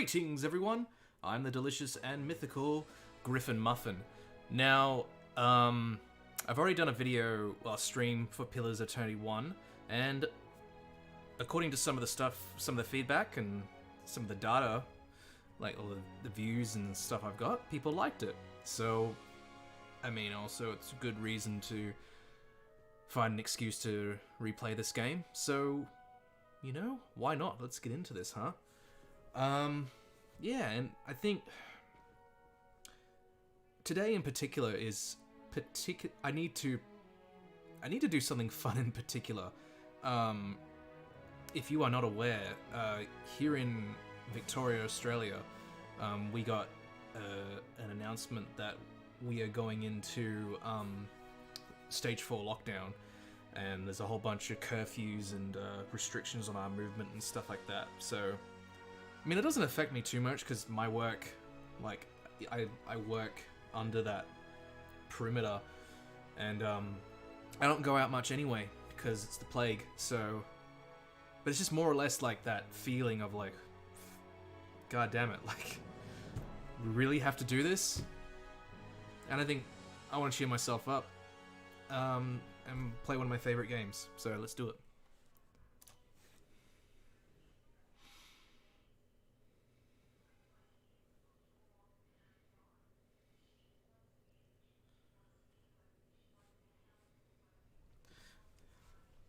Greetings, everyone! I'm the delicious and mythical GriffinMuffin. Now, I've already done a video, stream for Pillars of Eternity 1, and according to some of the stuff, some of the feedback, and some of the data, like all the views and stuff I've got, people liked it. So, I mean, also it's a good reason to find an excuse to replay this game. So, you know, why not? Let's get into this, huh? Yeah, and I think today in particular is I need to do something fun in particular. If you are not aware, here in Victoria, Australia, we got an announcement that we are going into stage 4 lockdown, and there's a whole bunch of curfews and restrictions on our movement and stuff like that. So, I mean, it doesn't affect me too much because my work, like, I work under that perimeter, and I don't go out much anyway because it's the plague. So, but it's just more or less like that feeling of like, God damn it, like, we really have to do this? And I think I want to cheer myself up and play one of my favorite games. So let's do it.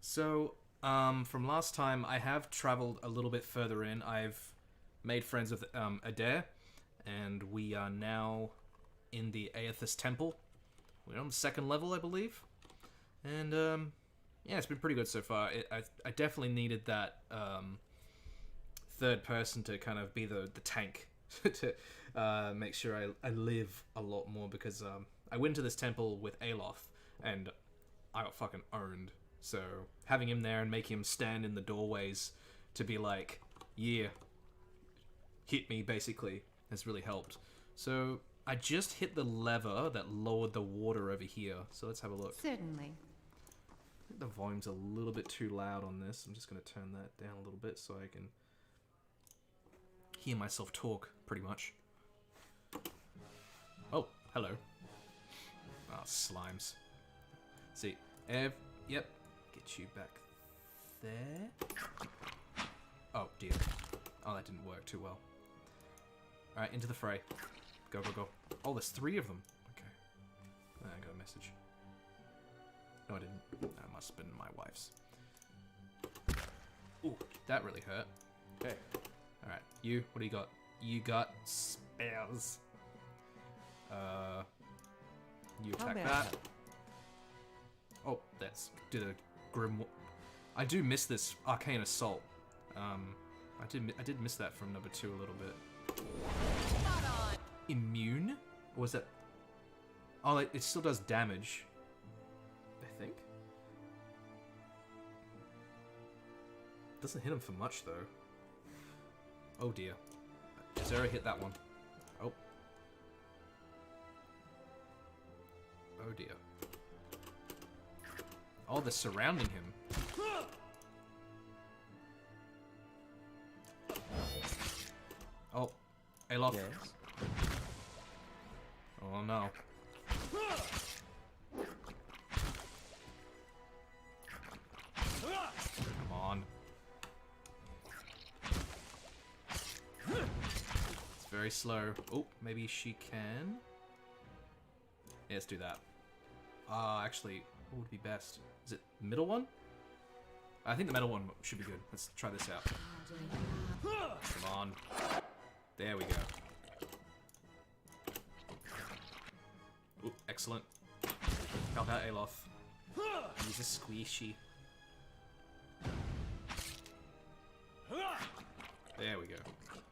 So, from last time, I have traveled a little bit further in. I've made friends with Adair, and we are now in the Aethys Temple. We're on the 2nd level, I believe. And, yeah, it's been pretty good so far. I definitely needed that third person to kind of be the tank to make sure I live a lot more, because I went to this temple with Aloth, and I got fucking owned. So, having him there and making him stand in the doorways to be like, yeah, hit me, basically, has really helped. So, I just hit the lever that lowered the water over here. So, let's have a look. Certainly. I think the volume's a little bit too loud on this. I'm just going to turn that down a little bit so I can hear myself talk, pretty much. Oh, hello. Oh, slimes. See, yep. Get you back there. Oh, dear. Oh, that didn't work too well. Alright, into the fray. Go, go, go. Oh, there's 3 of them. Okay. I got a message. No, I didn't. That must have been my wife's. Ooh, that really hurt. Okay. Alright, you, what do you got? You got spells. You attack that. Oh, that's did a Grimoire. I do miss this Arcane Assault. I did miss that from number 2 a little bit. Immune? Or was that? Oh, it still does damage, I think. Doesn't hit him for much though. Oh dear. Zero hit that one. Oh. Oh dear. Oh, they're surrounding him. Oh, Aloth. Yes. Oh no. Come on. It's very slow. Oh, maybe she can. Yeah, let's do that. Actually, what would be best? Is it the middle one? I think the middle one should be good. Let's try this out. Come on. There we go. Ooh, excellent. Help out Aloth. He's a squishy. There we go.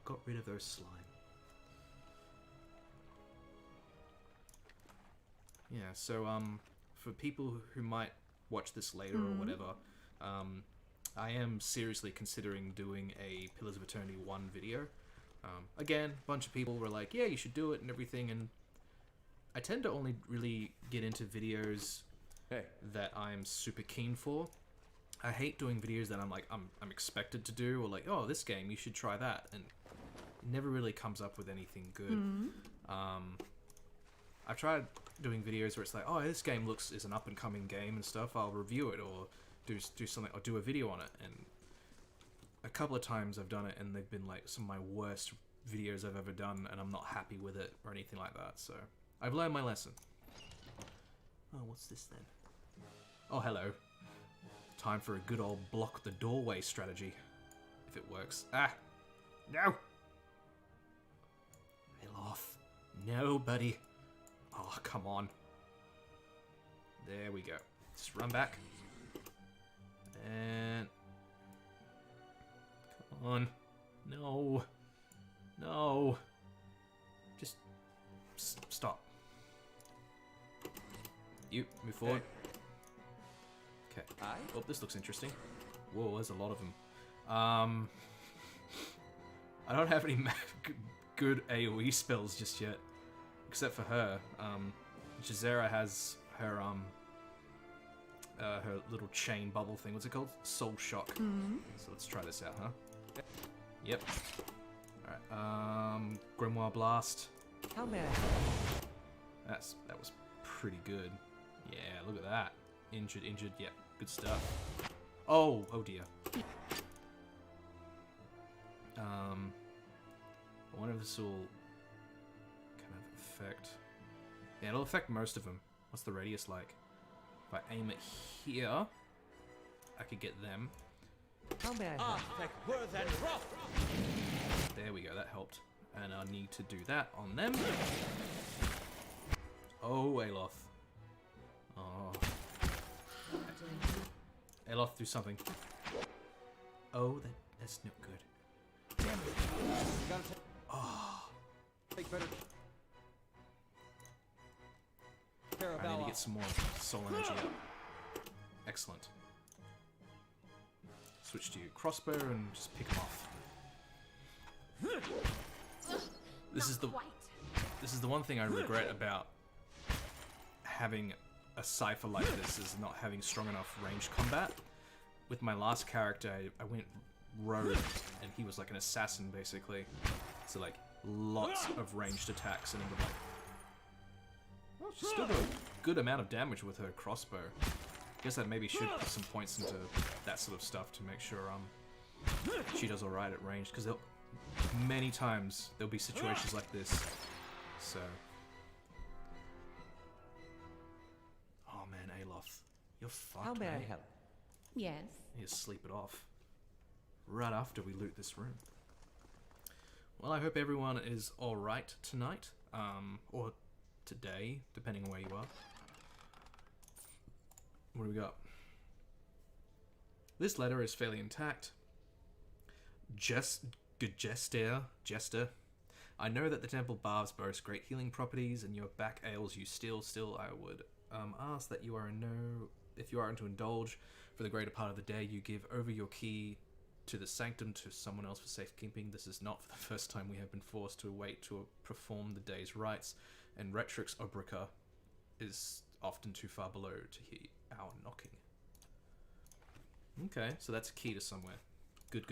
Got rid of those slime. Yeah, so, for people who might watch this later or whatever, I am seriously considering doing a Pillars of Eternity 1 video. Again, a bunch of people were like, yeah, you should do it and everything, and I tend to only really get into videos that I'm super keen for. I hate doing videos that I'm expected to do, or like, oh, this game, you should try that, and never really comes up with anything good. I've tried doing videos where it's like, oh, this game is an up-and-coming game and stuff. I'll review it or do something or do a video on it. And a couple of times I've done it, and they've been like some of my worst videos I've ever done, and I'm not happy with it or anything like that. So I've learned my lesson. Oh, what's this then? Oh, hello. Time for a good old block the doorway strategy. If it works. Ah! No! Alof. No, buddy. Oh, come on. There we go. Just run back. And... come on. No. No. Just... stop. You, move forward. Okay. Oh, this looks interesting. Whoa, there's a lot of them. I don't have any good AoE spells just yet. Except for her. Jazera has her, her little chain bubble thing. What's it called? Soul Shock. So let's try this out, huh? Yep. Alright, Grimoire Blast. How may I? That was pretty good. Yeah, look at that. Injured, yeah, good stuff. Oh dear. I wonder if this will kind of affect... yeah, it'll affect most of them. What's the radius like? If I aim it here, I could get them. How may I help? There we go, that helped. And I need to do that on them. Oh, Aloth. Oh. Aloth, do something. Oh, that's not good. Damn it. Oh. Take better. I need to get some more soul energy up. Excellent. Switch to crossbow and just pick them off. This is the one thing I regret about having a cipher like this, is not having strong enough ranged combat. With my last character, I went rogue, and he was like an assassin basically. So like lots of ranged attacks, and it would like, well, she still did a good amount of damage with her crossbow. Guess that maybe should put some points into that sort of stuff to make sure she does alright at range, because many times there'll be situations like this. So, oh man, Aloth, you're fucked. How may I mate. help? Yes. You just sleep it off right after we loot this room. Well, I hope everyone is alright tonight, or today, depending on where you are. What do we got? This letter is fairly intact. Jester. I know that the temple baths boast great healing properties, and your back ails you still. I would ask that you are if you are to indulge for the greater part of the day, you give over your key to the sanctum to someone else for safekeeping. This is not for the first time we have been forced to wait to perform the day's rites, and Retrix Obrica is often too far below to hear our knocking. Okay, so that's a key to somewhere. Good.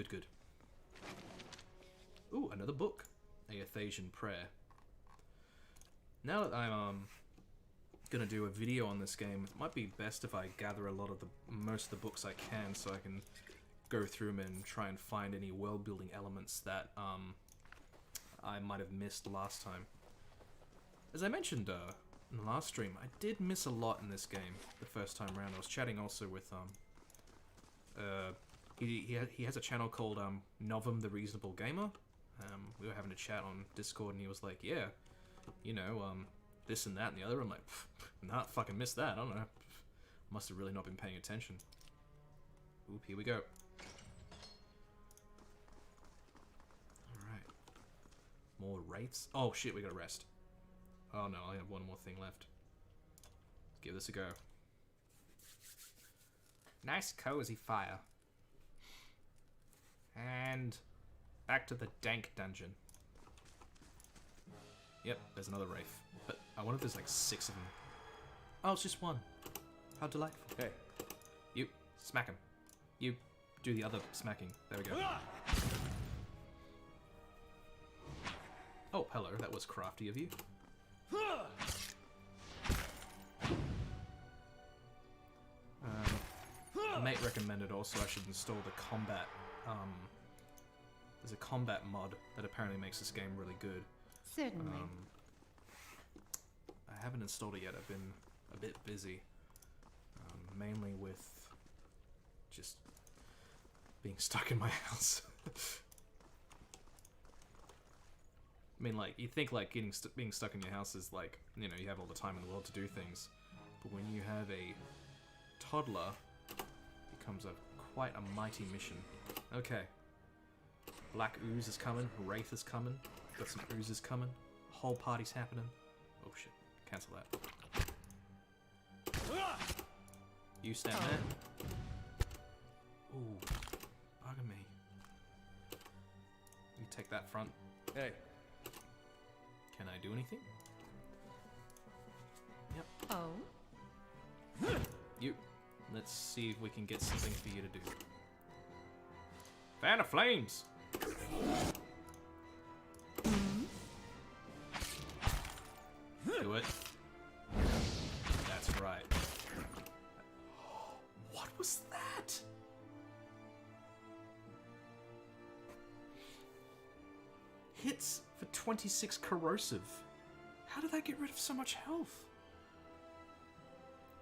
Ooh, another book. A Athasian Prayer. Now that I'm gonna do a video on this game, it might be best if I gather most of the books I can, so I can go through them and try and find any world building elements that I might have missed last time. As I mentioned in the last stream, I did miss a lot in this game the first time around. I was chatting also with he has a channel called Novum the Reasonable Gamer. We were having a chat on Discord, and he was like, yeah, you know, this and that and the other. I'm like, nah, fucking missed that. I don't know. Must have really not been paying attention. Oop, here we go. Alright. More wraiths. Oh shit, we gotta rest. Oh no, I have one more thing left. Let's give this a go. Nice cozy fire. And back to the dank dungeon. Yep, there's another wraith. But I wonder if there's like 6 of them. Oh, it's just one. How delightful. Hey. You, smack him. You, do the other smacking. There we go. Oh, hello. That was crafty of you. Mate recommended also I should install the combat. There's a combat mod that apparently makes this game really good. Certainly. I haven't installed it yet. I've been a bit busy, mainly with just being stuck in my house. I mean, like, you think like being stuck in your house is like, you know, you have all the time in the world to do things, but when you have a toddler, it becomes quite a mighty mission. Okay. Black ooze is coming. Wraith is coming. Got some oozes coming. Whole party's happening. Oh shit. Cancel that. You stand there. Ooh. Bugger me. You take that front. Hey. Can I do anything? Yep. Oh. You. Let's see if we can get something for you to do. Fan of flames! Do it. That's right. What was that? Hits for 26 corrosive. How did that get rid of so much health?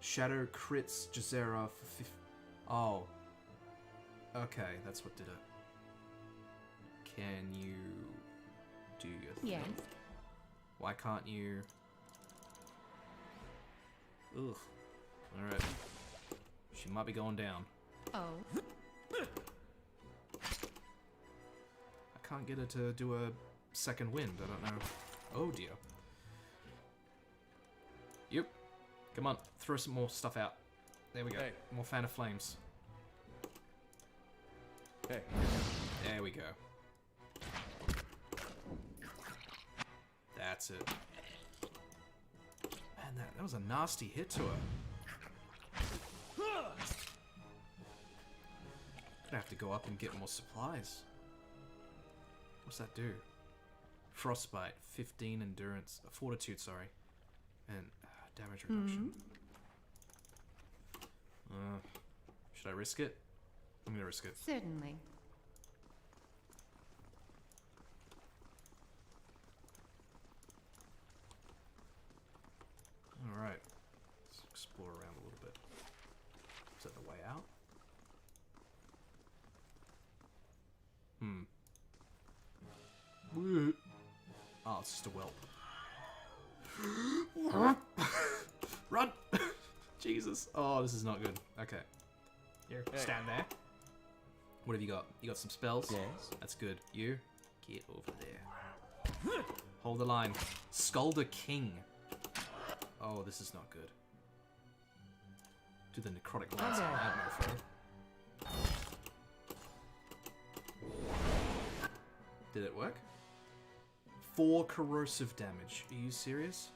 Shadow crits Jazera for 50. Oh. Okay, that's what did it. Can you do your thing? Yes. Why can't you? Ugh. Alright. She might be going down. Oh. I can't get her to do a second wind. I don't know. Oh dear. Yep. Come on. Throw some more stuff out. There we go. Hey. More fan of flames. Hey. There we go. That's it. Man, that was a nasty hit to her. Gonna have to go up and get more supplies. What's that do? Frostbite, 15 endurance, fortitude, sorry, and damage reduction. Should I risk it? I'm gonna risk it. Certainly. Alright. Let's explore around a little bit. Is that the way out? Oh, it's just a whelp. Run! Jesus. Oh, this is not good. Okay. Here, Hey. stand there. What have you got? You got some spells? Yes. That's good. You, get over there. Hold the line. Skulder King. Oh, this is not good. Do the necrotic lance on that, my friend. Did it work? 4 corrosive damage. Are you serious?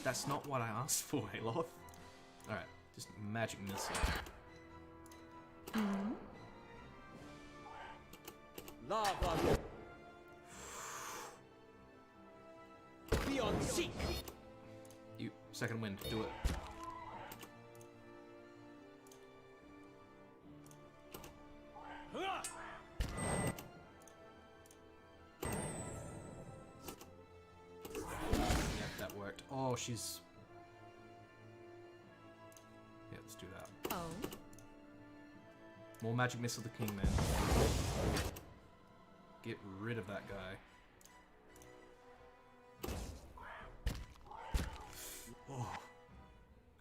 That's not what I asked for, Aloth. Alright, just magic missile. Lava. Beyond seek. You, second wind, do it. Yeah, that worked. Oh, she's... Yeah, let's do that. Oh. More magic missile the king, man. Get rid of that guy. Oh.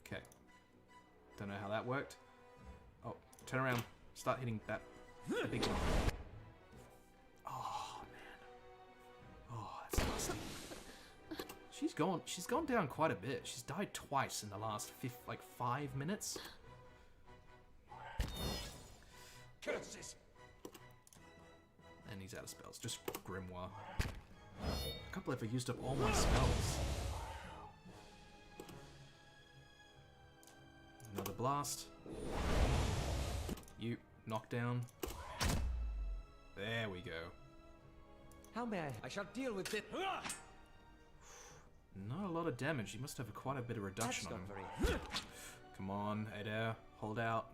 Okay. Don't know how that worked. Oh, turn around. Start hitting that big one. Oh man. Oh, that's awesome. She's gone down quite a bit. She's died twice in the last 5 minutes. Curses. And he's out of spells. Just Grimoire. I can't believe I used up all my spells. Another blast. You knock down. There we go. How may I shall deal with it. Not a lot of damage. You must have quite a bit of reduction That's on not him. very. Come on, Adair. Hold out.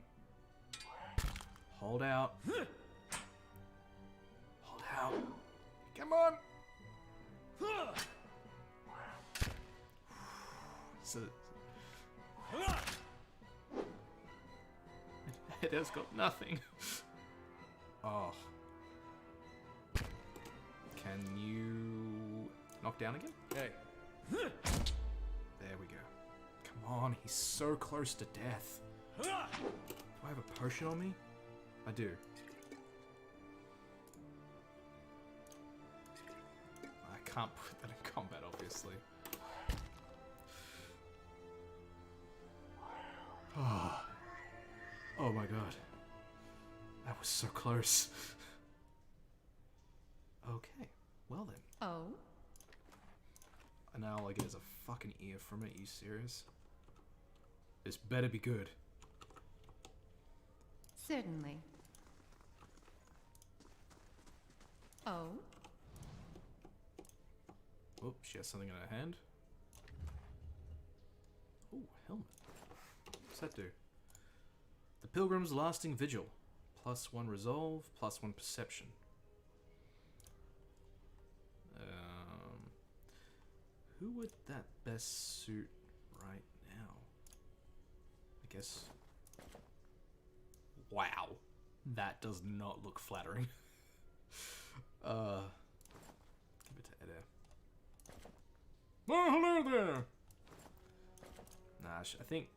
Hold out. Hold out. Come on. So, Adair's got nothing. Oh. Can you knock down again? Hey. There we go. Come on, he's so close to death. Do I have a potion on me? I do. I can't put that in combat, obviously. Oh. Oh my god. That was so close. Okay, well then. Oh? And now all I get is a fucking ear from it, you serious? This better be good. Certainly. Oh? Oh, she has something in her hand. Oh, helmet. What's that do? The Pilgrim's Lasting Vigil. +1 resolve, +1 perception. Who would that best suit right now? I guess. Wow. That does not look flattering. Give it to Adair. Oh, hello there! Nah, I think,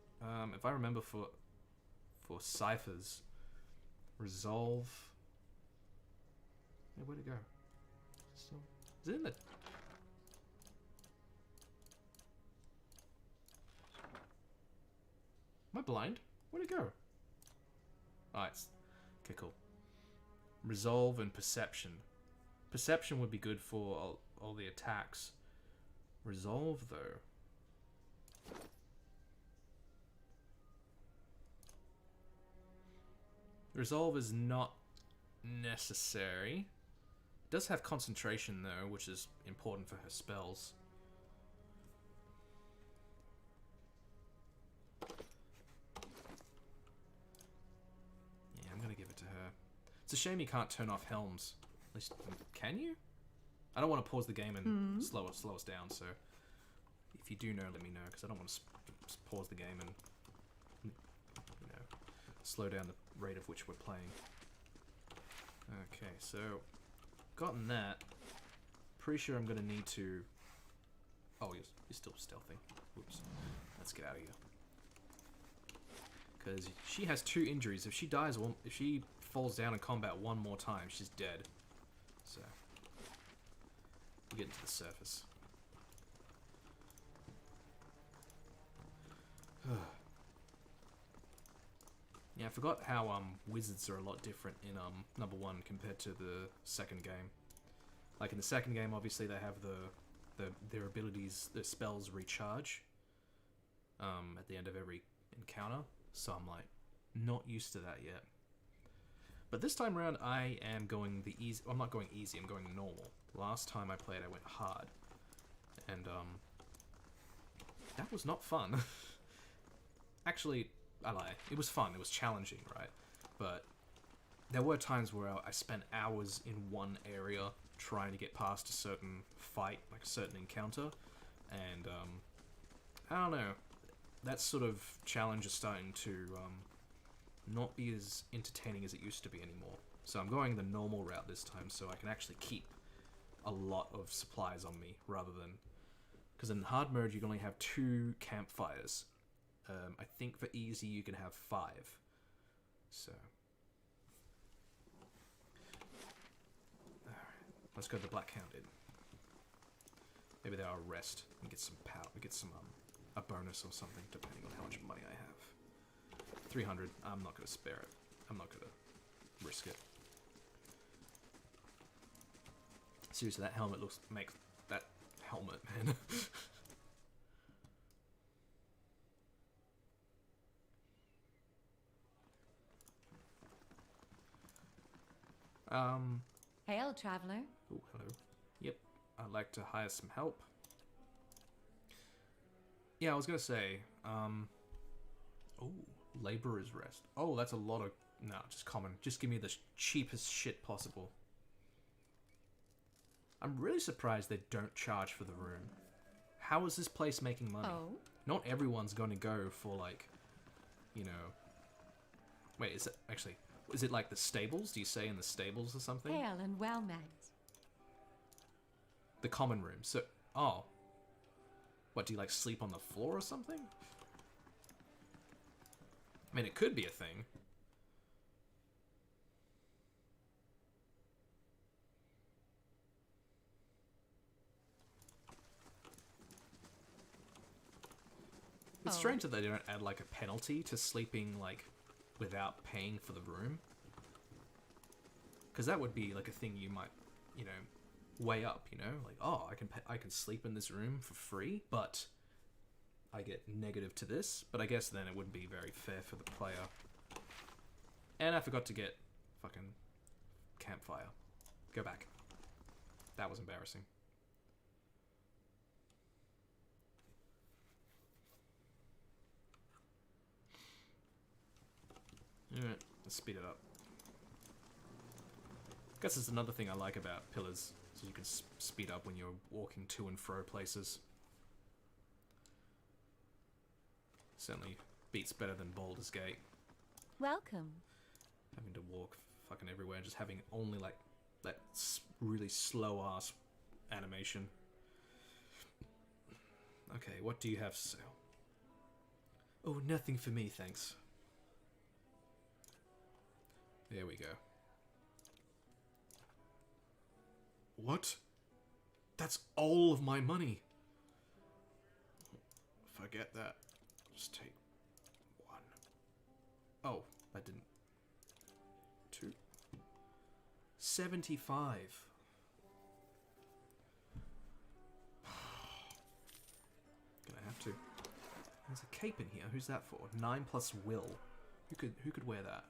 if I remember for ciphers, resolve. Yeah, where'd it go? Still, is it in the? Am I blind? Where'd it go? Oh, it's okay. Cool. Resolve and perception. Perception would be good for all the attacks. Resolve, though. Resolve is not necessary. It does have concentration, though, which is important for her spells. Yeah, I'm gonna give it to her. It's a shame you can't turn off helms. At least, can you? I don't want to pause the game and slow us down, so if you do know, let me know, because I don't want to pause the game and, you know, slow down the rate of which we're playing. Okay, so gotten that. Pretty sure I'm gonna need to. Oh, you're still stealthing. Whoops. Let's get out of here. Because she has 2 injuries. If she dies, if she falls down in combat one more time, she's dead. So we'll get into the surface. Yeah, I forgot how wizards are a lot different in number 1 compared to the second game. Like in the second game, obviously they have their abilities, their spells recharge at the end of every encounter. So I'm like not used to that yet. But this time around, I am going the easy. I'm not going easy. I'm going normal. Last time I played, I went hard, and that was not fun. Actually, I lie. It was fun. It was challenging, right? But there were times where I spent hours in one area trying to get past a certain fight, like a certain encounter, and I don't know. That sort of challenge is starting to not be as entertaining as it used to be anymore. So I'm going the normal route this time, so I can actually keep a lot of supplies on me, rather than... Because in hard mode, you can only have 2 campfires. I think for easy, you can have 5. So... Alright, let's go to the Black Hound Inn. Maybe there are rest and get some power, get some, a bonus or something, depending on how much money I have. 300, I'm not going to spare it. I'm not going to risk it. Seriously, that helmet makes that helmet, man. Hail, traveler. Oh, hello. I'd like to hire some help. Yeah, I was gonna say, oh, laborer's rest. Oh, that's a lot of... No, just common. Just give me the cheapest shit possible. I'm really surprised they don't charge for the room. How is this place making money? Oh. Not everyone's going to go for, like, you know... Wait, is it... Actually, is it like the stables? Do you say in the stables or something? Hail and well met. The common room. So... Oh. What, do you, like, sleep on the floor or something? I mean, it could be a thing. It's strange that they don't add, like, a penalty to sleeping, like, without paying for the room. Because that would be, like, a thing you might, you know, weigh up, you know? Like, oh, I can sleep in this room for free, but I get negative to this. But I guess then it wouldn't be very fair for the player. And I forgot to get fucking campfire. Go back. That was embarrassing. Alright, let's speed it up. I guess it's another thing I like about pillars, so you can speed up when you're walking to and fro places. Certainly beats better than Baldur's Gate. Welcome. Having to walk fucking everywhere, just having only like that really slow ass animation. Okay, what do you have to sell? Oh, nothing for me, thanks. There we go. What? That's all of my money. Forget that. Just take one. Oh, that didn't. 2. 75. Gonna have to. There's a cape in here. Who's that for? 9 plus will. Who could wear that?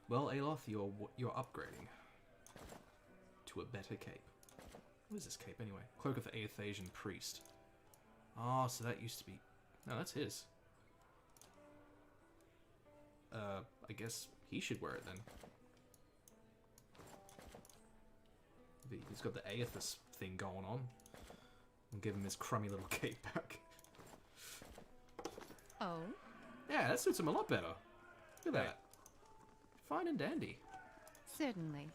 Well, Aloth, you're upgrading to a better cape. What is this cape anyway? Cloak of the Aethasian Priest. Oh, so that used to be... No, that's his. I guess he should wear it then. He's got the Aethys thing going on. I'll give him his crummy little cape back. Oh? Yeah, that suits him a lot better. Look at that. Fine and dandy. Certainly.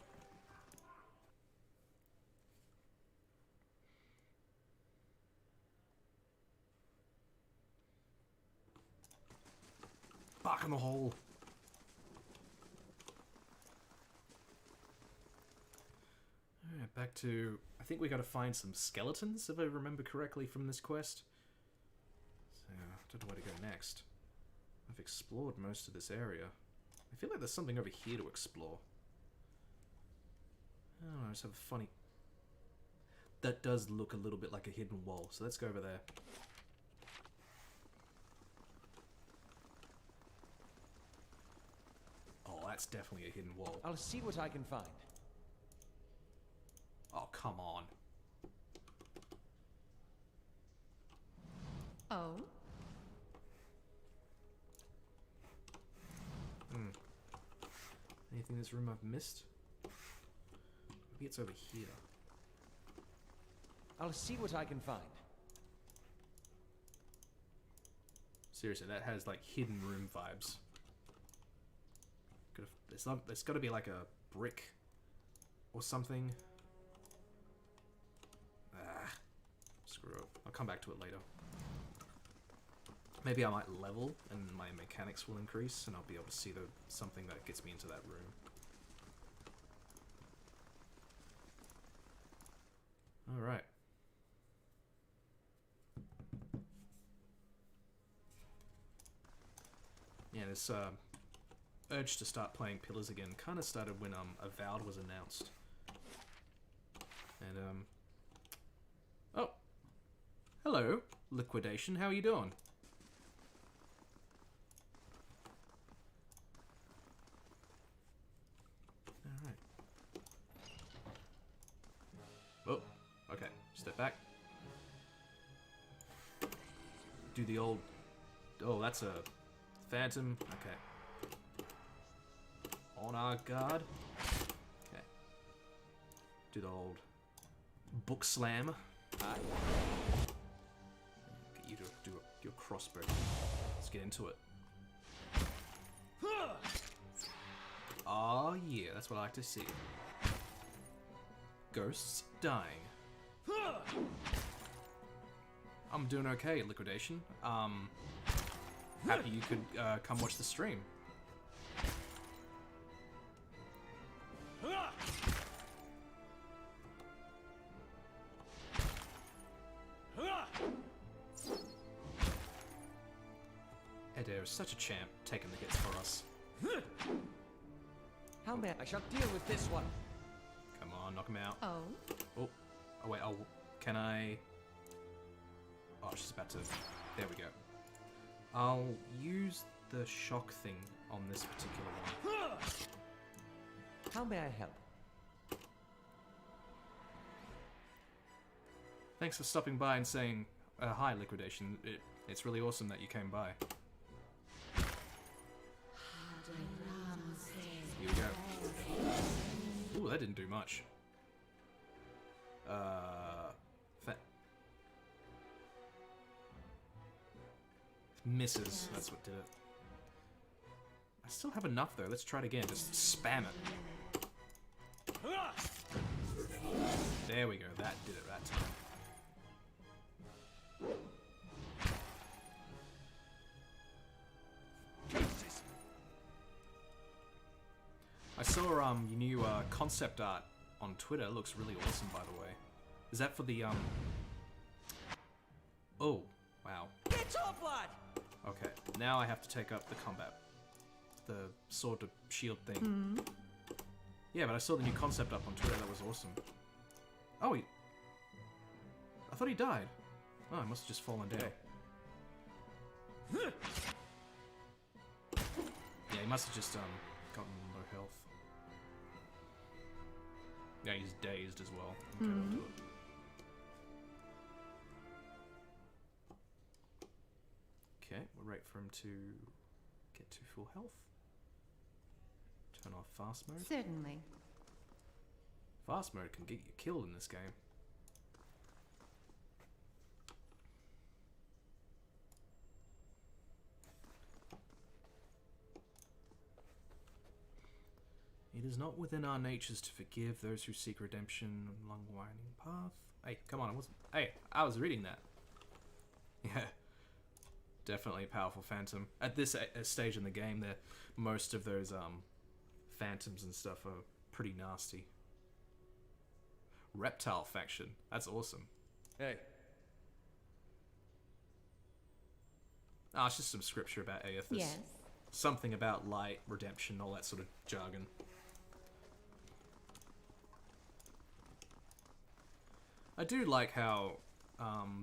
Back in the hole. Alright, back to... I think we gotta find some skeletons, if I remember correctly from this quest. So, I don't know where to go next. I've explored most of this area. I feel like there's something over here to explore. Oh, I just have a funny... That does look a little bit like a hidden wall, so let's go over there. Oh, that's definitely a hidden wall. I'll see what I can find. Oh, come on. Oh? Anything in this room I've missed? Maybe it's over here. I'll see what I can find. Seriously, that has like hidden room vibes. There's got to be like a brick or something. Ah, screw it. I'll come back to it later. Maybe I might level and my mechanics will increase and I'll be able to see something that gets me into that room. Alright. Yeah, this urge to start playing Pillars again kind of started when Avowed was announced. And oh, hello, Liquidation. How are you doing? All right. Oh, do the old... Oh, that's a phantom. Okay. On our guard. Okay. Do the old book slam. Aye. Get you to do your crossbow. Let's get into it. Oh yeah, that's what I like to see. Ghosts dying. I'm doing okay, Liquidation. Happy you could come watch the stream. Adair is such a champ, taking the hits for us. How may I shall deal with this one? Come on, knock him out. Oh, Oh, oh wait, can I... Oh, she's about to... There we go. I'll use the shock thing on this particular one. How may I help? Thanks for stopping by and saying hi, Liquidation. It's really awesome that you came by. Here we go. Ooh, that didn't do much. Misses. That's what did it. I still have enough though. Let's try it again. Just spam it. There we go. That did it that time. I saw your new concept art on Twitter. It looks really awesome, by the way. Is that for the Oh, wow. Get off, lad! Okay, now I have to take up the combat. The sword to shield thing. Yeah, but I saw the new concept up on Twitter. That was awesome. Oh, I thought he died. Oh, he must have just fallen down. Yeah, he must have just gotten low health. Yeah, he's dazed as well. Okay, we'll do it. Okay, we'll wait for him to get to full health. Turn off fast mode. certainly. Fast mode can get you killed in this game. It is not within our natures to forgive those who seek redemption along a winding path. Hey, come on, I was reading that. Yeah. Definitely a powerful phantom. At this stage in the game, most of those phantoms and stuff are pretty nasty. Reptile faction. That's awesome. Hey. Ah, it's just some scripture about Aethys. Yes. Something about light, redemption, all that sort of jargon. I do like how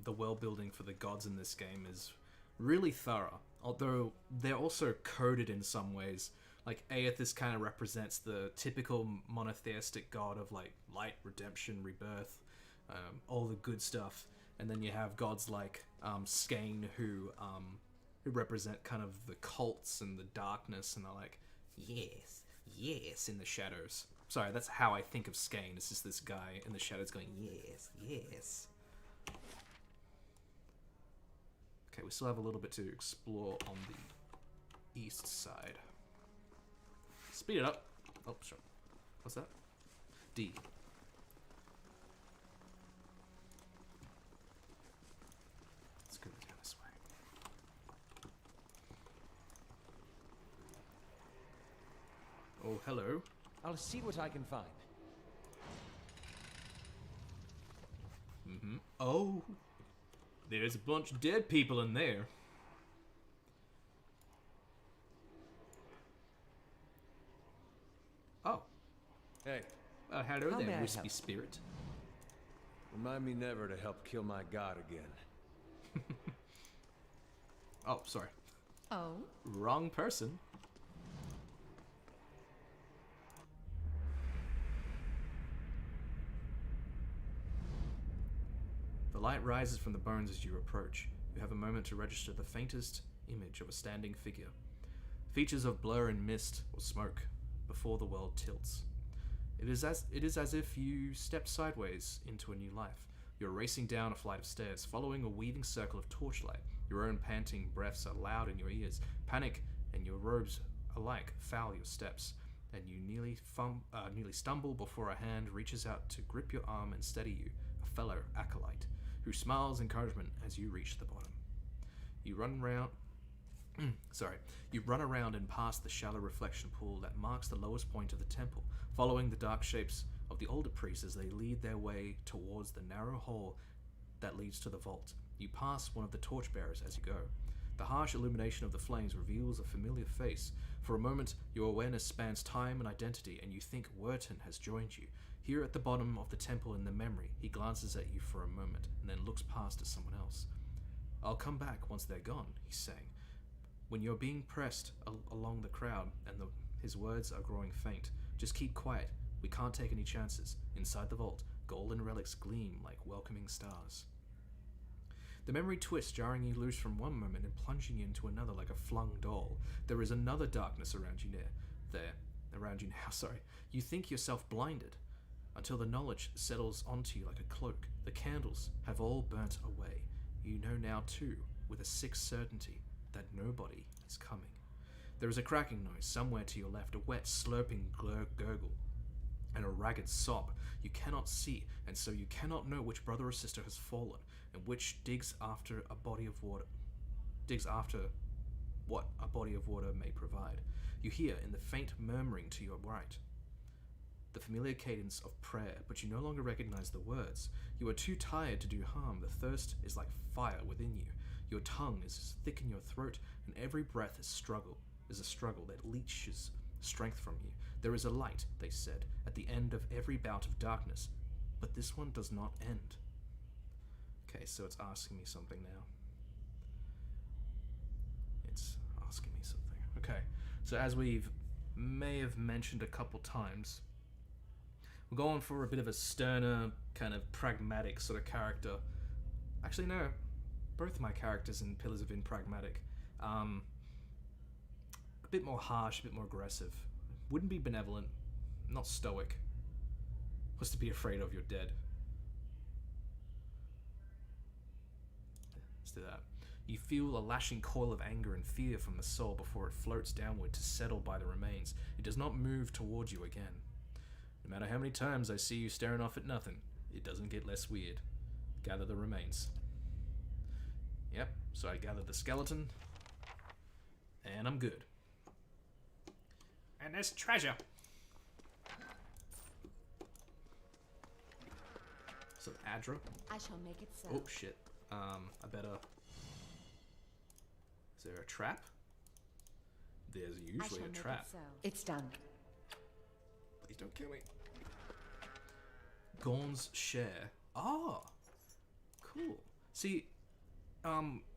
the world building for the gods in this game is really thorough, although they're also coded in some ways. Like Aethys kind of represents the typical monotheistic god of like light, redemption, rebirth, all the good stuff, and then you have gods like Skane who represent kind of the cults and the darkness, and they're like, yes, yes, in the shadows. Sorry, that's how I think of Skane. It's just this guy in the shadows going, yes, yes. Okay, we still have a little bit to explore on the east side. Speed it up. Oh, sure. What's that? D. Let's go down this way. Oh, hello. I'll see what I can find. Mm-hmm. Oh, there's a bunch of dead people in there. Oh. Hey. Hello How may there, I wispy help? spirit. Remind me never to help kill my god again. Oh, sorry. Oh, Wrong person. The light rises from the bones as you approach. You have a moment to register the faintest image of a standing figure. Features of blur and mist or smoke before the world tilts. It is as if you stepped sideways into a new life. You're racing down a flight of stairs, following a weaving circle of torchlight. Your own panting breaths are loud in your ears. Panic and your robes alike foul your steps, and you nearly stumble before a hand reaches out to grip your arm and steady you, a fellow acolyte, who smiles encouragement as you reach the bottom. You run around and past the shallow reflection pool that marks the lowest point of the temple, following the dark shapes of the older priests as they lead their way towards the narrow hall that leads to the vault. You pass one of the torchbearers as you go. The harsh illumination of the flames reveals a familiar face. For a moment, your awareness spans time and identity, and you think Werton has joined you. Here at the bottom of the temple in the memory, he glances at you for a moment, and then looks past to someone else. "I'll come back once they're gone," he's saying. When you're being pressed along the crowd, and his words are growing faint, "Just keep quiet. We can't take any chances." Inside the vault, golden relics gleam like welcoming stars. The memory twists, jarring you loose from one moment and plunging you into another like a flung doll. There is another darkness around you now. You think yourself blinded, until the knowledge settles onto you like a cloak. The candles have all burnt away. You know now, too, with a sick certainty, that nobody is coming. There is a cracking noise somewhere to your left, a wet, slurping gurgle, and a ragged sob. You cannot see, and so you cannot know which brother or sister has fallen, and which digs after what a body of water may provide. You hear, in the faint murmuring to your right, the familiar cadence of prayer, but you no longer recognize the words. You are too tired to do harm. The thirst is like fire within you. Your tongue is thick in your throat, and every breath is a struggle that leaches strength from you. There is a light, they said, at the end of every bout of darkness, but this one does not end. Okay, so it's asking me something now. Okay, so as may have mentioned a couple times, we're going for a bit of a sterner, kind of pragmatic sort of character. Actually, no, both of my characters in Pillars have been pragmatic. A bit more harsh, a bit more aggressive. Wouldn't be benevolent, not stoic. Was to be afraid of, you're dead. Let's do that. You feel a lashing coil of anger and fear from the soul before it floats downward to settle by the remains. It does not move towards you again. No matter how many times I see you staring off at nothing, it doesn't get less weird. Gather the remains. Yep, so I gathered the skeleton, and I'm good. And there's treasure. So Adra. I shall make it so. Oh shit. I better. Is there a trap? There's usually a trap. So. It's done. Please don't kill me. Gorn's share. Ah, cool. See,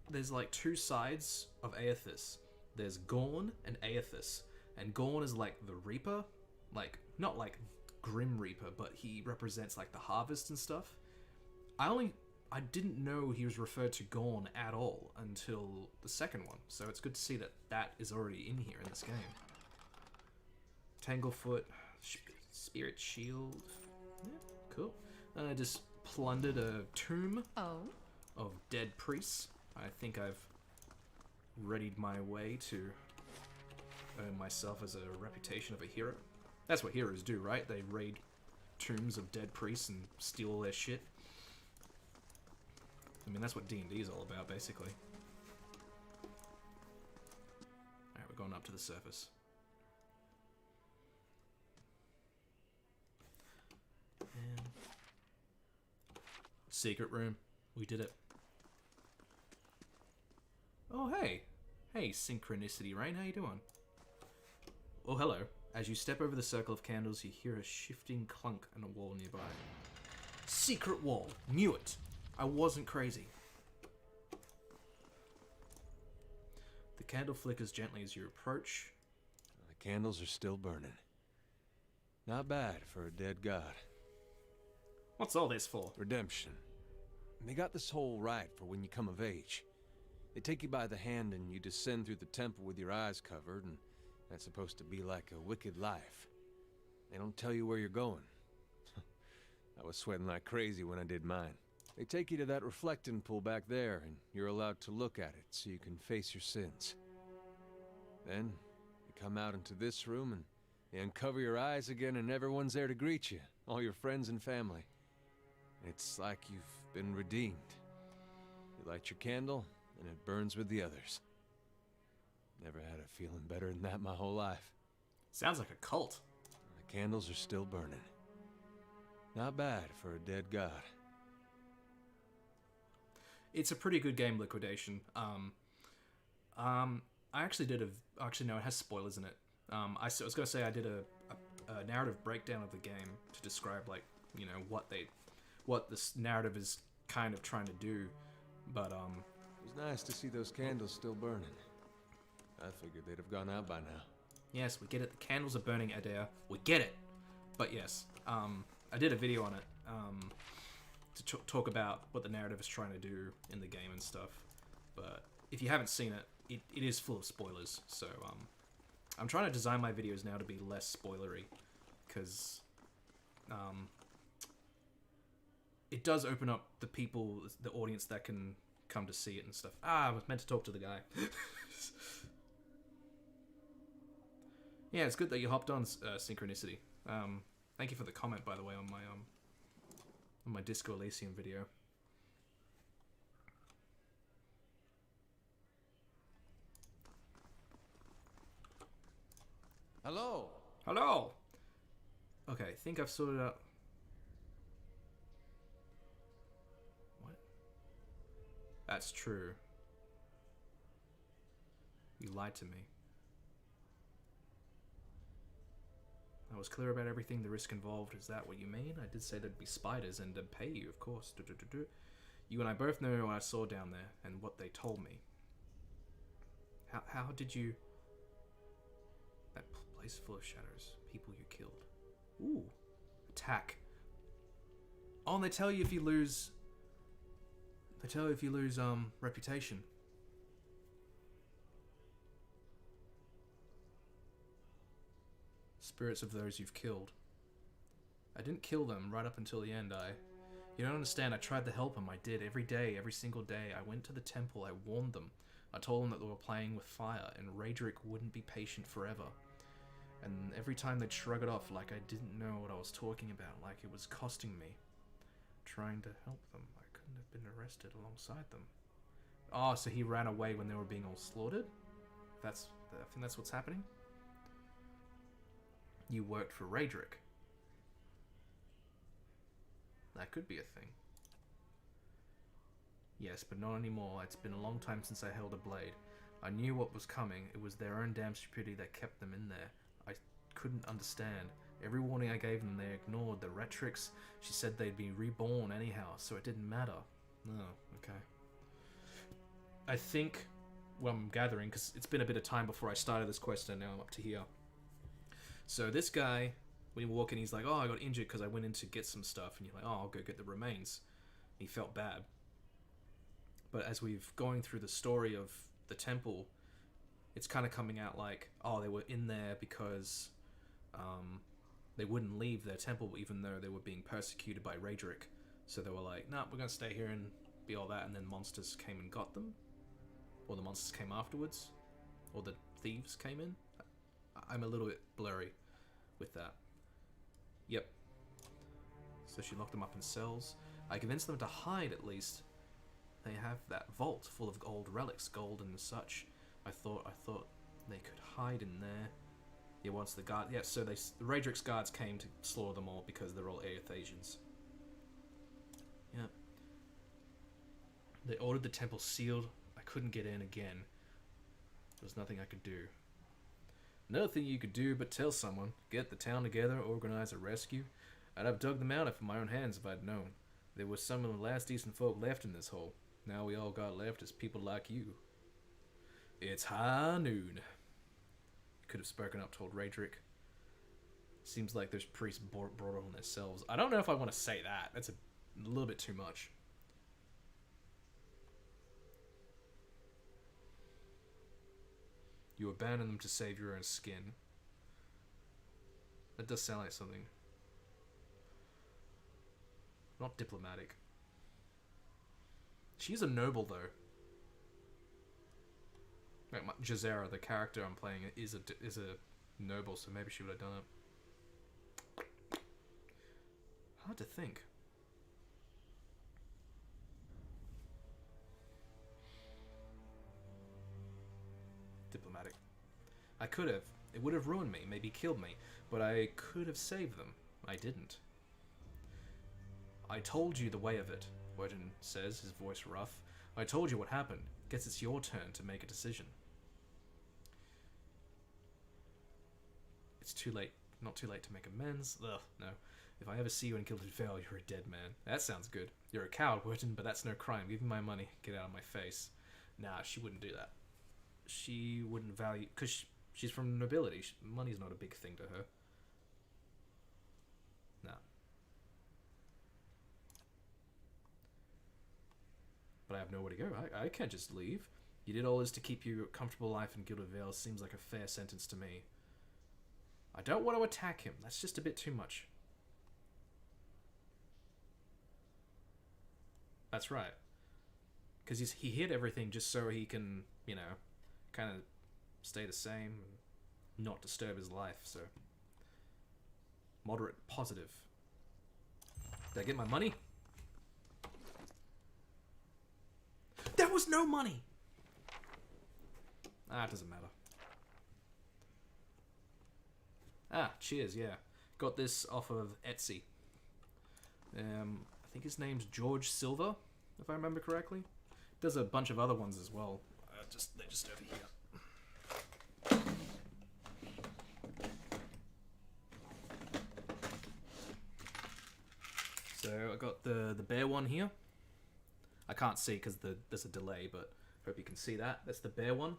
there's like two sides of Aethys. There's Gorn and Aethys. And Gorn is like the Reaper, like not like Grim Reaper, but he represents like the harvest and stuff. I didn't know he was referred to Gorn at all until the second one, so it's good to see that that is already in here in this game. Tanglefoot, Spirit Shield, yeah, cool. I just plundered a tomb of dead priests. I think I've readied my way to earn myself as a reputation of a hero. That's what heroes do, right? They raid tombs of dead priests and steal all their shit. I mean, that's what D&D is all about, basically. Alright, we're going up to the surface. And secret room. We did it. Oh, hey. Hey, Synchronicity Rain, how you doing? Oh, hello. As you step over the circle of candles, you hear a shifting clunk on a wall nearby. Secret wall. Knew it. I wasn't crazy. The candle flickers gently as you approach. The candles are still burning. Not bad for a dead god. What's all this for? Redemption. And they got this whole right for when you come of age. They take you by the hand and you descend through the temple with your eyes covered, and that's supposed to be like a wicked life. They don't tell you where you're going. I was sweating like crazy when I did mine. They take you to that reflecting pool back there, and you're allowed to look at it so you can face your sins. Then, you come out into this room, and you uncover your eyes again, and everyone's there to greet you. All your friends and family. It's like you've been redeemed. You light your candle, and it burns with the others. Never had a feeling better than that my whole life. Sounds like a cult. The candles are still burning. Not bad for a dead god. It's a pretty good game, Liquidation. I actually did a... Actually, no, it has spoilers in it. I was going to say I did a narrative breakdown of the game to describe, like, you know, what this narrative is kind of trying to do, but, It was nice to see those candles still burning. I figured they'd have gone out by now. Yes, we get it. The candles are burning, Adair. We get it. But yes, I did a video on it to talk about what the narrative is trying to do in the game and stuff. But if you haven't seen it, it is full of spoilers. So I'm trying to design my videos now to be less spoilery, because it does open up the audience that can come to see it and stuff. I was meant to talk to the guy. Yeah, it's good that you hopped on, Synchronicity. Thank you for the comment, by the way, on my Disco Elysium video. Hello! Hello! Okay, I think I've sorted out... What? That's true. You lied to me. I was clear about everything, the risk involved. Is that what you mean? I did say there'd be spiders and they'd pay you, of course. You and I both know what I saw down there and what they told me. How did you... That place full of shadows. People you killed. Ooh. Attack. Oh, and they tell you if you lose... They tell you if you lose, reputation. Spirits of those you've killed. I didn't kill them right up until the end. You don't understand, I tried to help them. I did, every day, every single day. I went to the temple, I warned them. I told them that they were playing with fire, and Raedric wouldn't be patient forever. And every time they'd shrug it off like I didn't know what I was talking about, like it was costing me. Trying to help them. I couldn't have been arrested alongside them. Oh, so he ran away when they were being all slaughtered? I think that's what's happening? You worked for Raedric. That could be a thing. Yes, but not anymore. It's been a long time since I held a blade. I knew what was coming. It was their own damn stupidity that kept them in there. I couldn't understand. Every warning I gave them, they ignored. The Retrix, she said they'd be reborn anyhow, so it didn't matter. Oh, okay. I think, well, I'm gathering, because it's been a bit of time before I started this quest, and now I'm up to here. So this guy, when you walk in, he's like, oh, I got injured because I went in to get some stuff. And you're like, oh, I'll go get the remains. And he felt bad. But as we've going through the story of the temple, it's kind of coming out like, oh, they were in there because they wouldn't leave their temple even though they were being persecuted by Raedric. So they were like, nah, we're going to stay here and be all that. And then monsters came and got them. Or the monsters came afterwards. Or the thieves came in. I'm a little bit blurry with that. Yep. So she locked them up in cells. I convinced them to hide, at least. They have that vault full of old relics, gold and such. I thought they could hide in there. Yeah, once the guard... Yeah, so the Raedric's guards came to slaughter them all because they're all Aethasians. Yep. They ordered the temple sealed. I couldn't get in again. There was nothing I could do. Nothing you could do but tell someone, get the town together, organize a rescue. I'd have dug them out with my own hands if I'd known. There was some of the last decent folk left in this hole. Now we all got left as people like you. It's high noon. Could have spoken up, told Raedric. Seems like those priests brought it on themselves. I don't know if I want to say that. That's a little bit too much. You abandon them to save your own skin. That does sound like something. Not diplomatic. She's a noble, though. Like Jazera, the character I'm playing, is a noble, so maybe she would have done it. Hard to think. Diplomatic. I could have. It would have ruined me, maybe killed me, but I could have saved them. I didn't. I told you the way of it, Woden says, his voice rough. I told you what happened. Guess it's your turn to make a decision. It's too late. Not too late to make amends. Ugh, no. If I ever see you in Gilded Vale, you're a dead man. That sounds good. You're a coward, Woden, but that's no crime. Give me my money. Get out of my face. Nah, she wouldn't do that. She wouldn't value... Because she's from nobility. Money's not a big thing to her. Nah. But I have nowhere to go. I can't just leave. You did all this to keep you a comfortable life in Gilded Vale. Seems like a fair sentence to me. I don't want to attack him. That's just a bit too much. That's right. Because he hid everything just so he can, you know, kind of stay the same and not disturb his life, so... Moderate positive. Did I get my money? There was no money! Ah, it doesn't matter. Ah, cheers, yeah. Got this off of Etsy. I think his name's George Silver, if I remember correctly. There's a bunch of other ones as well. They're just over here. So I got the bear one here. I can't see because there's a delay, but I hope you can see that. That's the bear one.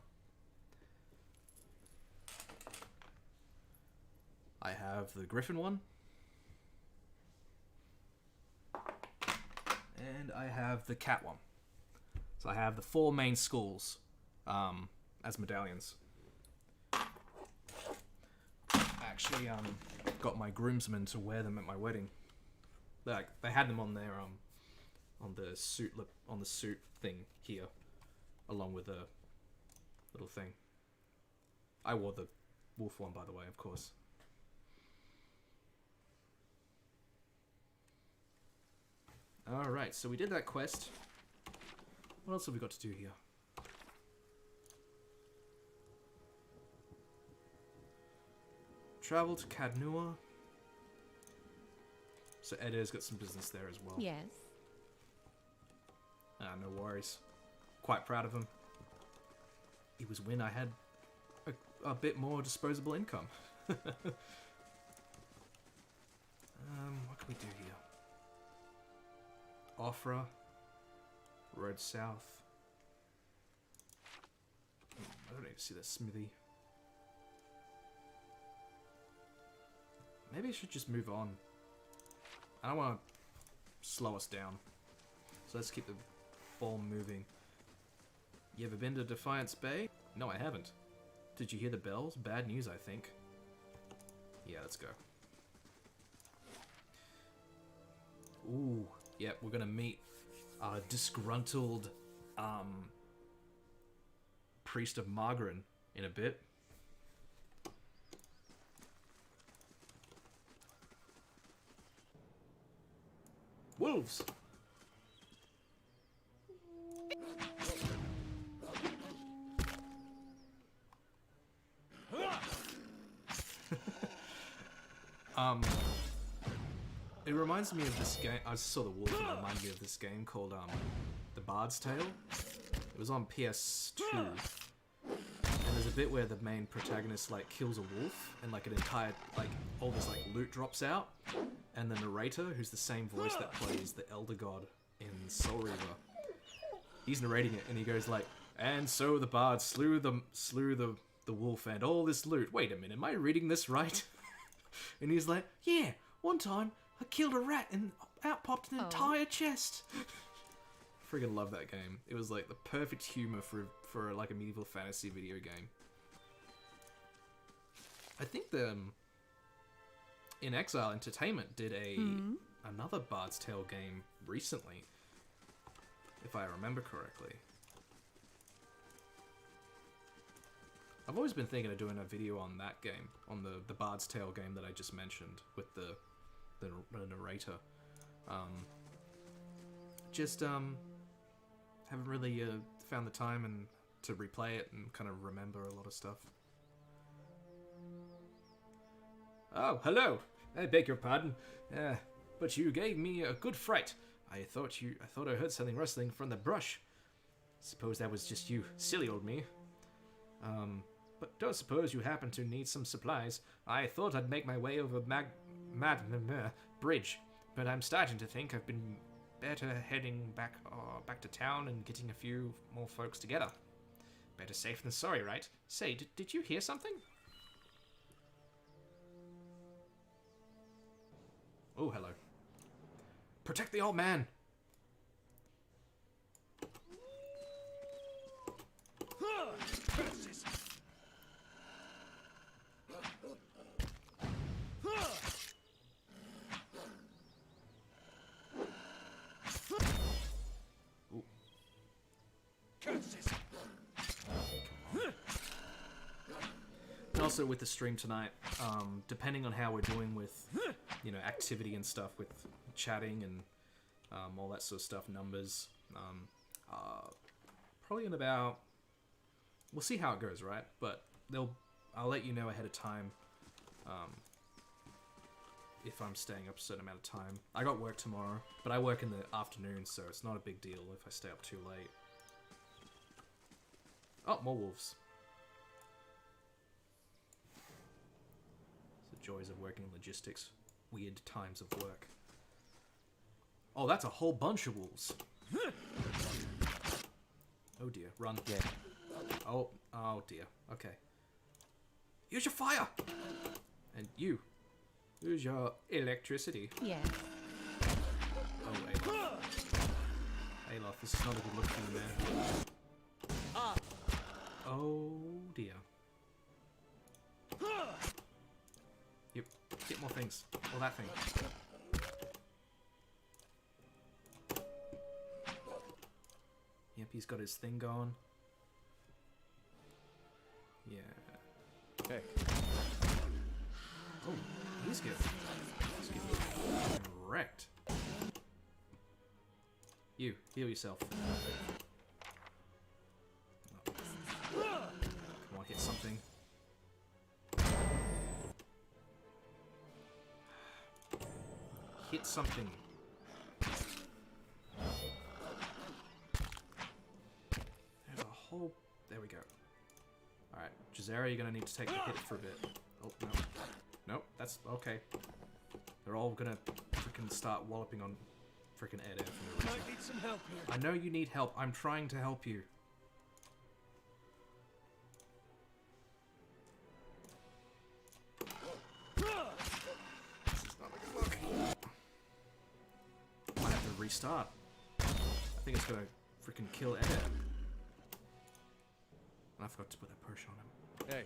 I have the griffin one. And I have the cat one. So I have the 4 main skulls as medallions. I actually got my groomsmen to wear them at my wedding. They had them on their on the suit thing here, along with the little thing. I wore the wolf one, by the way, of course. Alright, so we did that quest. What else have we got to do here? Travel to Cadnua. So Eda's got some business there as well. Yes. Ah, no worries. Quite proud of him. It was when I had a bit more disposable income. What can we do here? Offra. Road south. I don't even see that smithy. Maybe I should just move on. I don't want to slow us down. So let's keep the ball moving. You ever been to Defiance Bay? No, I haven't. Did you hear the bells? Bad news, I think. Yeah, let's go. Ooh, yep, we're gonna meet a disgruntled priest of Margarin in a bit. Wolves! It reminds me of this game. I saw the wolves and it reminded me of this game called The Bard's Tale. It was on PS2. And there's a bit where the main protagonist like kills a wolf and like an entire all this like loot drops out, and the narrator, who's the same voice that plays the Elder God in Soul Reaver, he's narrating it and he goes like, and so the bard slew the wolf and all this loot. Wait a minute, am I reading this right? And he's like, yeah, one time I killed a rat and out popped an entire chest. Friggin' love that game. It was like the perfect humor for like a medieval fantasy video game. I think the In Exile Entertainment did another Bard's Tale game recently, if I remember correctly. I've always been thinking of doing a video on that game, on the Bard's Tale game that I just mentioned with the narrator. Just haven't really found the time and to replay it and kind of remember a lot of stuff. Oh, hello. I beg your pardon. But you gave me a good fright. I thought I heard something rustling from the brush. Suppose that was just you, silly old me. But don't suppose you happen to need some supplies. I thought I'd make my way over bridge, but I'm starting to think I've been better heading back to town and getting a few more folks together. Better safe than sorry, right? Say, did you hear something? Oh, hello. Protect the old man! And also with the stream tonight, depending on how we're doing with, you know, activity and stuff, with chatting and all that sort of stuff, numbers, probably in about, we'll see how it goes, right? But I'll let you know ahead of time if I'm staying up a certain amount of time. I got work tomorrow, but I work in the afternoon, so it's not a big deal if I stay up too late. Oh, more wolves. It's the joys of working in logistics. Weird times of work. Oh, that's a whole bunch of wolves. Oh dear, run. Yeah. Oh dear. Okay. Use your fire! And you. Use your electricity. Yes. Oh, wait. Alof, this is not a good look for you, man. Oh dear. Yep. Get more things. Or that thing. Yep, he's got his thing going. Yeah. Hey. Oh, he's getting wrecked. You, heal yourself. Come on, hit something. Hit something. There's a whole... There we go. Alright, Jazera, you're gonna need to take the hit for a bit. Oh, no. Nope, that's... Okay. They're all gonna freaking start walloping on freaking Ed for no reason. Might need some help here. I know you need help. I'm trying to help you. This is not a good look. I have to restart. I think it's gonna freaking kill Ed. And I forgot to put that push on him. Hey.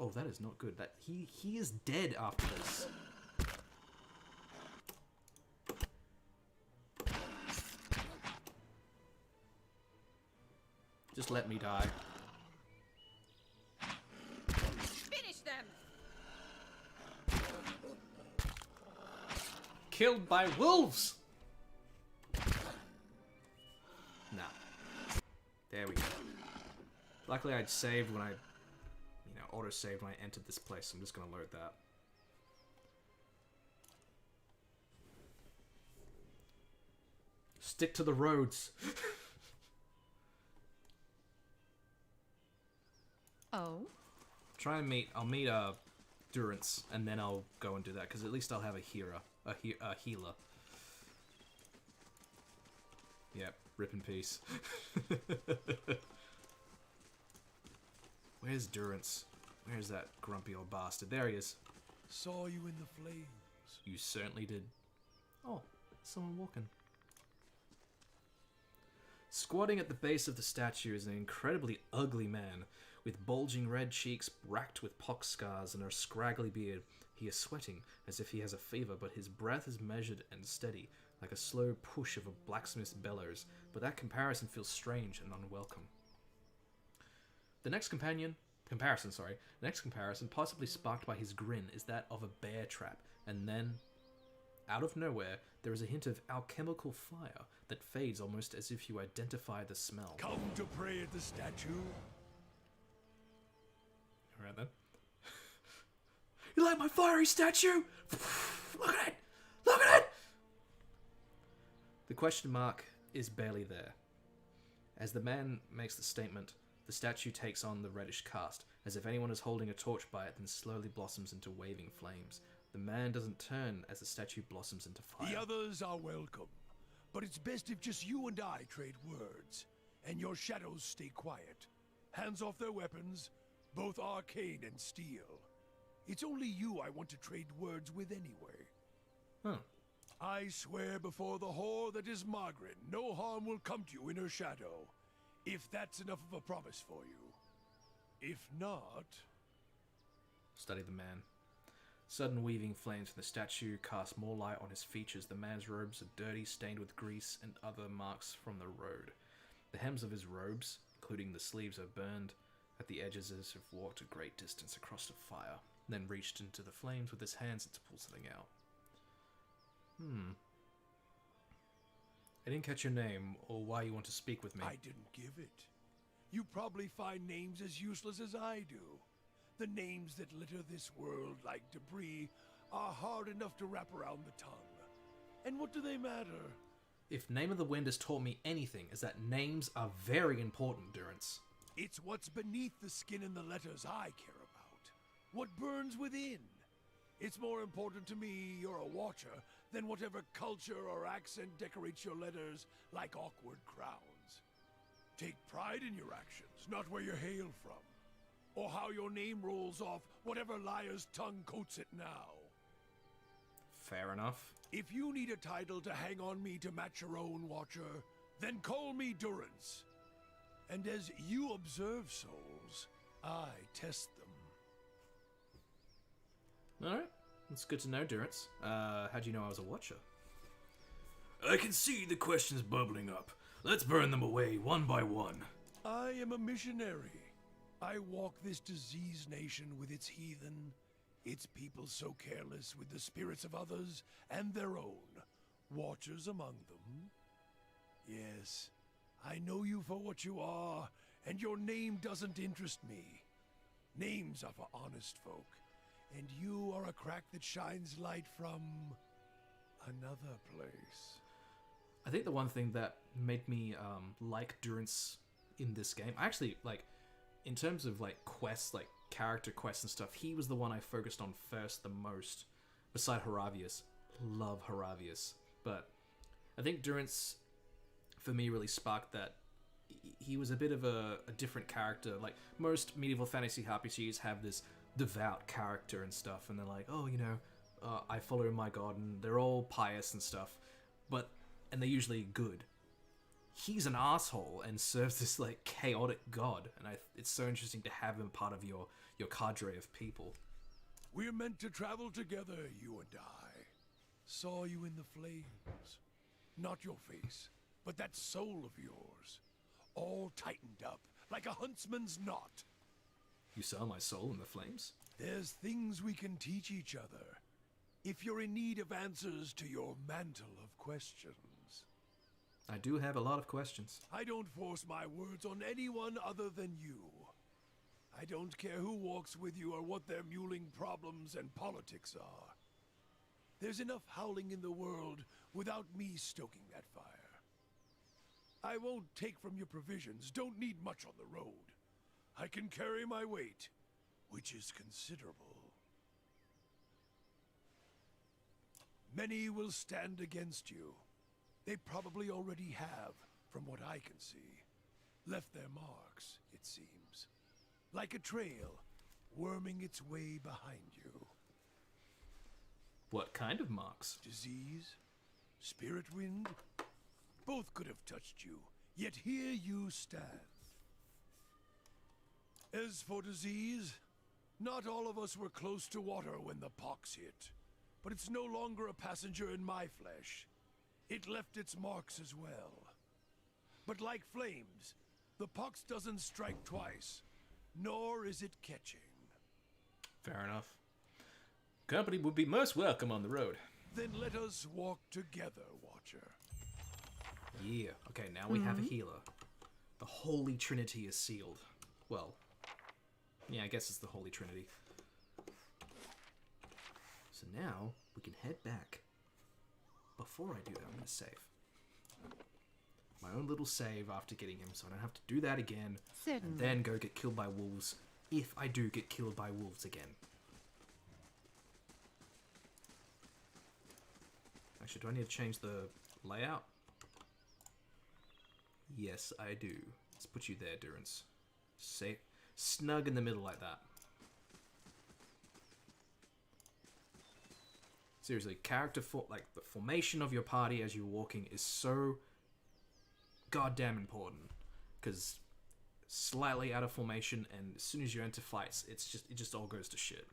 Oh, that is not good. That he is dead after this. Just let me die. Finish them! Killed by wolves! Nah. There we go. Luckily I'd saved when I... auto-saved when I entered this place. I'm just gonna load that. Stick to the roads. Oh? Try and I'll meet Durance, and then I'll go and do that, because at least I'll have a healer. A healer. Yep, rip in peace. Where's Durance? Where's that grumpy old bastard? There he is. Saw you in the flames. You certainly did. Oh, someone walking. Squatting at the base of the statue is an incredibly ugly man, with bulging red cheeks racked with pox scars and a scraggly beard. He is sweating as if he has a fever, but his breath is measured and steady, like a slow push of a blacksmith's bellows, but that comparison feels strange and unwelcome. The next comparison, possibly sparked by his grin, is that of a bear trap, and then, out of nowhere, there is a hint of alchemical fire that fades almost as if you identify the smell. Come to pray at the statue. Alright then. You like my fiery statue? Look at it! Look at it! The question mark is barely there. As the man makes the statement, the statue takes on the reddish cast, as if anyone is holding a torch by it, then slowly blossoms into waving flames. The man doesn't turn as the statue blossoms into fire. The others are welcome, but it's best if just you and I trade words, and your shadows stay quiet. Hands off their weapons, both arcane and steel. It's only you I want to trade words with anyway. Huh. I swear before the whore that is Margaret, no harm will come to you in her shadow, if that's enough of a promise for you. If not... Study the man. Sudden weaving flames from the statue cast more light on his features. The man's robes are dirty, stained with grease and other marks from the road. The hems of his robes, including the sleeves, are burned at the edges as if walked a great distance across the fire, then reached into the flames with his hands to pull something out. I didn't catch your name or why you want to speak with me. I didn't give it. You probably find names as useless as I do. The names that litter this world like debris are hard enough to wrap around the tongue. And what do they matter? If Name of the Wind has taught me anything, is that names are very important, Durance. It's what's beneath the skin and the letters I care about. What burns within. It's more important to me you're a watcher than whatever culture or accent decorates your letters like awkward crowns. Take pride in your actions, not where you hail from. Or how your name rolls off whatever liar's tongue coats it now. Fair enough. If you need a title to hang on me to match your own, Watcher, then call me Durance. And as you observe souls, I test them. Alright, that's good to know, Durance. How do you know I was a watcher? I can see the questions bubbling up. Let's burn them away one by one. I am a missionary. I walk this diseased nation with its heathen, its people so careless with the spirits of others and their own, watchers among them. Yes, I know you for what you are, and your name doesn't interest me. Names are for honest folk, and you are a crack that shines light from another place. I think the one thing that made me like Durance in this game, I actually, like, in terms of, like, quests, like, character quests and stuff, he was the one I focused on first the most, beside Haravius. Love Haravius. But I think Durance, for me, really sparked that. He was a bit of a different character. Like, most medieval fantasy RPGs have this devout character and stuff, and they're like, oh, you know, I follow my god, and they're all pious and stuff, and they're usually good. He's an asshole and serves this, like, chaotic god, and it's so interesting to have him part of your cadre of people. We're meant to travel together, you and I. Saw you in the flames. Not your face, but that soul of yours. All tightened up, like a huntsman's knot. You saw my soul in the flames? There's things we can teach each other, if you're in need of answers to your mantle of questions. I do have a lot of questions. I don't force my words on anyone other than you. I don't care who walks with you or what their mewling problems and politics are. There's enough howling in the world without me stoking that fire. I won't take from your provisions, don't need much on the road. I can carry my weight, which is considerable. Many will stand against you. They probably already have, from what I can see. Left their marks, it seems. Like a trail, worming its way behind you. What kind of marks? Disease? Spirit wind? Both could have touched you, Yet here you stand. As for disease, not all of us were close to water when the pox hit. But it's no longer a passenger in my flesh. It left its marks as well. But like flames, the pox doesn't strike twice, nor is it catching. Fair enough. Company would be most welcome on the road. Then let us walk together, Watcher. Yeah. Okay, now we have a healer. The Holy Trinity is sealed. Well, yeah, I guess it's the Holy Trinity. So now we can head back. Before I do that, I'm going to save. My own little save after getting him, so I don't have to do that again. Certainly. And then go get killed by wolves, if I do get killed by wolves again. Actually, do I need to change the layout? Yes, I do. Let's put you there, Durance. Safe, snug in the middle like that. Seriously, like the formation of your party as you're walking is so goddamn important. Because slightly out of formation, and as soon as you enter fights, it just all goes to shit.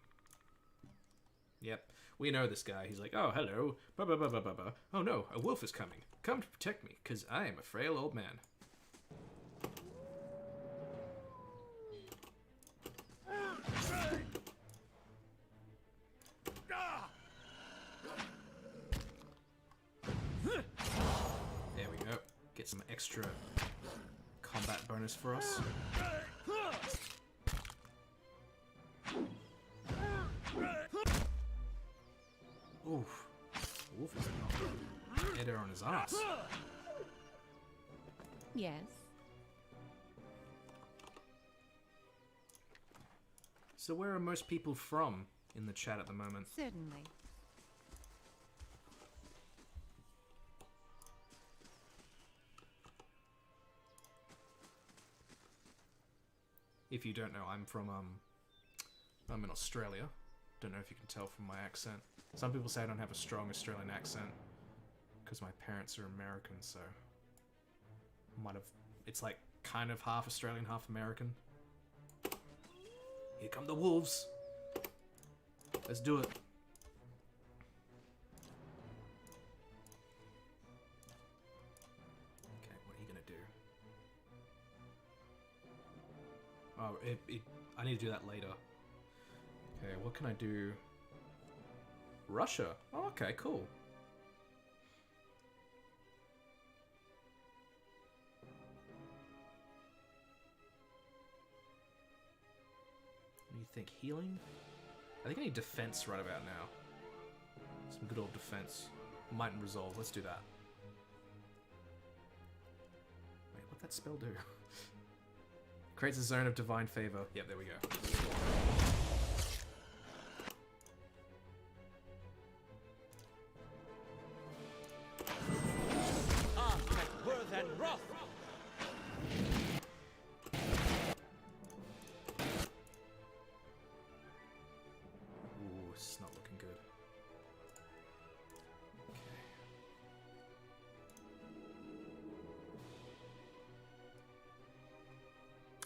Yep, we know this guy. He's like, oh, hello. Ba ba ba ba ba ba. Oh no, a wolf is coming. Come to protect me, because I am a frail old man. There we go. Get some extra combat bonus for us. Oof. Wolf is not head on his ass. Yes. So where are most people from in the chat at the moment? Certainly. If you don't know, I'm in Australia. Don't know if you can tell from my accent. Some people say I don't have a strong Australian accent because my parents are American, so it's like kind of half Australian, half American. Here come the wolves. Let's do it. Okay, what are you gonna do? Oh, I need to do that later. Okay, what can I do? Russia. Oh, okay, cool. What do you think? Healing? I think I need defense right about now. Some good old defense. Might and resolve. Let's do that. Wait, what'd that spell do? Creates a zone of divine favor. Yep, there we go. Ooh, this is not looking good. Okay.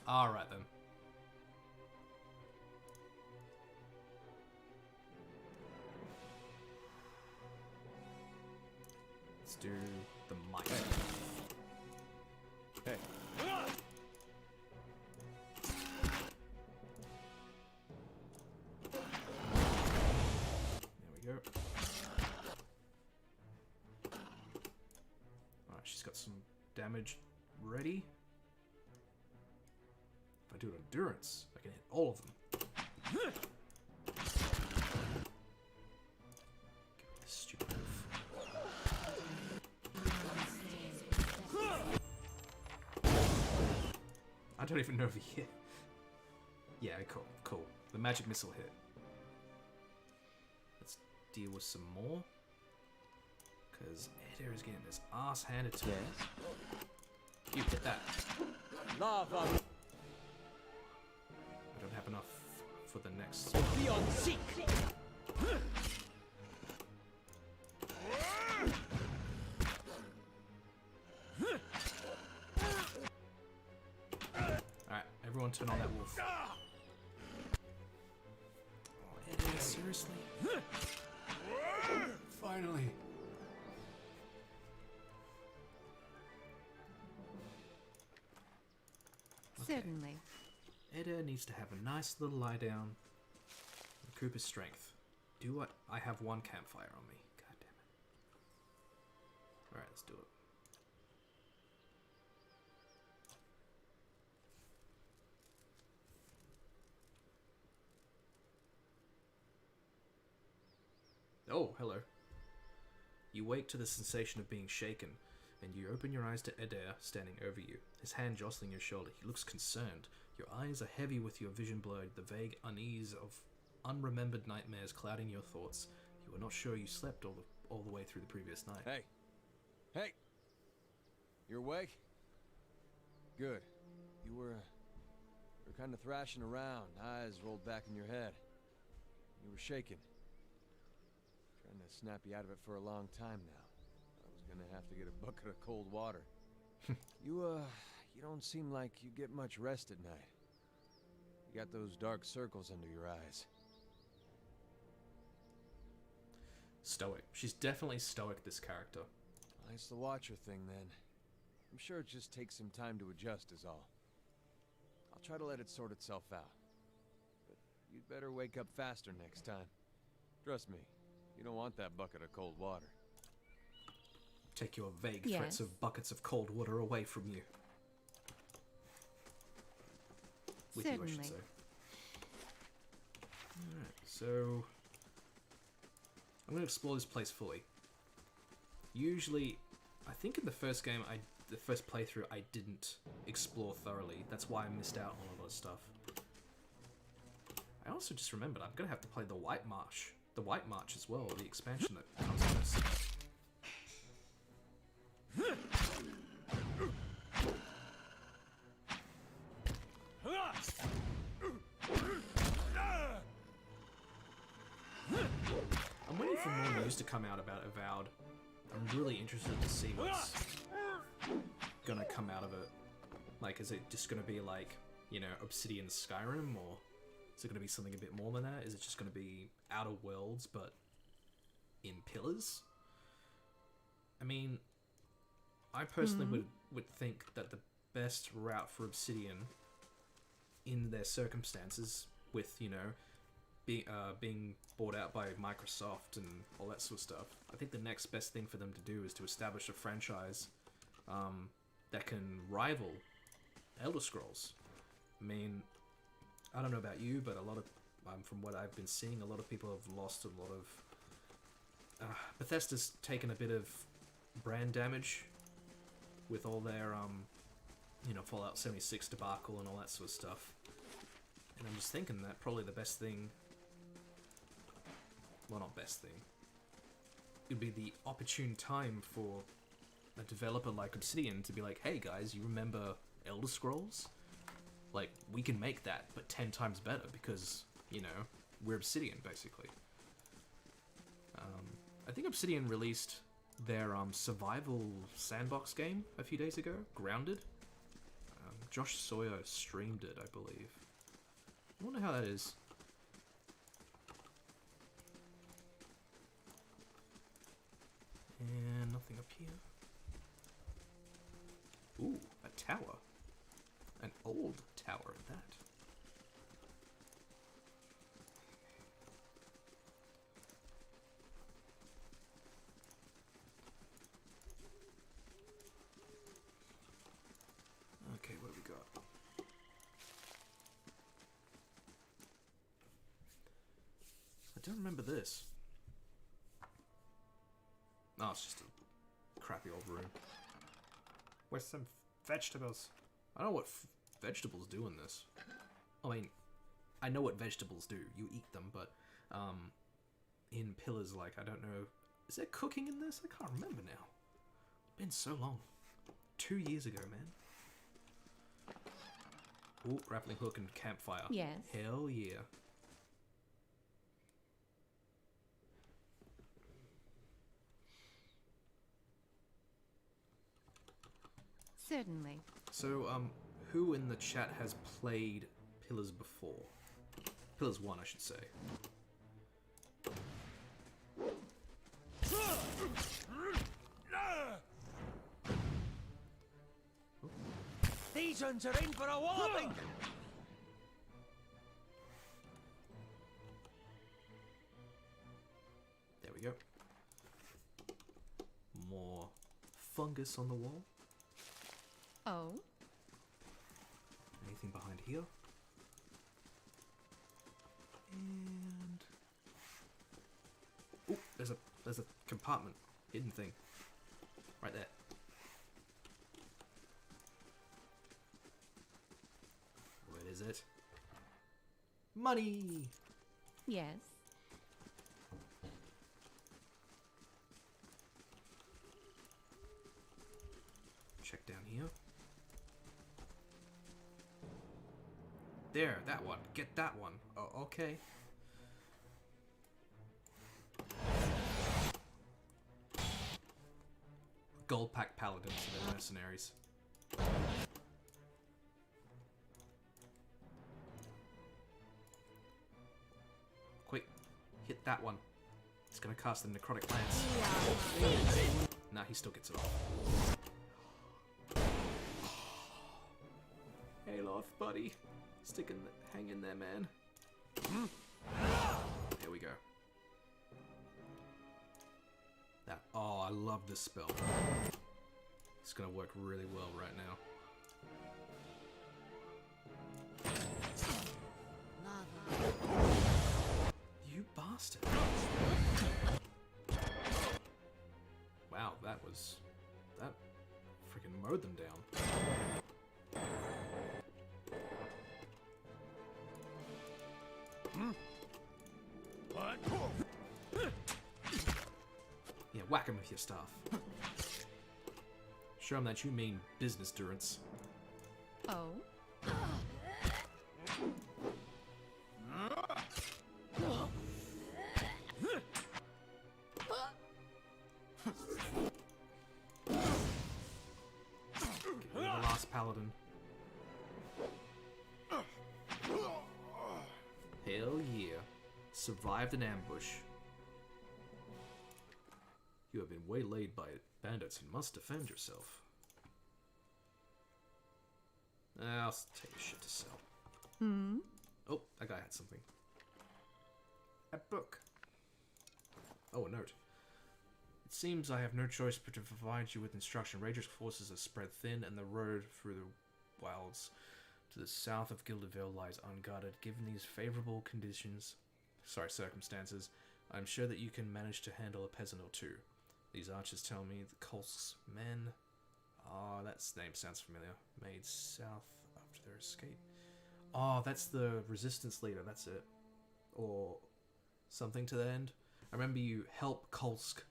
Alright then. Let's do the mic. Hey. There we go. Alright, she's got some damage ready. If I do endurance, I can hit all of them. Get rid of this stupid wolf. I don't even know if he hit. Yeah, cool. The magic missile hit. Let's deal with some more. Because Eder is getting his ass handed to him. You hit that. Lava. I don't have enough for the next. Beyond seek. Everyone turn on that wolf. Oh, Eddie, seriously? Finally. Certainly. Edda needs to have a nice little lie down. Recoup his strength. Do what? I have one campfire on me. God damn it. Alright, let's do it. Oh, hello. You wake to the sensation of being shaken, and you open your eyes to Adair standing over you, his hand jostling your shoulder. He looks concerned. Your eyes are heavy with your vision blurred, the vague unease of unremembered nightmares clouding your thoughts. You are not sure you slept all the way through the previous night. Hey! Hey! You awake? Good. You were kind of thrashing around, eyes rolled back in your head. You were shaking. Trying to snap you out of it for a long time now. I was gonna have to get a bucket of cold water. You don't seem like you get much rest at night. You got those dark circles under your eyes. Stoic. She's definitely stoic, this character. Well, it's the Watcher thing, then. I'm sure it just takes some time to adjust is all. I'll try to let it sort itself out. But you'd better wake up faster next time. Trust me, you don't want that bucket of cold water. Take your vague threats of buckets of cold water away from you. With you, I should say. Alright, so I'm going to explore this place fully. Usually, I think in the first game, the first playthrough, I didn't explore thoroughly. That's why I missed out on a lot of stuff. I also just remembered I'm going to have to play the White March as well, the expansion that comes with this. I'm waiting for more news to come out about Avowed. I'm really interested to see what's gonna come out of it. Like, is it just gonna be like, you know, Obsidian Skyrim, or is it gonna be something a bit more than that? Is it just gonna be Outer Worlds, but in Pillars? I mean, I personally would think that the best route for Obsidian in their circumstances, with, you know, being bought out by Microsoft and all that sort of stuff, I think the next best thing for them to do is to establish a franchise that can rival Elder Scrolls. I mean, I don't know about you, but a lot of, from what I've been seeing, a lot of people have lost a lot of... Bethesda's taken a bit of brand damage with all their, you know, Fallout 76 debacle and all that sort of stuff. And I'm just thinking that probably the best thing... Well, not best thing. It would be the opportune time for a developer like Obsidian to be like, hey guys, you remember Elder Scrolls? Like, we can make that, but 10 times better because, you know, we're Obsidian, basically. I think Obsidian released their survival sandbox game a few days ago, Grounded. Josh Sawyer streamed it, I believe. I wonder how that is. And nothing up here. Ooh, a tower. An old tower at that. Okay, what do we got? I don't remember this. Oh, it's just a crappy old room. With some vegetables. I don't know what vegetables do in this. I mean, I know what vegetables do. You eat them, but in Pillars, like, I don't know. Is there cooking in this? I can't remember now. Been so long. 2 years ago, man. Ooh, grappling hook and campfire. Yes. Hell yeah. Certainly. So, who in the chat has played Pillars before? Pillars 1, I should say. These ones are in for a walloping! There we go. More fungus on the wall. Oh. Anything behind here? And oh, there's a compartment, hidden thing, right there. What is it? Money. Yes. Check down here. There, that one. Get that one. Oh, okay. Gold pack paladins and their mercenaries. Quick, hit that one. It's gonna cast the necrotic lance. Nah, he still gets it off. Hey, Loth, buddy. Hang in there, man. There we go. That. Oh, I love this spell. It's gonna work really well right now. You bastard! Wow, that freaking mowed them down. What? Yeah, whack him with your staff. Show him that you mean business durance. Oh. Get rid of the last paladin. Hell yeah. Survived an ambush. You have been waylaid by bandits and must defend yourself. I'll take your shit to sell. Hmm. Oh, that guy had something. A book. Oh, a note. It seems I have no choice but to provide you with instruction. Rager's forces are spread thin, and the road through the wilds to the south of Gilderville lies unguarded. Given these favorable circumstances, I'm sure that you can manage to handle a peasant or two. These archers tell me the Kolsk's men... Oh, that name sounds familiar. Made south after their escape. Oh, that's the resistance leader, that's it. Or something to that end. I remember you help Kolsk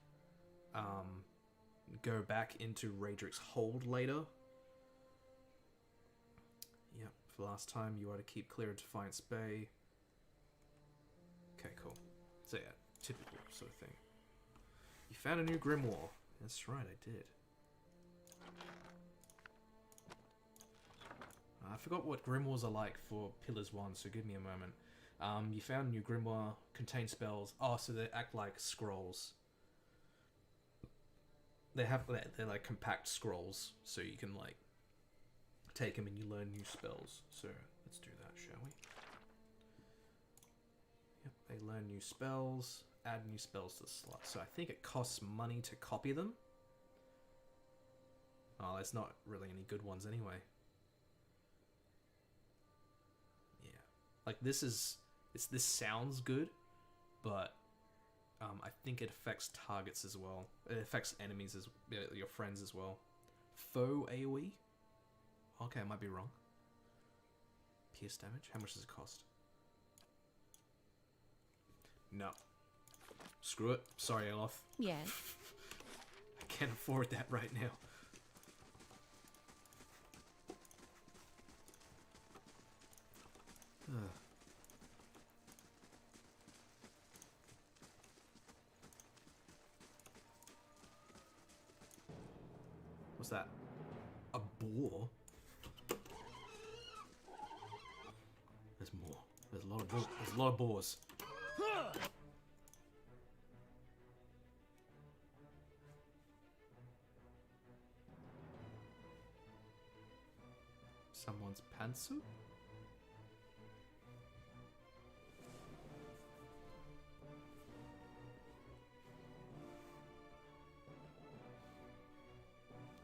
go back into Raedric's hold later. Yep, for last time you are to keep clear of Defiance Bay. Okay, cool. So yeah, typical sort of thing. You found a new Grimoire. That's right, I did. I forgot what Grimoires are like for Pillars 1, so give me a moment. You found a new Grimoire, contain spells. Oh, so they act like scrolls. They're like compact scrolls, so you can like take them and you learn new spells. So let's do that, shall we? Yep, they learn new spells, add new spells to the slot. So I think it costs money to copy them. Oh, there's not really any good ones anyway. Yeah, like this sounds good, but I think it affects targets as well. It affects enemies as your friends as well. Foe AoE? Okay, I might be wrong. Pierce damage? How much does it cost? No. Screw it. Sorry, Eloth. Yes. I can't afford that right now. What's that? A boar? There's a lot of boars. Someone's pantsuit?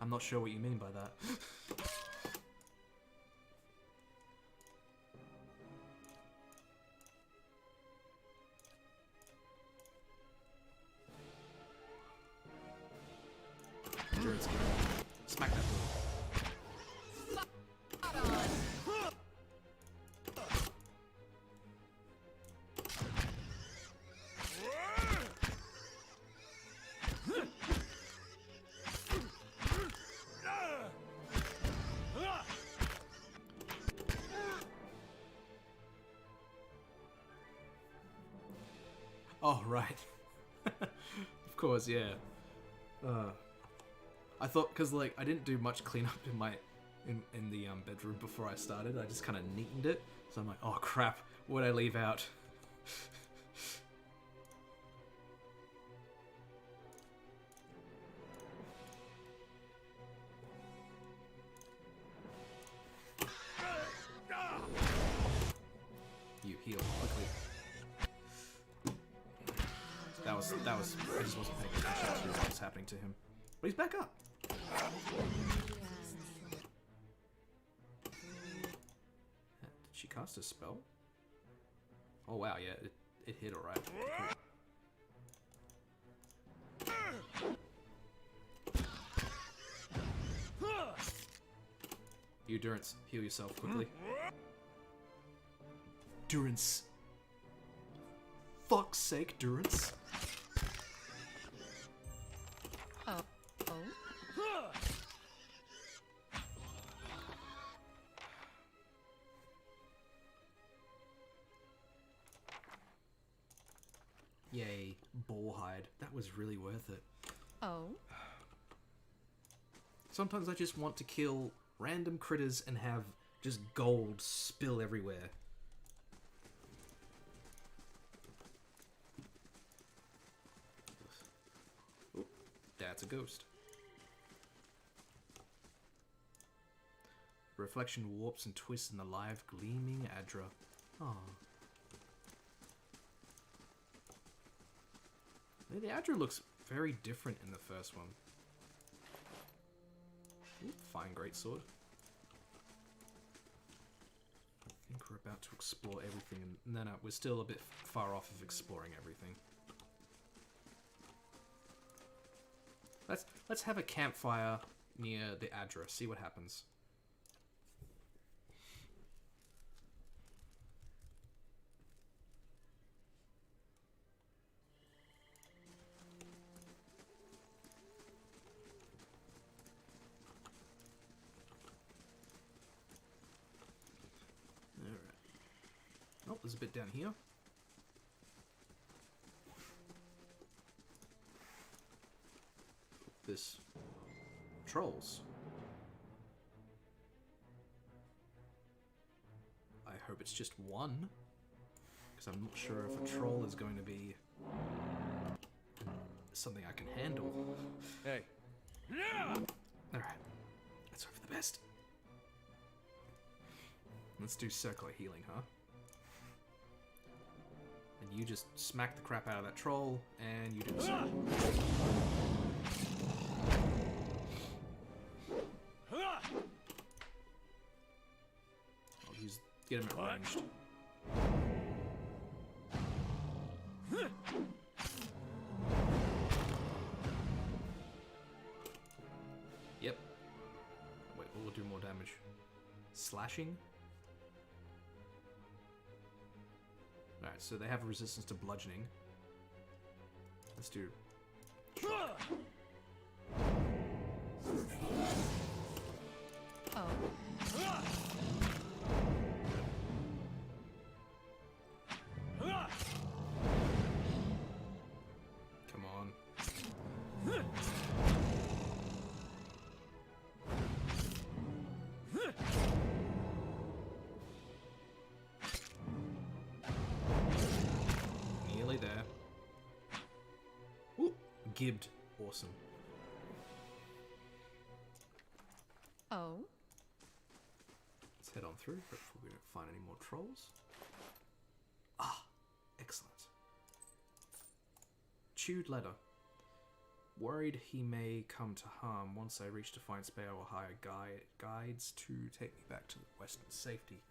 I'm not sure what you mean by that. Smack that door. Oh, right. Of course, yeah. I thought, because, like, I didn't do much cleanup in my, in the bedroom before I started. I just kind of neatened it. So I'm like, oh, crap. What'd I leave out? You heal quickly. That was, I just wasn't paying attention to what was happening to him. But he's back up. Did she cast a spell? Oh wow, yeah, it hit alright. Cool. You Durance, heal yourself quickly. Durance. Fuck's sake, Durance. Oh. Yay, boar hide. That was really worth it. Oh. Sometimes I just want to kill random critters and have just gold spill everywhere. Oop, that's a ghost. Reflection warps and twists in the live gleaming Adra. Aww. The Adra looks very different in the first one. Ooh, fine greatsword. I think we're about to explore everything, and no, we're still a bit far off of exploring everything. Let's have a campfire near the Adra, see what happens. Oh, there's a bit down here. This trolls. I hope it's just one, because I'm not sure if a troll is going to be something I can handle. Hey. Alright, let's hope for the best. Let's do circular healing, huh? And you just smack the crap out of that troll, and you do the same. I'll get him at ranged. Yep. Wait, what will do more damage? Slashing? Alright, so they have a resistance to bludgeoning. Let's do... Oh. Come on. Gibbed. Awesome. Oh. Let's head on through. Hopefully we don't find any more trolls. Ah, excellent. Chewed letter. Worried he may come to harm once I reach Defiant Spare or hire guides to take me back to western safety.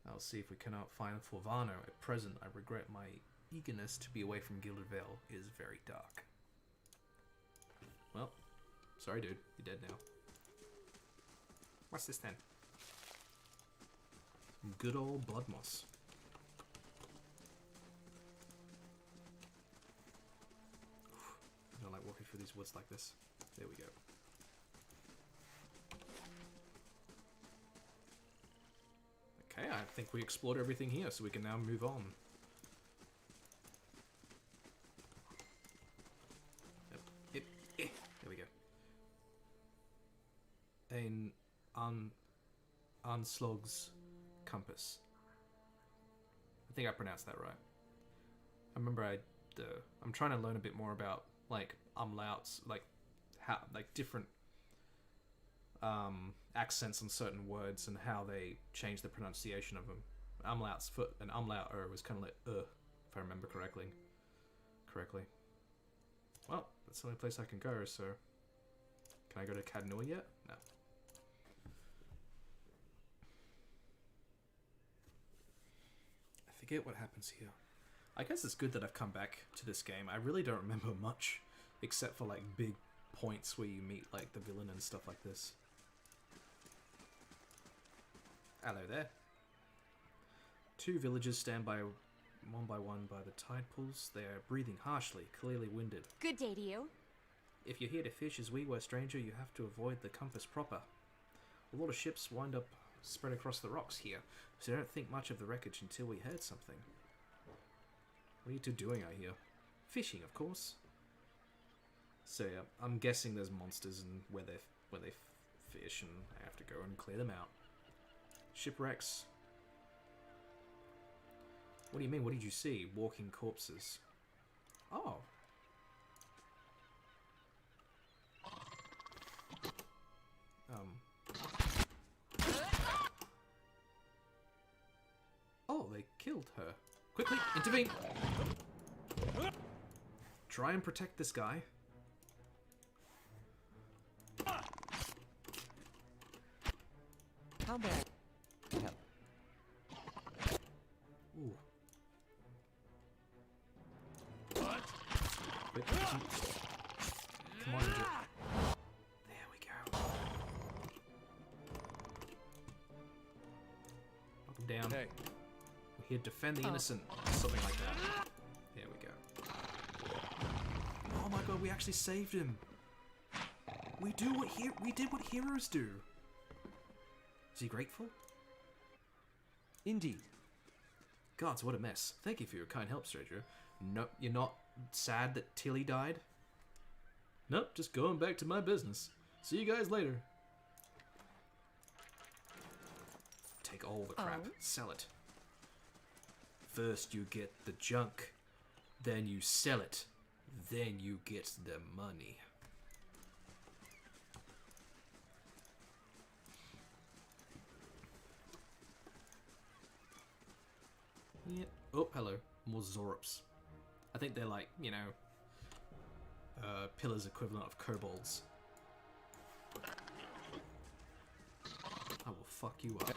I'll see if we cannot find Fulvano. At present, I regret my eagerness to be away from Gilded Vale is very dark. Well, sorry dude, you're dead now. What's this then? Good old blood moss. I don't like walking through these woods like this. There we go. Okay, I think we explored everything here, so we can now move on. There we go. An Unslog's compass. I think I pronounced that right. I remember I'm trying to learn a bit more about like umlauts, like how different accents on certain words and how they change the pronunciation of them. Umlauts for an umlaut was kind of like if I remember correctly. Well, that's the only place I can go. So, can I go to Cadnua yet? No. I forget what happens here. I guess it's good that I've come back to this game. I really don't remember much, except for like big points where you meet like the villain and stuff like this. Hello there. Two villagers stand by one by the tide pools. They are breathing harshly, clearly winded. Good day to you. If you're here to fish as we were, stranger, you have to avoid the compass proper. A lot of ships wind up spread across the rocks here, so don't think much of the wreckage until we heard something. What are you two doing out here? Fishing, of course. So yeah, I'm guessing there's monsters and where they fish, and I have to go and clear them out. Shipwrecks. What do you mean? What did you see? Walking corpses. Oh. Oh, they killed her. Quickly, intervene! Try and protect this guy. How bad? Yep. Ooh. Quick, come on, there we go. Knock him down. Hey. We're here to defend the innocent. Something like that. There we go. Oh my god, we actually saved him. We did what heroes do. Is he grateful? Indeed. Gods, what a mess. Thank you for your kind help, stranger. No, you're not sad that Tilly died? Nope, just going back to my business. See you guys later. Take all the crap. Oh. Sell it. First you get the junk, then you sell it, then you get the money. Yeah. Oh, hello. More Zorops. I think they're like, you know, pillars equivalent of kobolds. I will fuck you up.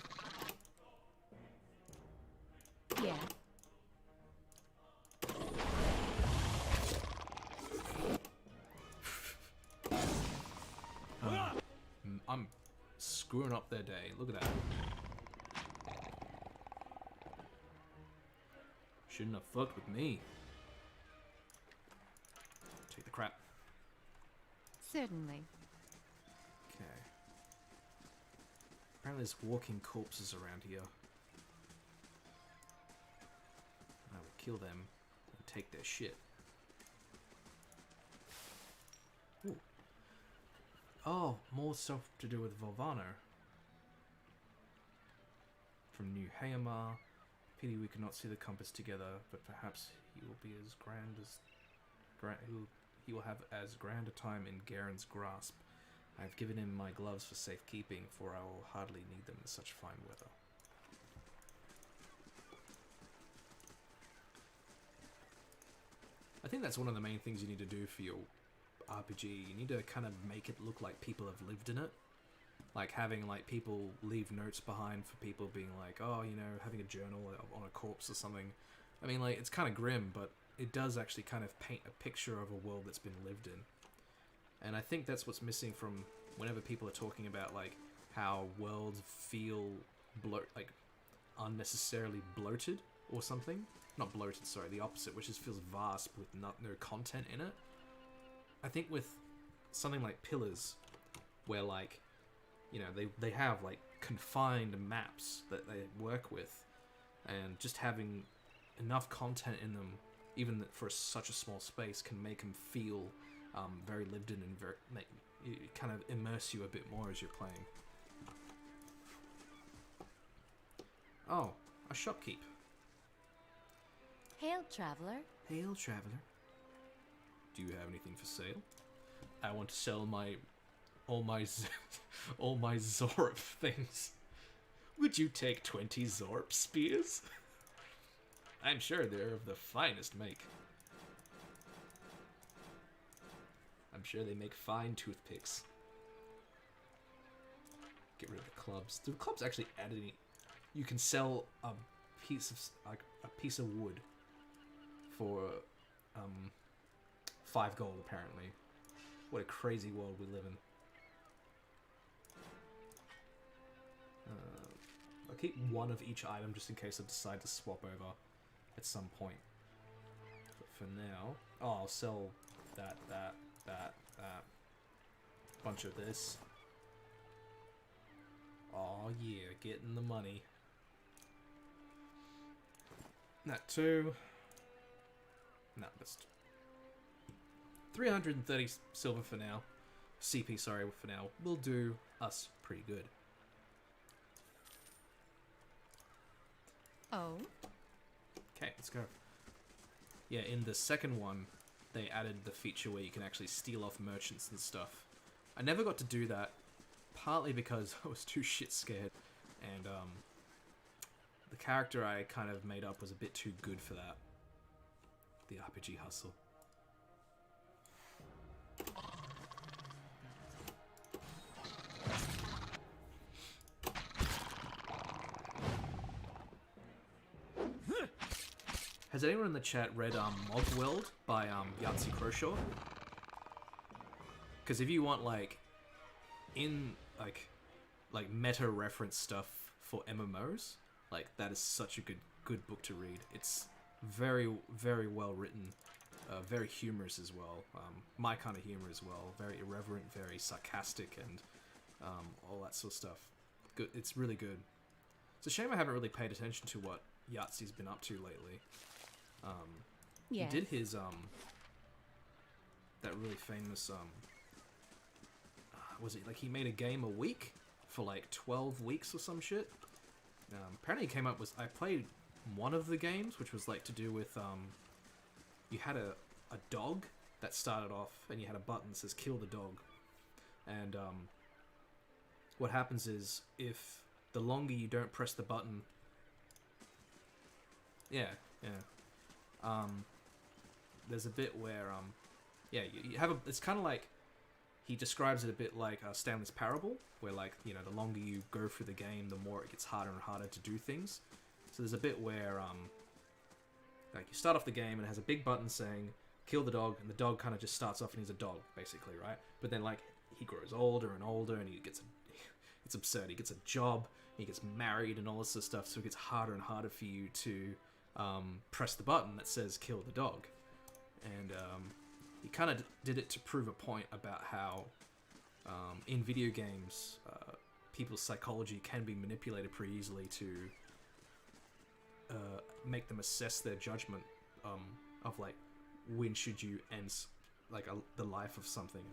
Yeah. I'm screwing up their day. Look at that. Shouldn't have fucked with me. Take the crap. Certainly. Okay. Apparently there's walking corpses around here. I will kill them and take their shit. Ooh. Oh, more stuff to do with Volvano. From New Hayamar. Pity we could not see the compass together, but perhaps he will be as grand as he will have as grand a time in Garen's grasp. I have given him my gloves for safekeeping, for I will hardly need them in such fine weather. I think that's one of the main things you need to do for your RPG. You need to kind of make it look like people have lived in it. Like having like people leave notes behind for people being like, oh, you know, having a journal on a corpse or something. I mean, like, it's kind of grim, but it does actually kind of paint a picture of a world that's been lived in. And I think that's what's missing from whenever people are talking about like how worlds feel unnecessarily bloated or something. Not bloated, sorry, the opposite, which just feels vast with no content in it. I think with something like Pillars, where like, you know, they have like confined maps that they work with, and just having enough content in them, even for such a small space, can make them feel very lived in and kind of immerse you a bit more as you're playing. Oh, a shopkeep. Hail, traveler. Hail, traveler. Do you have anything for sale? I want to sell all my Zorp things. Would you take 20 Zorp spears? I'm sure they're of the finest make. I'm sure they make fine toothpicks. Get rid of the clubs. Do the clubs actually add any? You can sell a piece of wood for 5 gold apparently. What a crazy world we live in. I'll keep one of each item just in case I decide to swap over at some point. But for now, I'll sell that. Bunch of this. Oh yeah, getting the money. That too. No, that's 330 silver for now. CP, sorry, for now. Will do us pretty good. Oh? Okay, let's go. Yeah, in the second one, they added the feature where you can actually steal off merchants and stuff. I never got to do that, partly because I was too shit scared, and the character I kind of made up was a bit too good for that. The RPG hustle. Has anyone in the chat read Mogweld by Yahtzee Croshaw? Because if you want like meta reference stuff for MMOs, like that is such a good book to read. It's very, very well written, very humorous as well. My kind of humor as well. Very irreverent, very sarcastic, and all that sort of stuff. Good. It's really good. It's a shame I haven't really paid attention to what Yahtzee's been up to lately. Yes. He did his that really famous was it like he made a game a week for like 12 weeks or some shit. Apparently he came up with, I played one of the games, which was like to do with you had a dog that started off and you had a button that says kill the dog, and what happens is if the longer you don't press the button, there's a bit where you have it's kind of like, he describes it a bit like Stanley's Parable, where like, you know, the longer you go through the game, the more it gets harder and harder to do things. So there's a bit where like you start off the game and it has a big button saying kill the dog, and the dog kind of just starts off and he's a dog basically, right? But then like he grows older and older and he gets it's absurd. He gets a job, he gets married and all this sort of stuff, so it gets harder and harder for you to press the button that says kill the dog. And he kind of did it to prove a point about how in video games people's psychology can be manipulated pretty easily to make them assess their judgment of like when should you end like the life of something.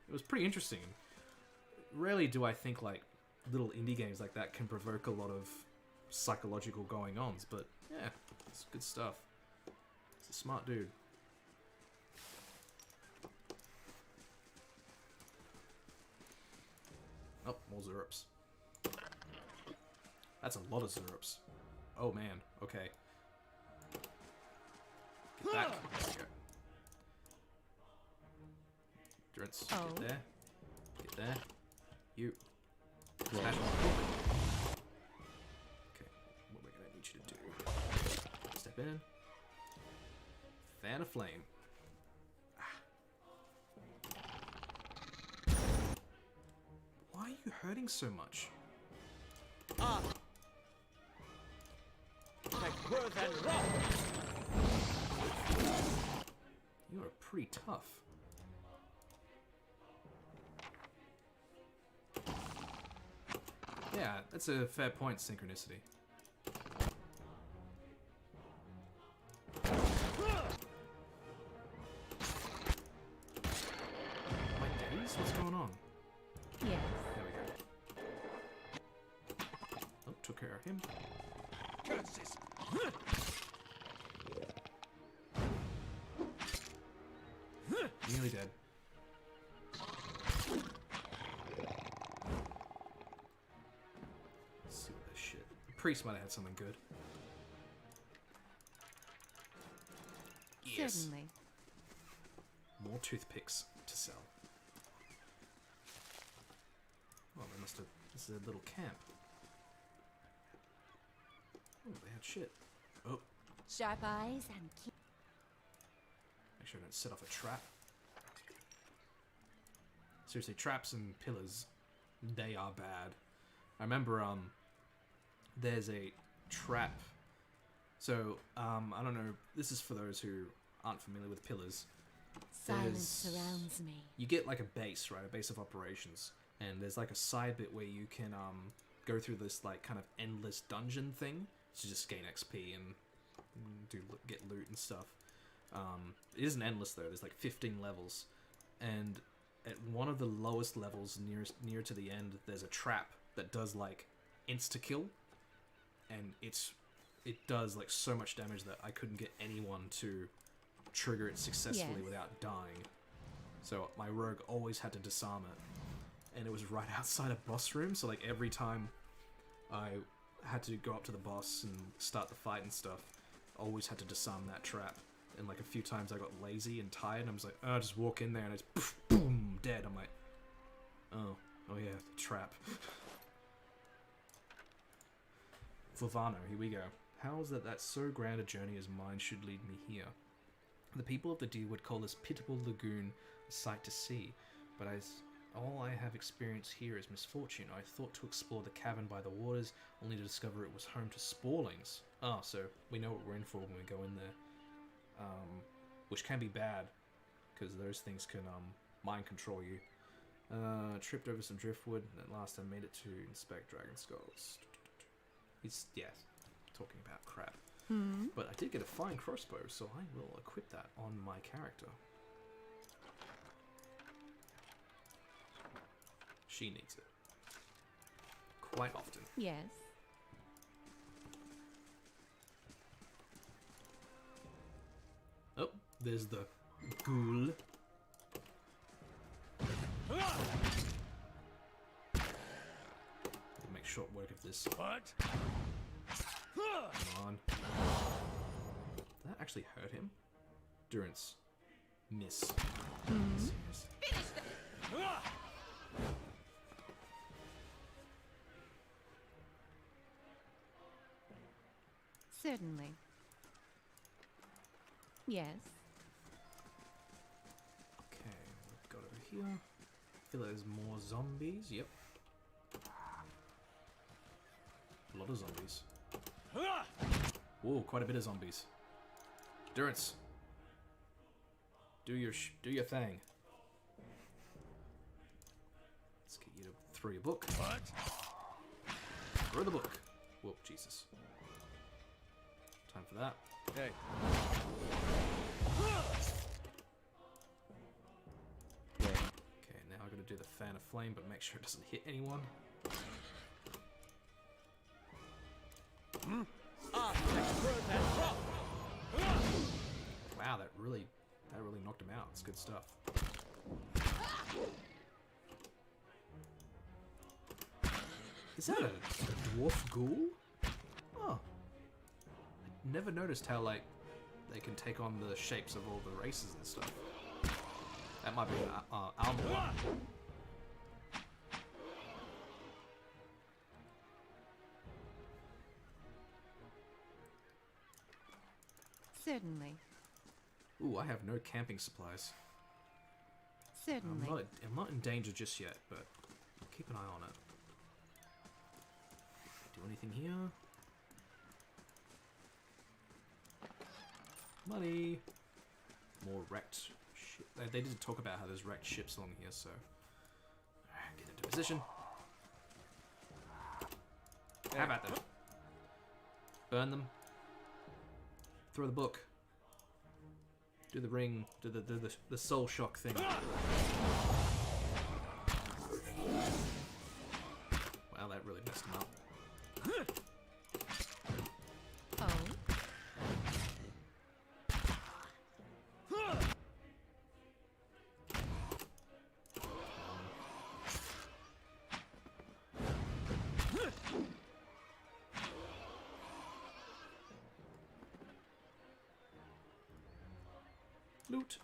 It was pretty interesting. Rarely do I think like little indie games like that can provoke a lot of psychological going-ons, but yeah, it's good stuff. It's a smart dude. Oh, more Zerups. That's a lot of Zerups. Oh man, okay. Get back. There we go. Durance, get there. Get there. You. Smash on the hook. Okay, what we're gonna need you to do. Step in. Fan of flame. Why are you hurting so much? You are pretty tough. Yeah, that's a fair point, Synchronicity. My days? What's going on? Yes. There we go. Oh, took care of him. Nearly dead. Let's see what this shit. The priest might have had something good. Yes. Certainly. More toothpicks to sell. Oh, they must have. This is a little camp. Oh, they had shit. Oh, Sharp eyes and keen. make sure I don't set off a trap. Seriously, traps and pillars, they are bad. I remember, there's a trap. So, I don't know. This is for those who aren't familiar with pillars. Silence There's- surrounds me. You get like a base, right? A base of operations, and there's like a side bit where you can go through this like kind of endless dungeon thing to just gain XP and get loot and stuff. It isn't endless though. There's like 15 levels, and at one of the lowest levels, near to the end, there's a trap that does like insta kill, and it does like so much damage that I couldn't get anyone to trigger it successfully Yes. without dying. So my rogue always had to disarm it, and it was right outside a boss room. So like every time I had to go up to the boss and start the fight and stuff, I always had to disarm that trap. And like a few times I got lazy and tired, and I was like, oh, I'll just walk in there, and it's poof, boom, dead. I'm like, oh yeah, the trap. Flavano, here we go. How is that so grand a journey as mine should lead me here? The people of the deer would call this pitiable lagoon a sight to see, but as all I have experienced here is misfortune. I thought to explore the cavern by the waters, only to discover it was home to Sporlings. Ah, so we know what we're in for when we go in there. Which can be bad, because those things can mind control you. Tripped over some driftwood, and at last I made it to inspect dragon skulls. He's, talking about crap. But I did get a fine crossbow, so I will equip that on my character. She needs it. Quite often. Yes. Oh, there's the ghoul. Make short work of this. What? Come on. Did that actually hurt him? Durance. Miss. Serious. Certainly. Yes. Okay, we've got over here. I feel like there's more zombies. Yep. A lot of zombies. Whoa, quite a bit of zombies. Durance. Do your thing. Let's get you to throw your book. What? Throw the book. Whoa, Jesus. Time for that. Hey, Okay, now I gotta do the fan of flame, but make sure it doesn't hit anyone. Wow, that really knocked him out. It's good stuff. Is that a dwarf ghoul? Oh. I never noticed how, like, they can take on the shapes of all the races and stuff. That might be an armor one. Certainly. Ooh, I have no camping supplies. Certainly. I'm not in danger just yet, but keep an eye on it. Do anything here? Money. More wrecked ship. They did talk about how there's wrecked ships along here, so get into position. How about them? Burn them. Throw the book. Do the ring. Do the soul shock thing. Wow, that really messed him up. Oh. Loot.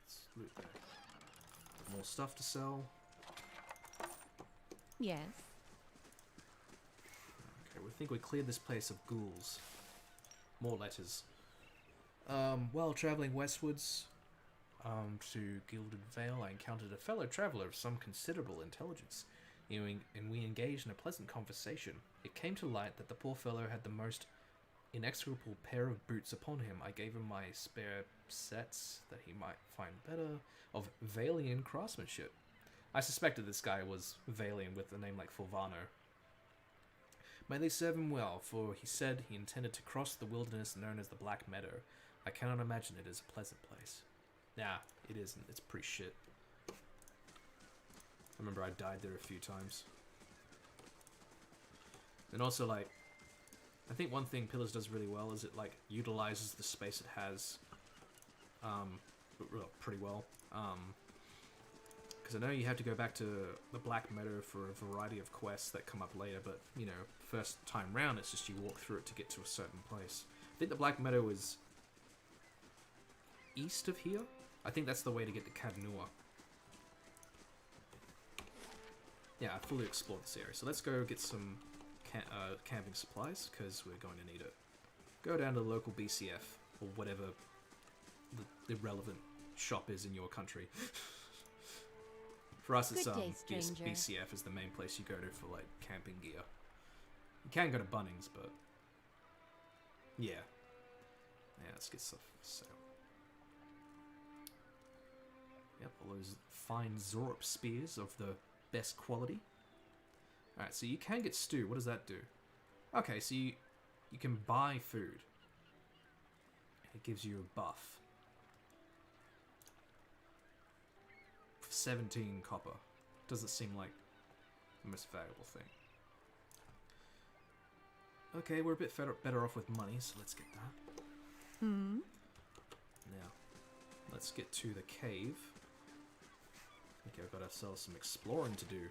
Let's loot there. More stuff to sell. Yes. Okay, we think we cleared this place of ghouls. More letters. While traveling westwards to Gilded Vale, I encountered a fellow traveler of some considerable intelligence, and we engaged in a pleasant conversation. It came to light that the poor fellow had the most inexorable pair of boots upon him. I gave him my spare sets that he might find better, of Valian craftsmanship. I suspected this guy was Valian with a name like Fulvano. May they serve him well, for he said he intended to cross the wilderness known as the Black Meadow. I cannot imagine it is a pleasant place. Nah, it isn't. It's pretty shit. I remember I died there a few times. And also, like, I think one thing Pillars does really well is it, like, utilizes the space it has pretty well. Because I know you have to go back to the Black Meadow for a variety of quests that come up later, but, you know, first time round, it's just you walk through it to get to a certain place. I think the Black Meadow is east of here. I think that's the way to get to Cadnua. Yeah, I fully explored this area. So let's go get some camping supplies, because we're going to need it. Go down to the local BCF, or whatever the relevant shop is in your country. For us, it's Good day, stranger. BCF is the main place you go to for, like, camping gear. You can go to Bunnings, but yeah. Let's get stuff for sale. Yep, all those fine Zorp spears of the best quality. Alright, so you can get stew. What does that do? Okay, so you can buy food. It gives you a buff. For 17 copper. Doesn't seem like the most valuable thing. Okay, we're a bit better off with money, so let's get that. Hmm. Now, let's get to the cave. Okay, I've got ourselves some exploring to do.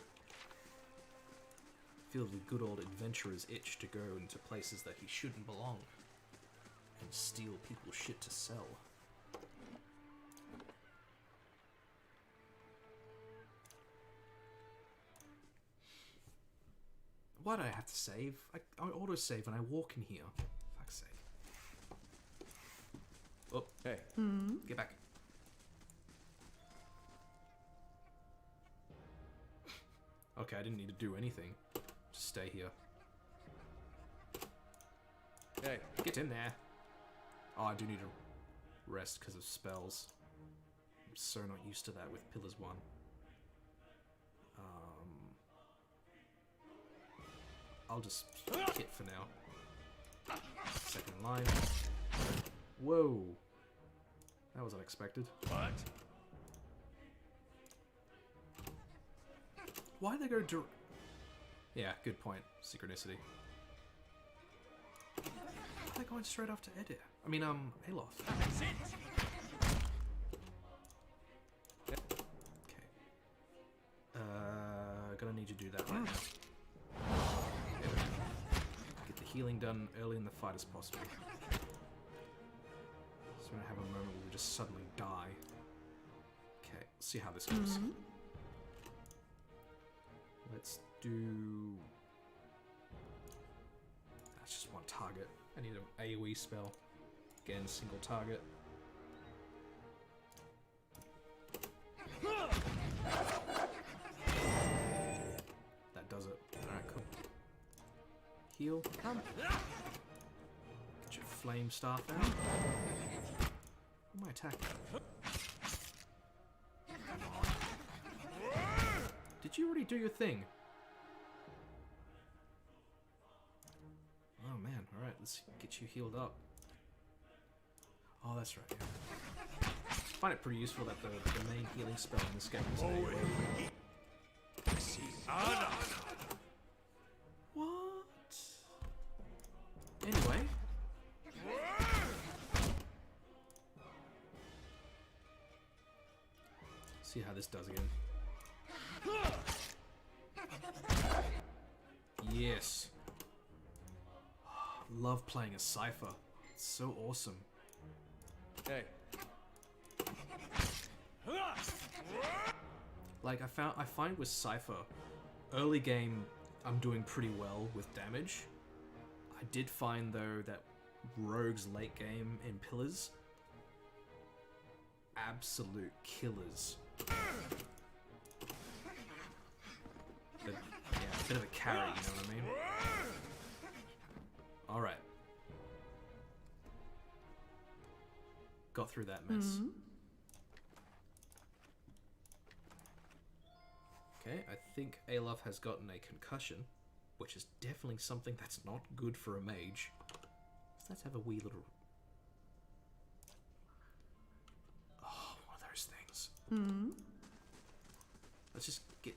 Feel the good old adventurer's itch to go into places that he shouldn't belong. And steal people's shit to sell. Why do I have to save? I auto-save when I walk in here. Fuck's sake. Oh, Hey. get back. Okay, I didn't need to do anything. Just stay here. Hey. Get in there. Oh, I do need to rest because of spells. I'm so not used to that with Pillars 1. I'll just kit for now. Second line. Whoa. That was unexpected. What? Why they go direct? Yeah, good point. Synchronicity. They're going straight off to Edir. I mean, Aloth. Okay. Gonna need you to do that, right? healing done early in the fight as possible. So we're gonna have a moment where we just suddenly die. Okay, let's see how this goes. Let's do... That's just one target. I need an AoE spell. Again, single target. That does it. Alright, cool. Heal. Come. Get your flame staff out. Who am I attacking? Did you already do your thing? Oh man, alright, let's get you healed up. Oh, that's right. Yeah. I find it pretty useful that the main healing spell in this game is AoE. What? Anyway. See how this does again. Yes. Love playing a Cypher. It's so awesome. Hey. Like I find with Cypher, early game I'm doing pretty well with damage. I did find though that rogues late game in Pillars, absolute killers. But, yeah, a bit of a carry, you know what I mean? Alright. Got through that mess. Okay, I think Alov has gotten a concussion, which is definitely something that's not good for a mage. Let's have a wee little... Oh, one of those things. Let's just get...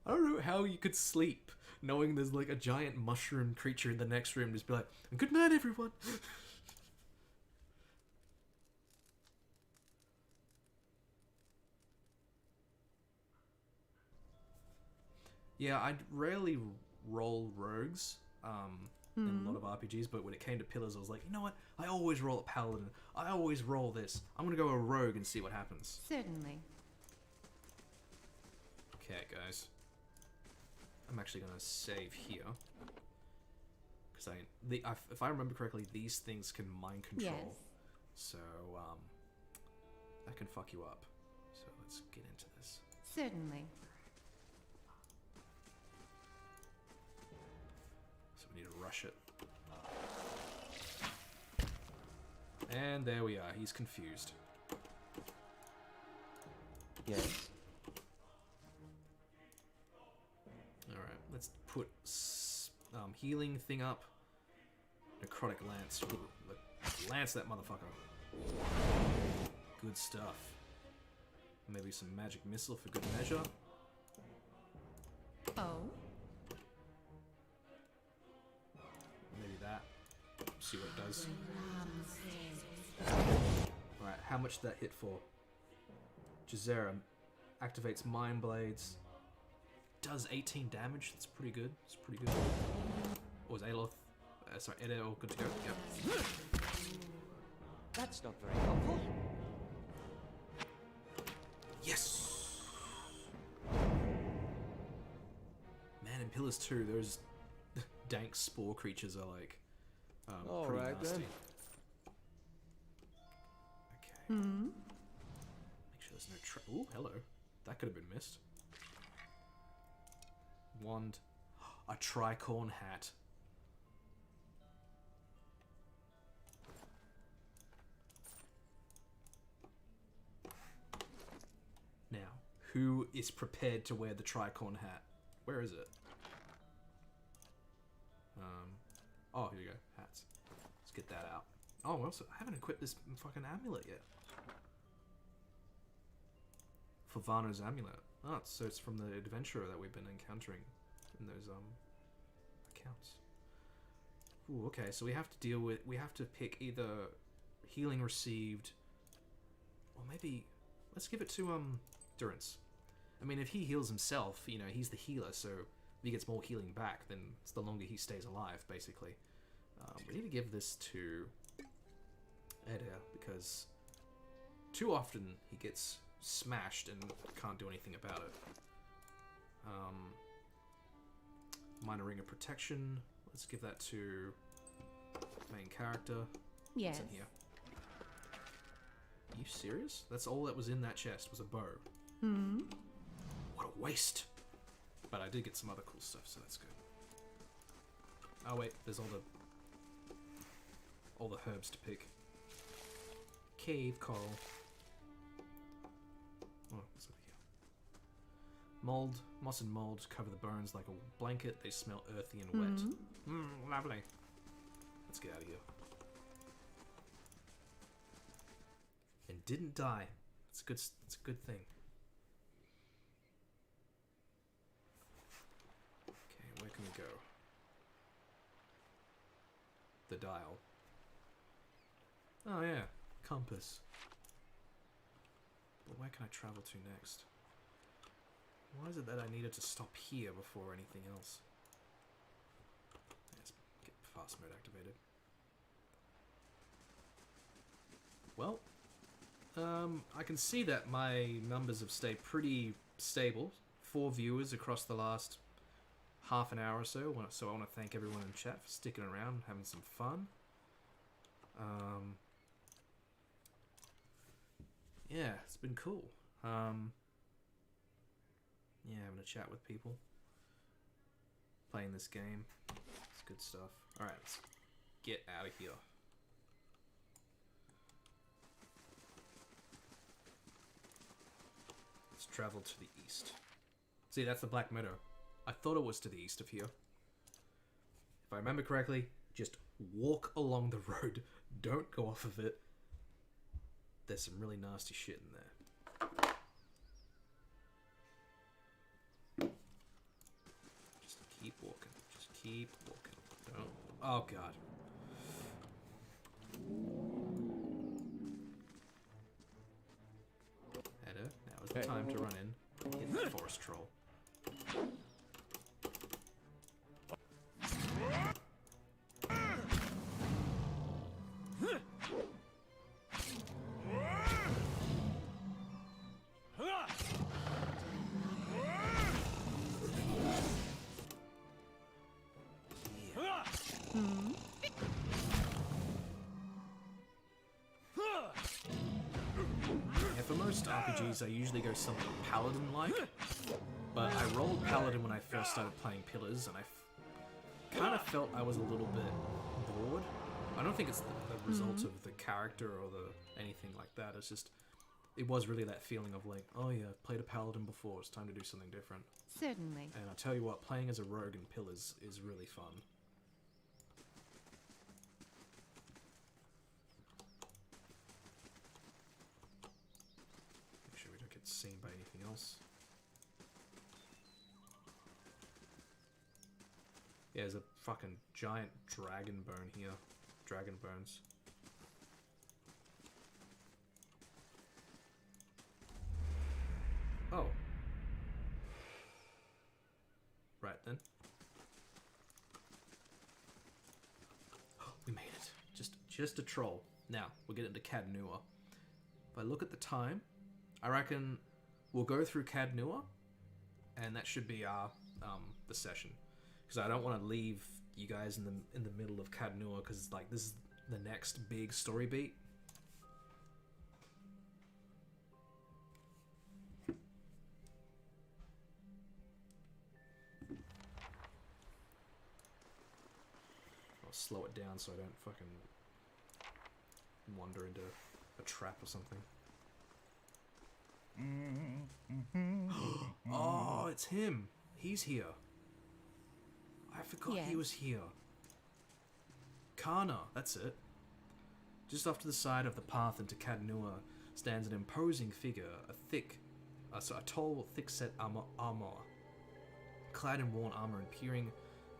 I don't know how you could sleep knowing there's like a giant mushroom creature in the next room. Just be like, good night, everyone. Yeah, I'd rarely roll rogues in a lot of RPGs, but when it came to Pillars, I was like, you know what? I always roll a paladin. I always roll this. I'm gonna go a rogue and see what happens. Certainly. Okay, guys. I'm actually gonna save here because if I remember correctly, these things can mind control. Yes. So that can fuck you up. So let's get into this. Certainly. So we need to rush it. And there we are. He's confused. Yes. Alright, let's put healing thing up. Necrotic Lance. Ooh, lance that motherfucker. Good stuff. Maybe some magic missile for good measure. Oh. Maybe that. See what it does. Alright, how much did that hit for? Jazera activates Mind Blades. Does 18 damage. That's pretty good. It's pretty good. Or is Aloth? Sorry, Ede all good to go. Yep. That's not very helpful. Yes! Man, in Pillars 2, those dank spore creatures are like All pretty right, nasty. then. Okay. Make sure there's no ooh, hello. That could have been missed. Wand. A tricorn hat. Now, who is prepared to wear the tricorn hat? Where is it? Oh, here you go. Hats. Let's get that out. Oh, I haven't equipped this fucking amulet yet. For Varno's amulet. Oh, so it's from the adventurer that we've been encountering in those accounts. Ooh, okay, so we have to pick either healing received, or maybe let's give it to Durance. I mean, if he heals himself, you know, he's the healer, so he gets more healing back, then it's the longer he stays alive, basically. We need to give this to Eder, because too often he gets smashed and can't do anything about it. Minor Ring of Protection. Let's give that to main character. Yes. What's in here? Are you serious? That's all that was in that chest was a bow. Hmm. What a waste. But I did get some other cool stuff, so that's good. Oh wait, there's all the herbs to pick. Cave coral. Oh, what's over here? Mold, moss and mold cover the bones like a blanket. They smell earthy and wet. Lovely. Let's get out of here. And didn't die. It's a good thing. Okay, where can we go? The dial. Oh yeah, compass. But where can I travel to next? Why is it that I needed to stop here before anything else? Let's get fast mode activated. Well, I can see that my numbers have stayed pretty stable. 4 viewers across the last half an hour or so. So I want to thank everyone in chat for sticking around, having some fun. Yeah, it's been cool. Yeah, having a chat with people. Playing this game. It's good stuff. Alright, let's get out of here. Let's travel to the east. See, that's the Black Meadow. I thought it was to the east of here. If I remember correctly, just walk along the road. Don't go off of it. There's some really nasty shit in there. Just keep walking. Just keep walking. Don't. Oh, God. Eder, now is the time to run in. Hit the forest troll. RPGs, I usually go something paladin-like, but I rolled paladin when I first started playing Pillars, and I kind of felt I was a little bit bored. I don't think it's the result of the character or anything like that. It's just, it was really that feeling of like, oh yeah, I've played a paladin before, it's time to do something different. Certainly. And I tell you what, playing as a rogue in Pillars is really fun. Seen by anything else. Yeah, there's a fucking giant dragon bone here. Dragon bones. Oh. Right then. We made it. Just a troll. Now, we're getting to Cadnua. If I look at the time, I reckon we'll go through Cadnua, and that should be our the session, because I don't want to leave you guys in the middle of Cadnua, because like this is the next big story beat. I'll slow it down so I don't fucking wander into a trap or something. Oh, it's him. He's here. I forgot he was here. Kana, that's it. Just off to the side of the path into Cadnua stands an imposing figure, a tall, thick-set armor, clad in worn armor and peering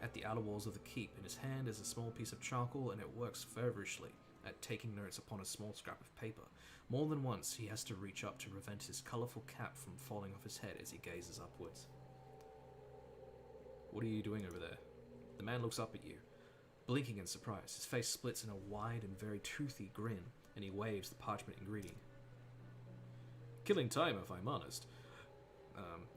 at the outer walls of the keep. In his hand is a small piece of charcoal, and it works feverishly at taking notes upon a small scrap of paper. More than once, he has to reach up to prevent his colourful cap from falling off his head as he gazes upwards. What are you doing over there? The man looks up at you, blinking in surprise. His face splits in a wide and very toothy grin, and he waves the parchment in greeting. Killing time, if I'm honest.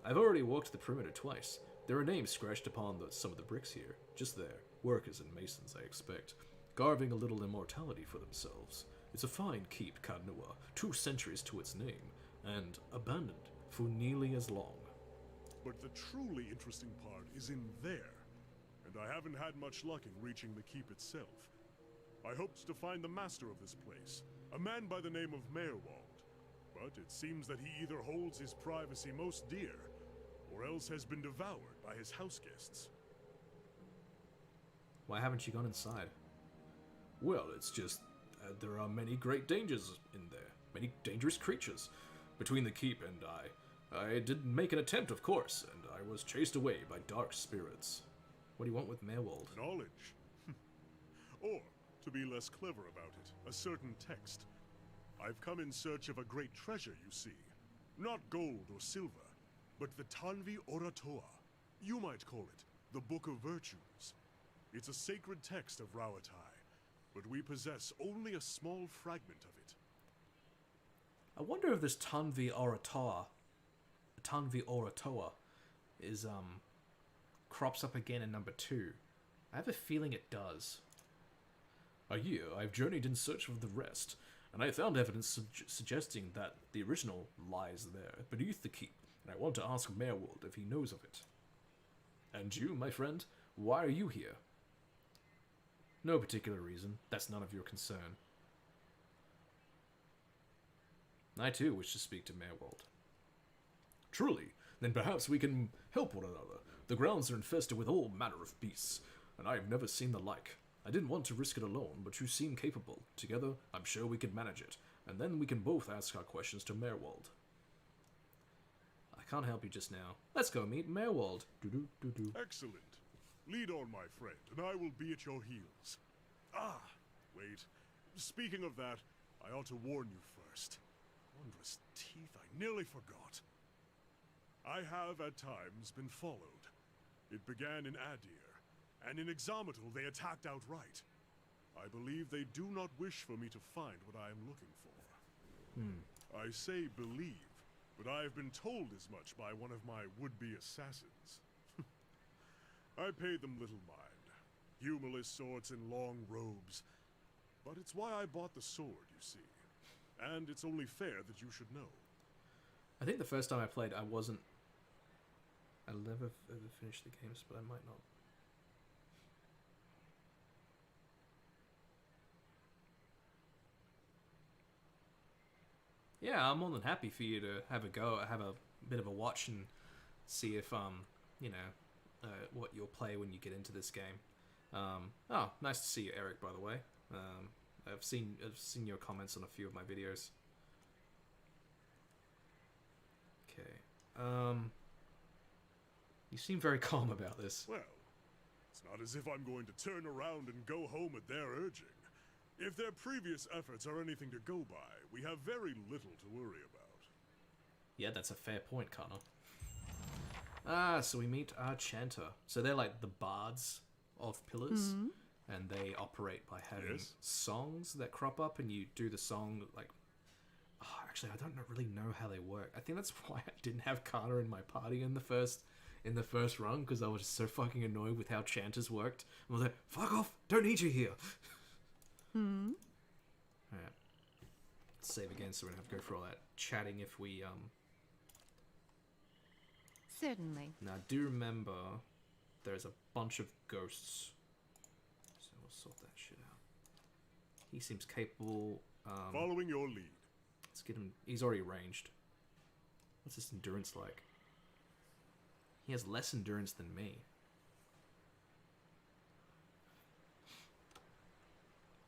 I've already walked the perimeter twice. There are names scratched upon some of the bricks here. Just there. Workers and masons, I expect. Carving a little immortality for themselves. It's a fine keep, Kadnua. 2 centuries to its name. And abandoned for nearly as long. But the truly interesting part is in there. And I haven't had much luck in reaching the keep itself. I hoped to find the master of this place, a man by the name of Merwald. But it seems that he either holds his privacy most dear, or else has been devoured by his house guests. Why haven't you gone inside? Well, it's just there are many great dangers in there. Many dangerous creatures. Between the keep and I did make an attempt, of course, and I was chased away by dark spirits. What do you want with Merwald? Knowledge. Or, to be less clever about it, a certain text. I've come in search of a great treasure, you see. Not gold or silver, but the Tanvi Oratoa. You might call it the Book of Virtues. It's a sacred text of Rauatai, but we possess only a small fragment of it. I wonder if this Tanvi Oratoa is crops up again in number 2. I have a feeling it does. A year I've journeyed in search of the rest, and I found evidence suggesting that the original lies there, beneath the keep, and I want to ask Merwald if he knows of it. And you, my friend, why are you here? No particular reason. That's none of your concern. I too wish to speak to Merwald. Truly, then perhaps we can help one another. The grounds are infested with all manner of beasts, and I have never seen the like. I didn't want to risk it alone, but you seem capable. Together, I'm sure we can manage it, and then we can both ask our questions to Merwald. I can't help you just now. Let's go meet Merwald. Excellent. Lead on, my friend, and I will be at your heels. Ah, wait. Speaking of that, I ought to warn you first. Wondrous teeth, I nearly forgot. I have, at times, been followed. It began in Adir, and in Exomitl they attacked outright. I believe they do not wish for me to find what I am looking for. I say believe, but I have been told as much by one of my would-be assassins. I paid them little mind. Humorless sorts in long robes. But it's why I bought the sword, you see. And it's only fair that you should know. I think the first time I played, I never ever finished the games, but I might not. Yeah, I'm more than happy for you to have a go, have a bit of a watch and see if, you know, what you'll play when you get into this game. Oh, nice to see you, Eric, by the way. I've seen your comments on a few of my videos. Okay. You seem very calm about this. Well, it's not as if I'm going to turn around and go home at their urging. If their previous efforts are anything to go by, we have very little to worry about. Yeah, that's a fair point, Connor. Ah, so we meet our chanter. So they're like the bards of pillars, and they operate by having songs that crop up, and you do the song like. Oh, actually, I don't really know how they work. I think that's why I didn't have Connor in my party in the first run, because I was just so fucking annoyed with how chanters worked. I was like, "Fuck off! Don't need you here." Alright. Let's save again, so we don't have to go through all that chatting if we Certainly. Now, I do remember there's a bunch of ghosts. So we'll sort that shit out. He seems capable. Following your lead. Let's get him. He's already ranged. What's his endurance like? He has less endurance than me.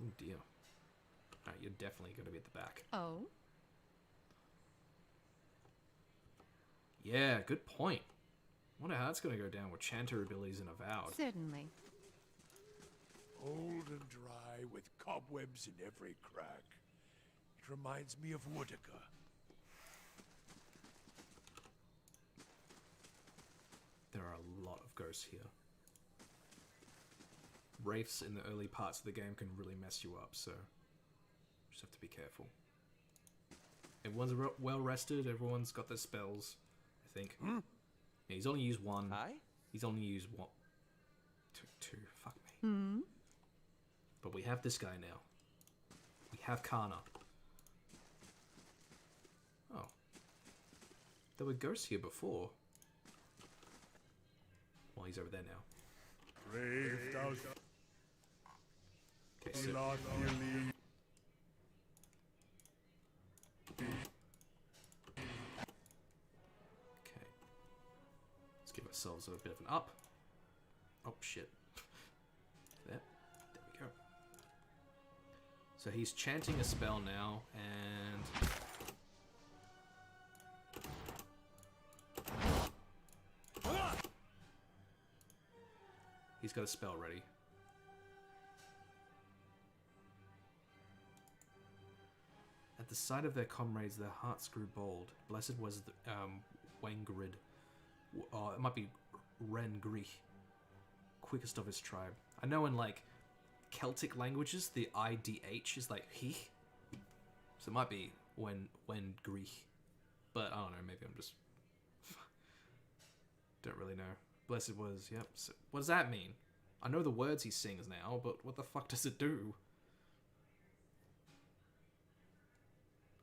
Oh dear. Alright, you're definitely going to be at the back. Oh? Yeah, good point. Wonder how that's going to go down with chanter abilities in Avowed. Certainly. Old and dry, with cobwebs in every crack. It reminds me of Woodica. there are a lot of ghosts here. Wraiths in the early parts of the game can really mess you up, so just have to be careful. Everyone's well rested, everyone's got their spells, I think. Yeah, he's only used one. Hi? He's only used one. Two. Fuck me. But we have this guy now. We have Kana. Oh. There were ghosts here before. Well, he's over there now. Brave thou Okay, so not believe. okay. Let's give ourselves a bit of an up. Oh shit. There we go. So he's chanting a spell now, and he's got a spell ready. At the sight of their comrades, their hearts grew bold. Blessed was the, Wangrid. It might be Ren-Grich, quickest of his tribe. I know in, like, Celtic languages, the IDH is like he. So it might be Wen-Grich. But I don't know, maybe I'm just... don't really know. Blessed was, yep. So what does that mean? I know the words he sings now, but what the fuck does it do?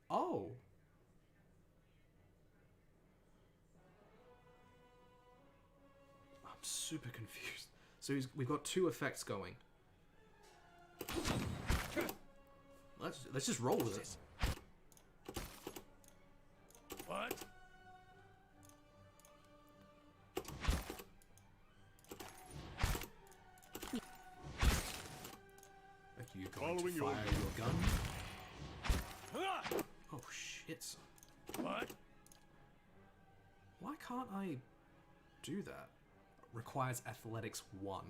Oh. I'm super confused. So we've got two effects going. Let's just roll with it. What? Are you going Following to your fire your gun? Oh shit. Son. What? Why can't I do that? Requires athletics 1.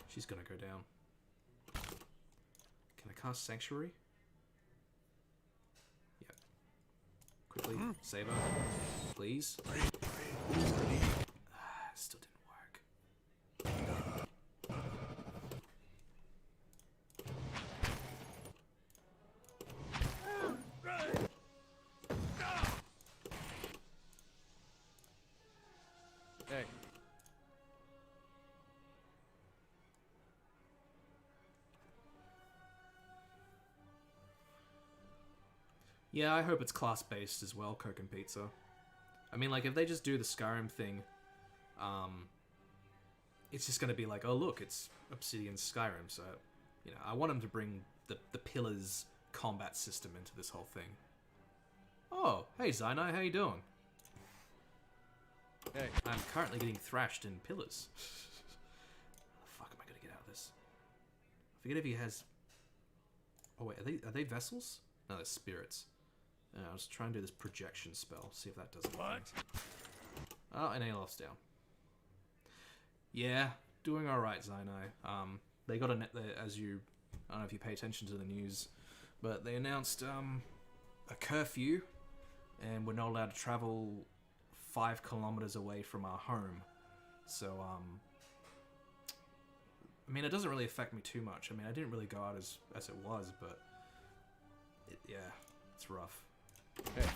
She's gonna go down. Can I cast Sanctuary? Yep. Quickly, save her. Please. Still didn't work. Hey. Yeah, I hope it's class-based as well, Coke and Pizza. I mean, like, if they just do the Skyrim thing, it's just gonna be like, oh look, it's Obsidian Skyrim, so, you know, I want them to bring the Pillars combat system into this whole thing. Oh, hey Zainai, how you doing? Hey. I'm currently getting thrashed in Pillars. How the fuck am I gonna get out of this? I forget if he has... Oh wait, are they vessels? No, they're spirits. I was trying to do this projection spell, see if that does anything. What? Oh, and Alof's down. Yeah, doing alright, Zainai. They got as you... I don't know if you pay attention to the news, but they announced a curfew, and we're not allowed to travel 5 kilometers away from our home. So, I mean, it doesn't really affect me too much. I mean, I didn't really go out as it was, but... yeah, it's rough. Hey.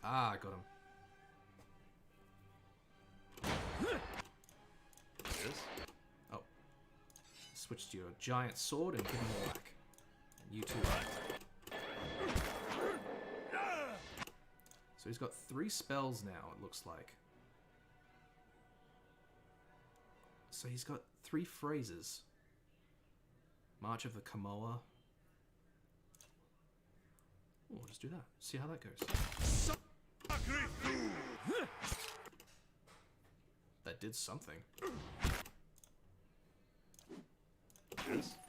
Ah, I got him. Yes? Oh. Switch to your giant sword and give him a whack. And you too. So he's got 3 spells now, it looks like. So he's got 3 phrases. March of the Kamoa. Oh, we'll just do that. See how that goes. That did something. Yes?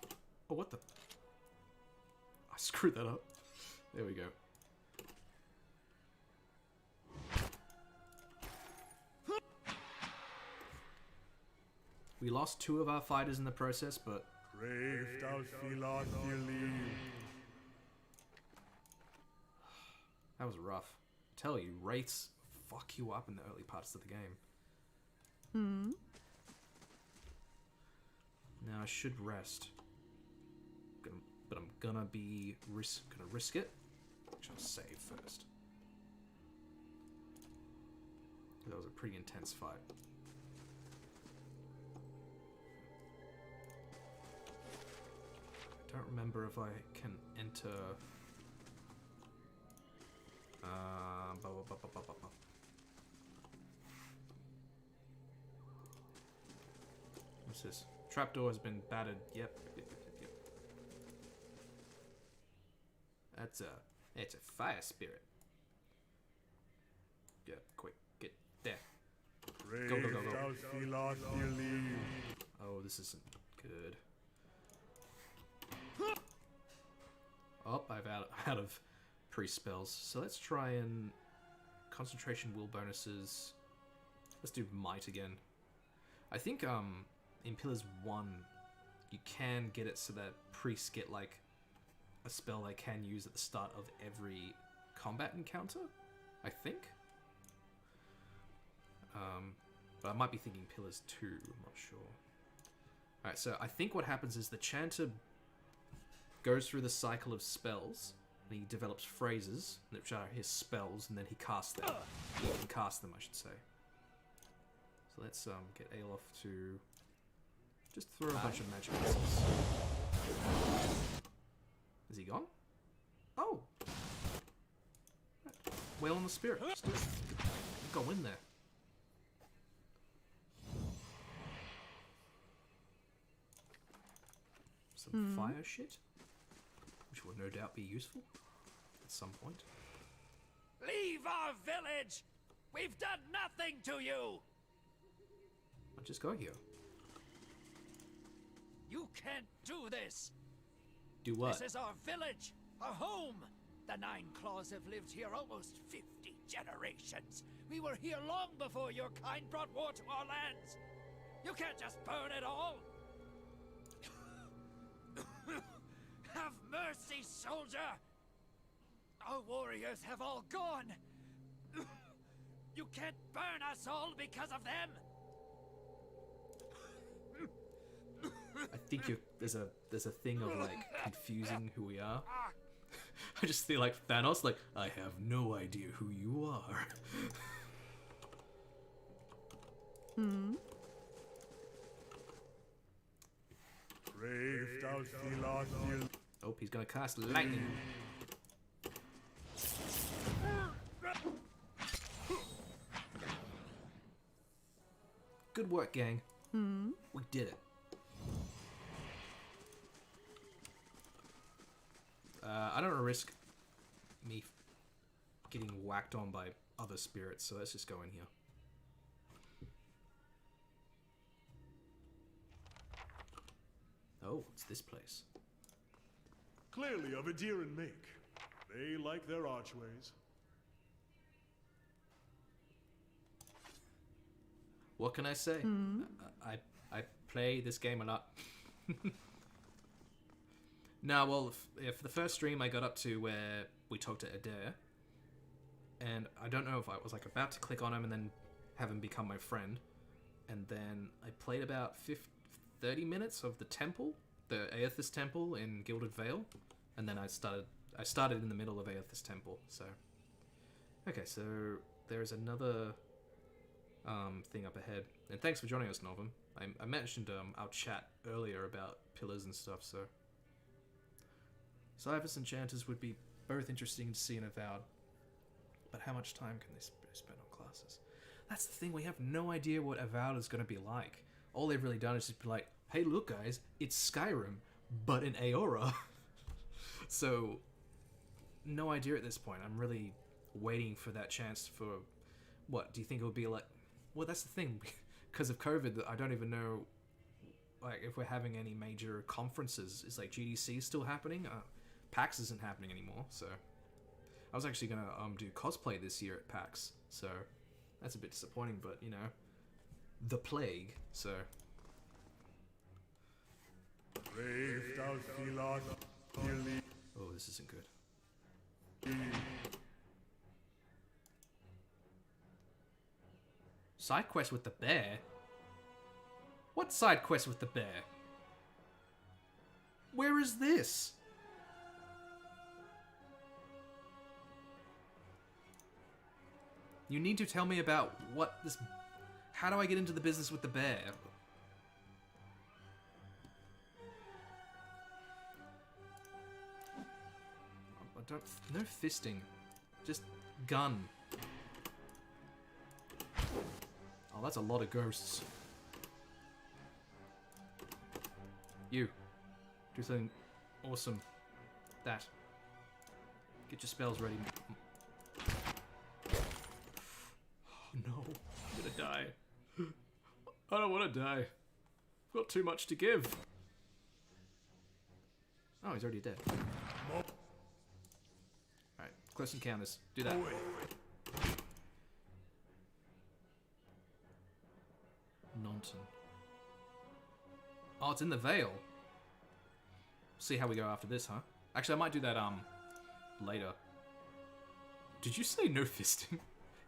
Oh, what the? I screwed that up. There we go. We lost 2 of our fighters in the process, but Brave thou filar fili. That was rough. I tell you, wraiths fuck you up in the early parts of the game. Hmm. Now I should rest. But I'm gonna be gonna risk it. Actually, I'll save first. That was a pretty intense fight. I don't remember if I can enter. What's this? Trapdoor has been battered. Yep. It's a fire spirit. Yeah, quick, get there. Brave Go. thou filar fili. Oh, this isn't good. Oh, I'm out of pre-spells. So let's try and concentration will bonuses. Let's do might again. I think in Pillars 1 you can get it so that priests get like a spell they can use at the start of every combat encounter, I think. But I might be thinking Pillars 2, I'm not sure. Alright, so I think what happens is the chanter goes through the cycle of spells, and he develops phrases, which are his spells, and then he casts them. He can cast them, I should say. So let's get Aelof to just throw a bunch of magic missiles. Is he gone? Oh! Well on the spirit. Just go in there. Some fire shit, which will no doubt be useful at some point. Leave our village! We've done nothing to you! I'll just go here. You can't do this! Do what? This is our village, our home! The Nine Claws have lived here almost 50 generations. We were here long before your kind brought war to our lands. You can't just burn it all! Have mercy, soldier! Our warriors have all gone! You can't burn us all because of them! I think there's a thing of like confusing who we are. I just feel like Thanos, like, I have no idea who you are. Brave thou filar fili. Oh, he's gonna cast lightning. Good work, gang. We did it. I don't want to risk me getting whacked on by other spirits, so let's just go in here. Oh, it's this place. Clearly of Adiran make. They like their archways. What can I say? I play this game a lot. No, well, if the first stream I got up to where we talked to Adair, and I don't know if I was like about to click on him and then have him become my friend, and then I played about 30 minutes of the temple, the Aethys temple in Gilded Vale, and then I started in the middle of Aethys temple. So okay, so there's another thing up ahead, and thanks for joining us, Norvum. I mentioned our chat earlier about pillars and stuff, so Cyrus and Chanters would be both interesting to see in Avowed, but how much time can they spend on classes? That's the thing, we have no idea what Avowed is going to be like. All they've really done is just be like, hey look guys, it's Skyrim, but in Aora. So, no idea at this point. I'm really waiting for that chance for, what, do you think it would be like, well that's the thing, because of COVID, I don't even know like if we're having any major conferences. Is like GDC still happening? PAX isn't happening anymore, so I was actually gonna do cosplay this year at PAX, so that's a bit disappointing, but you know, the plague, so Oh, this isn't good. Side quest with the bear? What side quest with the bear? Where is this? You need to tell me about what this... How do I get into the business with the bear? I don't... No fisting. Just gun. Oh, that's a lot of ghosts. You. Do something awesome. That. Get your spells ready. Oh no. I'm gonna die. I don't want to die. I've got too much to give. Oh, he's already dead. Alright, close encounters. Do that. Naunton. Oh, it's in the Vale. See how we go after this, huh? Actually, I might do that, later. Did you say no fisting?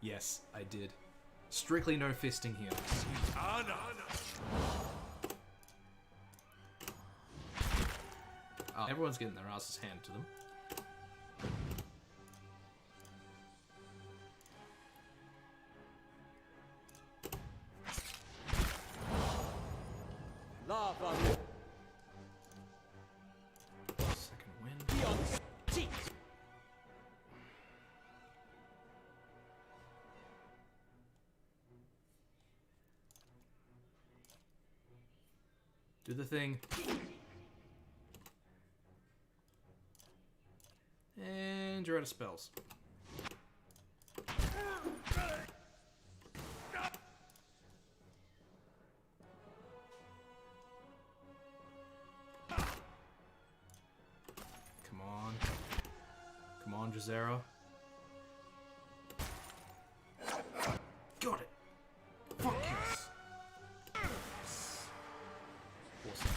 Yes, I did. Strictly no fisting here. Oh, everyone's getting their asses handed to them. Second win. Do the thing. And you're out of spells. Come on. Come on, Drazera. Got it. Fuck yes. Awesome.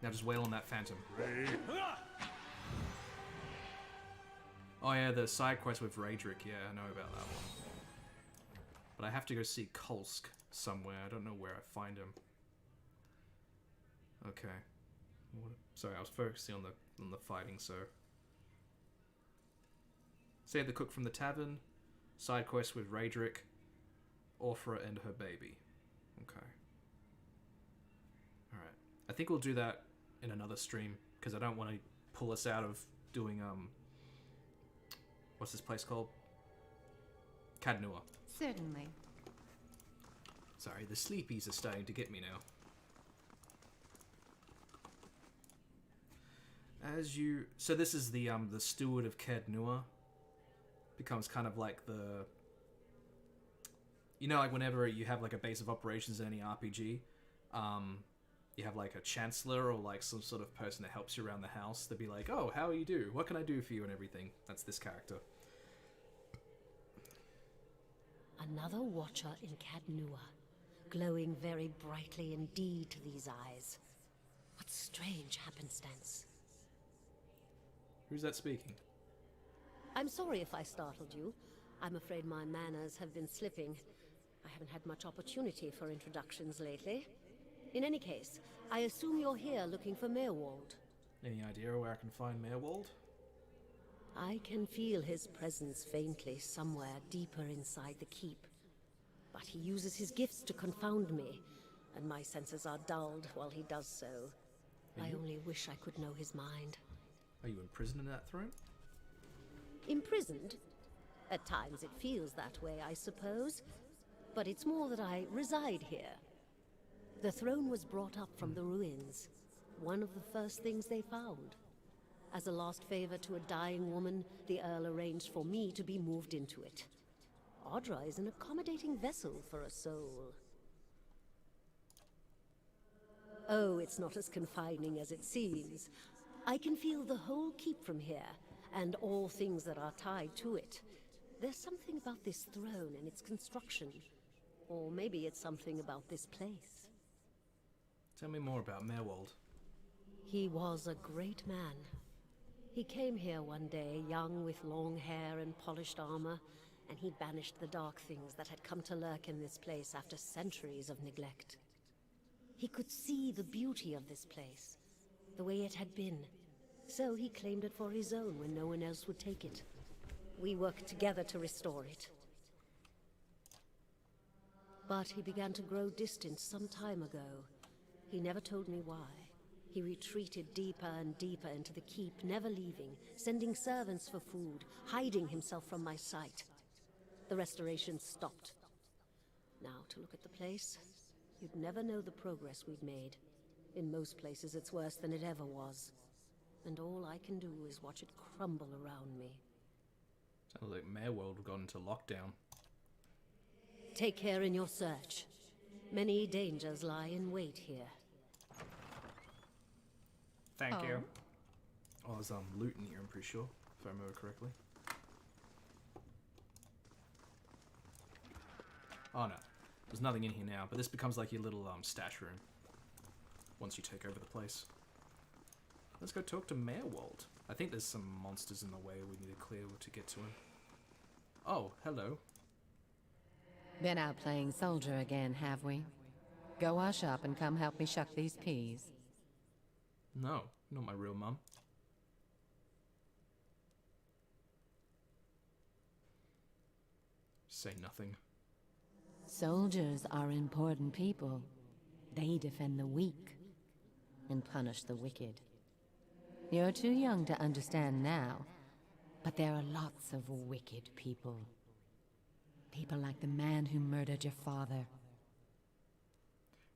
Now just wail on that phantom. Oh yeah, the side quest with Raedric, yeah, I know about that one. But I have to go see Kolsk somewhere. I don't know where I find him. Okay. Sorry, I was focusing on the fighting, so... Save the cook from the tavern. Side quest with Raedric. Orphra and her baby. Okay. Alright. I think we'll do that in another stream, because I don't want to pull us out of doing, what's this place called? Cadnua. Certainly. Sorry, the sleepies are starting to get me now. So this is the steward of Cadnua. Becomes kind of like the... You know, like whenever you have like a base of operations in any RPG, you have like a chancellor or like some sort of person that helps you around the house. They'd be like, oh, how are you do? What can I do for you and everything? That's this character. Another watcher in Cadnua, glowing very brightly indeed to these eyes. What strange happenstance. Who's that speaking? I'm sorry if I startled you. I'm afraid my manners have been slipping. I haven't had much opportunity for introductions lately. In any case, I assume you're here looking for Mayorwald. Any idea where I can find Mayorwald? I can feel his presence faintly somewhere deeper inside the keep. But he uses his gifts to confound me, and my senses are dulled while he does so. I only wish I could know his mind. Are you imprisoned in that throne? Imprisoned? At times it feels that way, I suppose. But it's more that I reside here. The throne was brought up from the ruins. One of the first things they found. As a last favor to a dying woman, the Earl arranged for me to be moved into it. Audra is an accommodating vessel for a soul. Oh, it's not as confining as it seems. I can feel the whole keep from here, and all things that are tied to it. There's something about this throne and its construction. Or maybe it's something about this place. Tell me more about Mayorwald. He was a great man. He came here one day, young with long hair and polished armor, and he banished the dark things that had come to lurk in this place after centuries of neglect. He could see the beauty of this place, the way it had been, so he claimed it for his own when no one else would take it. We worked together to restore it. But he began to grow distant some time ago. He never told me why. He retreated deeper and deeper into the keep, never leaving, sending servants for food, hiding himself from my sight. The restoration stopped. Now, to look at the place, you'd never know the progress we'd made. In most places, it's worse than it ever was. And all I can do is watch it crumble around me. Sounds like Mayorworld got into lockdown. Take care in your search. Many dangers lie in wait here. Thank you. Oh, there's loot in here, I'm pretty sure, if I remember correctly. Oh no, there's nothing in here now, but this becomes like your little stash room once you take over the place. Let's go talk to Mayorworld. I think there's some monsters in the way we need to clear to get to him. Oh, hello. Been out playing soldier again, have we? Go wash up and come help me shuck these peas. No, not my real mum. Say nothing. Soldiers are important people. They defend the weak and punish the wicked. You're too young to understand now, but there are lots of wicked people. People like the man who murdered your father.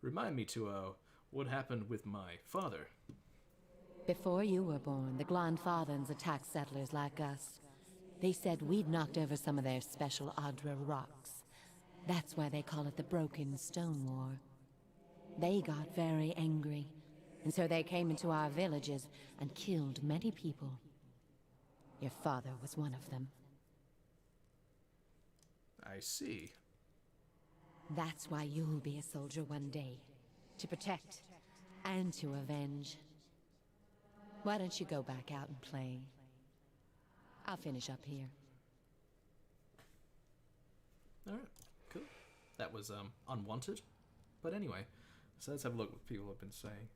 Remind me to, what happened with my father? Before you were born, the Glanfathans attacked settlers like us. They said we'd knocked over some of their special Adra rocks. That's why they call it the Broken Stone War. They got very angry, and so they came into our villages and killed many people. Your father was one of them. I see. That's why you'll be a soldier one day. To protect and to avenge. Why don't you go back out and play? I'll finish up here. Alright, cool. That was unwanted. But anyway, so let's have a look what people have been saying.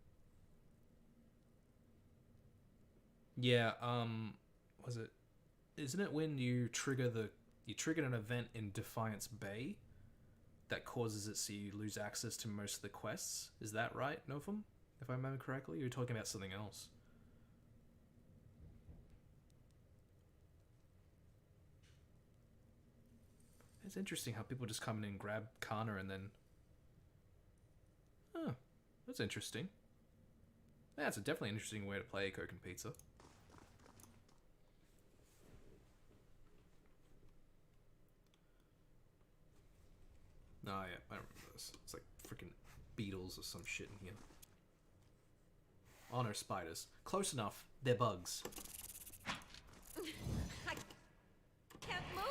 Yeah, was it, isn't it when you triggered an event in Defiance Bay that causes it so you lose access to most of the quests? Is that right, Novum? If I remember correctly, you were talking about something else. It's interesting how people just come in and grab Kana and then... Huh, that's interesting. Yeah, it's a definitely interesting way to play Coke and Pizza. Oh yeah, I remember this. It's like freaking beetles or some shit in here. Oh no, spiders. Close enough. They're bugs. I can't move.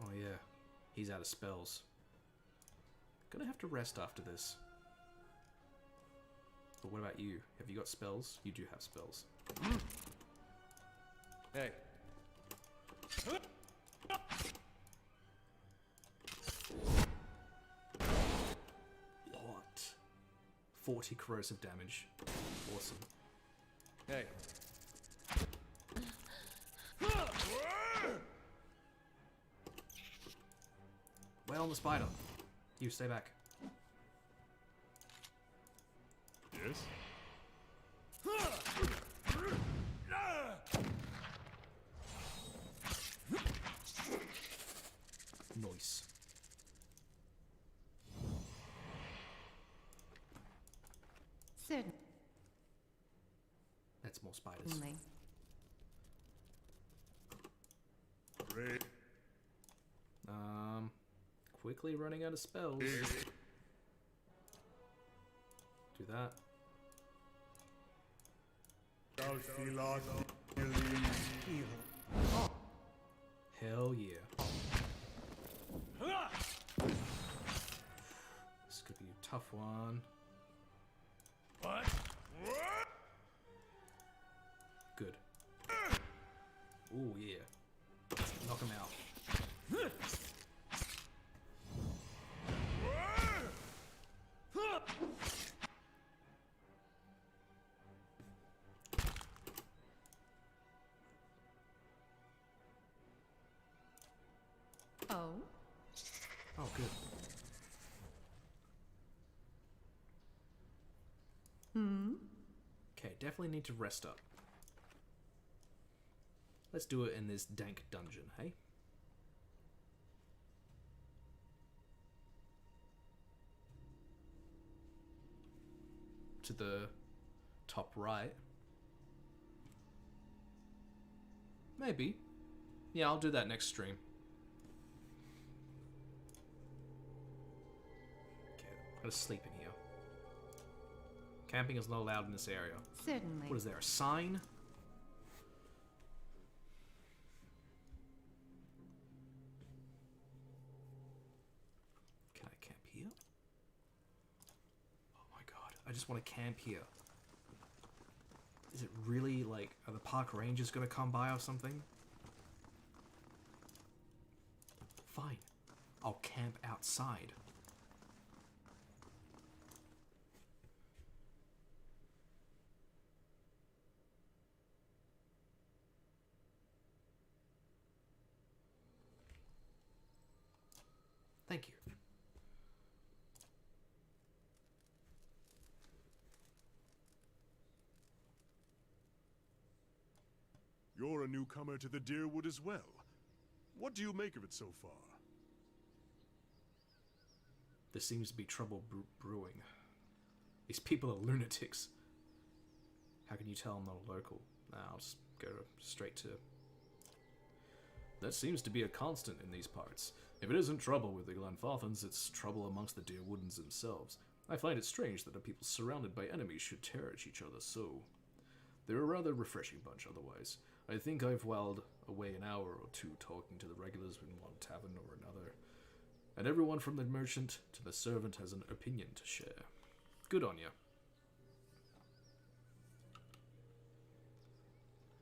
Oh yeah, he's out of spells. Gonna have to rest after this. But what about you? Have you got spells? You do have spells. Hey. What? 40 corrosive damage. Awesome. Hey. Wait on the spider. You stay back. Yes? Nice. Certainly. That's more spiders. Great. Quickly running out of spells. Do that. Hell yeah. tough one. What? Good. Ooh, yeah. Knock him out. Oh? Oh, good. Okay, definitely need to rest up. Let's do it in this dank dungeon, hey? To the top right. Maybe. Yeah, I'll do that next stream. Okay, I'm gonna sleep in here. Camping is not allowed in this area. Certainly. What is there, a sign? Can I camp here? Oh my god, I just want to camp here. Is it really, like, are the park rangers gonna come by or something? Fine. I'll camp outside. Thank you. You're a newcomer to the Deerwood as well. What do you make of it so far? There seems to be trouble brewing. These people are lunatics. How can you tell I'm not a local? Nah, I'll just go straight to... That seems to be a constant in these parts. If it isn't trouble with the Glenfarthans, it's trouble amongst the Deerwoodens themselves. I find it strange that a people surrounded by enemies should tear at each other so. They're a rather refreshing bunch otherwise. I think I've whiled away an hour or two talking to the regulars in one tavern or another. And everyone from the merchant to the servant has an opinion to share. Good on you.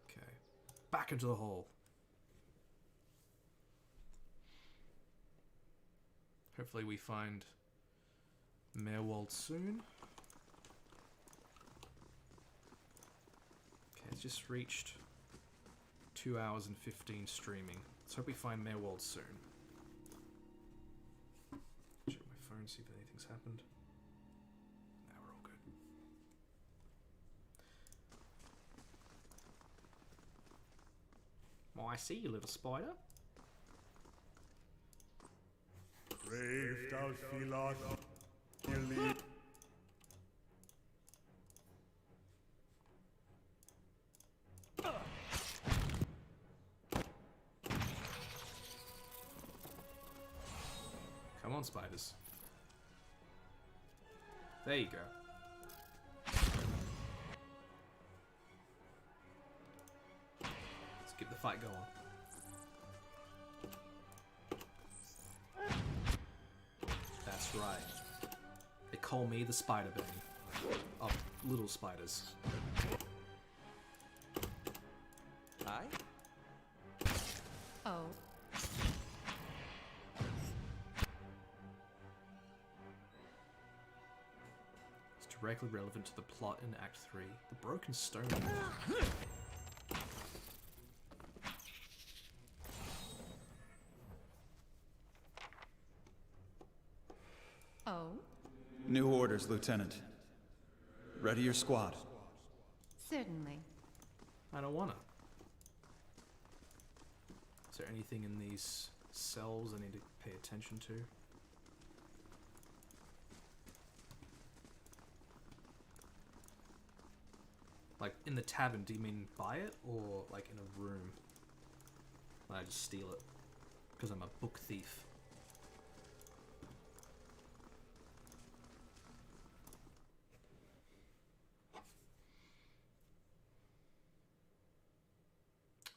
Okay. Back into the hole. Hopefully we find Merwald soon. Okay, it's just reached 2 hours and 15 streaming. Let's hope we find Merwald soon. Check my phone, see if anything's happened. Now we're all good. Oh, I see you, little spider. Brave Dalphilot, Gilly. Come on, spiders. There you go. Let's keep the fight going. That's right. They call me the Spider Bunny of little spiders. Hi? Oh. It's directly relevant to the plot in Act 3. The Broken Stone. Oh? New orders, Lieutenant. Ready your squad. Certainly. I don't wanna. Is there anything in these cells I need to pay attention to? Like, in the tavern, do you mean buy it? Or, like, in a room? I just steal it. Because I'm a book thief.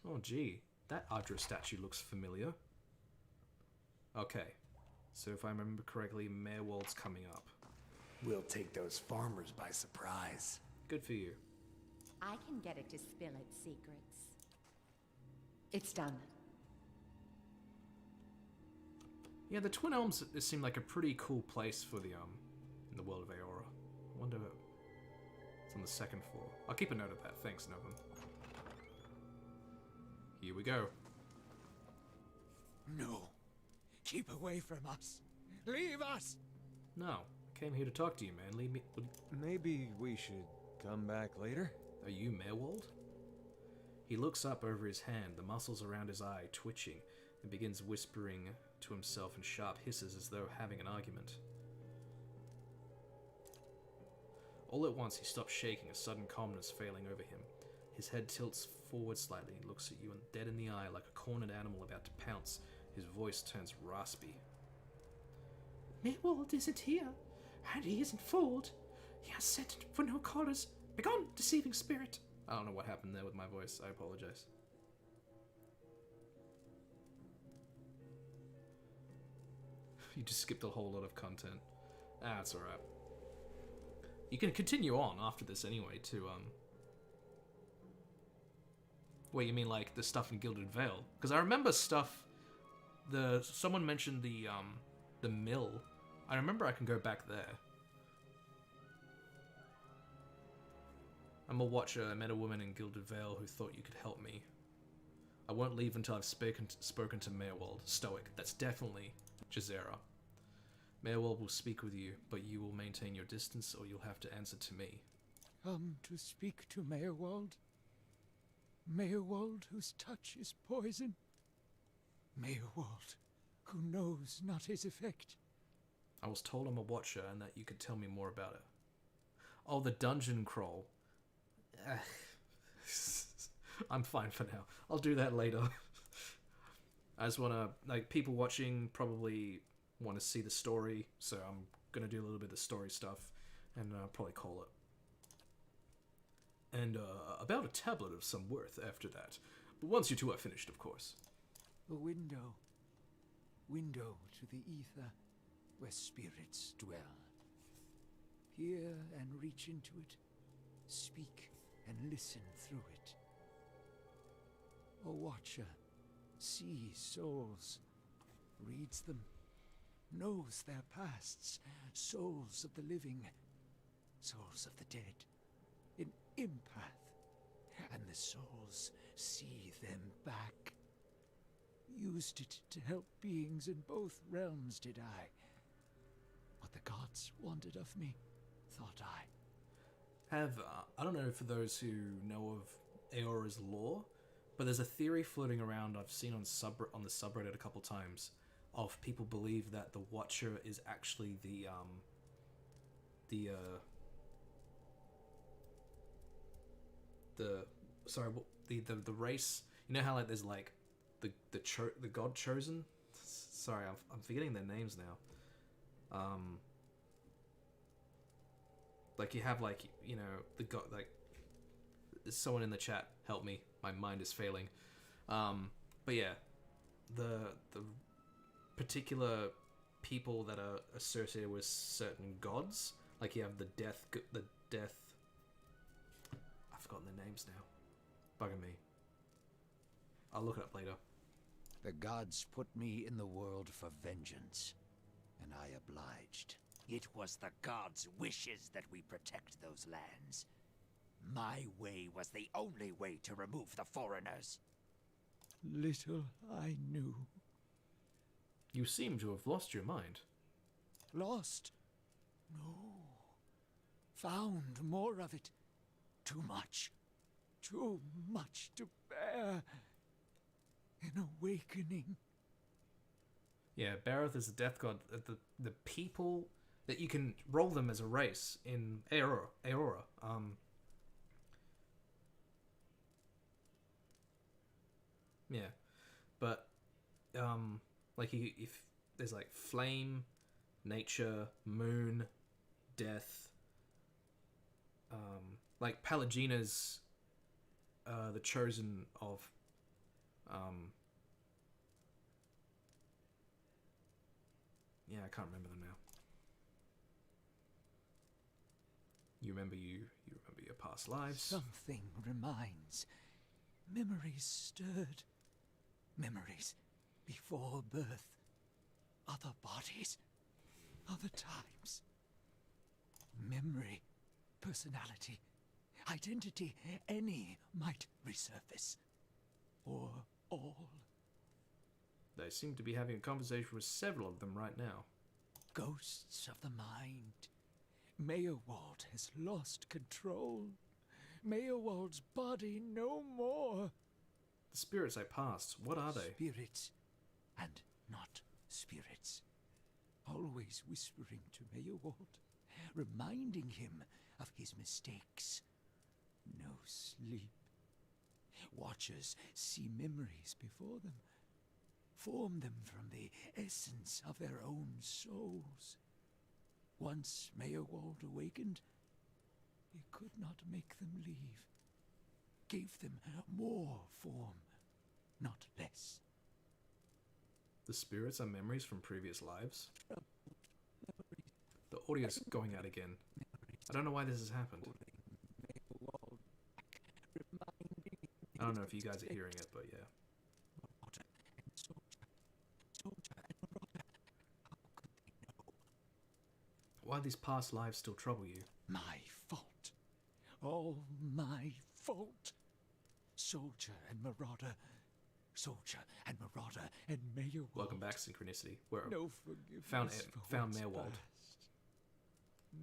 Oh, gee. That Ardra statue looks familiar. Okay. So if I remember correctly, Merwald's coming up. We'll take those farmers by surprise. Good for you. I can get it to spill its secrets. It's done. Yeah, the Twin Elms seem like a pretty cool place for the in the world of Aora. I wonder it's on the second floor. I'll keep a note of that. Thanks, Novum. Here we go. No. Keep away from us. Leave us! No, I came here to talk to you, man. Leave me. Maybe we should come back later? Are you Merwold? He looks up over his hand, the muscles around his eye twitching, and begins whispering to himself in sharp hisses as though having an argument. All at once he stops shaking, a sudden calmness failing over him. His head tilts forward slightly, looks at you and dead in the eye like a cornered animal about to pounce. His voice turns raspy. Merwold isn't here, and he isn't fooled. He has sent for no callers. Begone, deceiving spirit. I don't know what happened there with my voice. I apologize. You just skipped a whole lot of content. Ah, it's alright. You can continue on after this anyway to, Wait, you mean like the stuff in Gilded Vale? Because I remember stuff... Someone mentioned the mill. I remember I can go back there. I'm a watcher. I met a woman in Gilded Vale who thought you could help me. I won't leave until I've spoken to Merwold. Stoic. That's definitely Jazera. Merwold will speak with you, but you will maintain your distance or you'll have to answer to me. Come to speak to Merwold? Merwold whose touch is poison? Merwold who knows not his effect? I was told I'm a watcher and that you could tell me more about it. Oh, the dungeon crawl. I'm fine for now. I'll do that later. I just want to, like, people watching probably want to see the story, so I'm going to do a little bit of the story stuff and probably call it. And about a tablet of some worth after that. But once you two are finished, of course. A window. Window to the ether, where spirits dwell. Hear and reach into it. Speak and listen through it. A watcher sees souls, reads them, knows their pasts, souls of the living, souls of the dead, an empath, and the souls see them back. Used it to help beings in both realms, did I? What the gods wanted of me, thought I. I don't know for those who know of Aora's lore, but there's a theory floating around I've seen on the subreddit a couple times of people believe that the Watcher is actually the race. You know how like there's like the god chosen. Sorry, I'm forgetting their names now. Like you have like, you know, the god, like someone in the chat help me. My mind is failing. But yeah, the particular people that are associated with certain gods, like you have the death. I've forgotten their names now. Bugging me. I'll look it up later. The gods put me in the world for vengeance, and I obliged. It was the gods' wishes that we protect those lands. My way was the only way to remove the foreigners. Little I knew. You seem to have lost your mind. Lost? No. Found more of it. Too much. Too much to bear. An awakening. Yeah, Barroth is the death god. The people that you can roll them as a race in Aora. Yeah, but like if there's like flame, nature, moon, death. Like Palagina's the chosen of. Yeah, I can't remember them now. You remember your past lives. Something reminds. Memories stirred. Memories before birth. Other bodies. Other times. Memory. Personality. Identity. Any might resurface. Or all. They seem to be having a conversation with several of them right now. Ghosts of the mind. Meyerwald has lost control. Meyerwald's body no more. The spirits I passed, what are they? Spirits, and not spirits. Always whispering to Meyerwald, reminding him of his mistakes. No sleep. Watchers see memories before them, form them from the essence of their own souls. Once Meyerwald awakened, he could not make them leave. Gave them more form, not less. The spirits are memories from previous lives? The audio's going out again. I don't know why this has happened. I don't know if you guys are hearing it, but yeah. Why do these past lives still trouble you? My fault. All my fault. Soldier and Marauder. Soldier and Marauder and Meyerwald. Welcome back, Synchronicity. Where no forgiveness found for what's Meyerwald. past.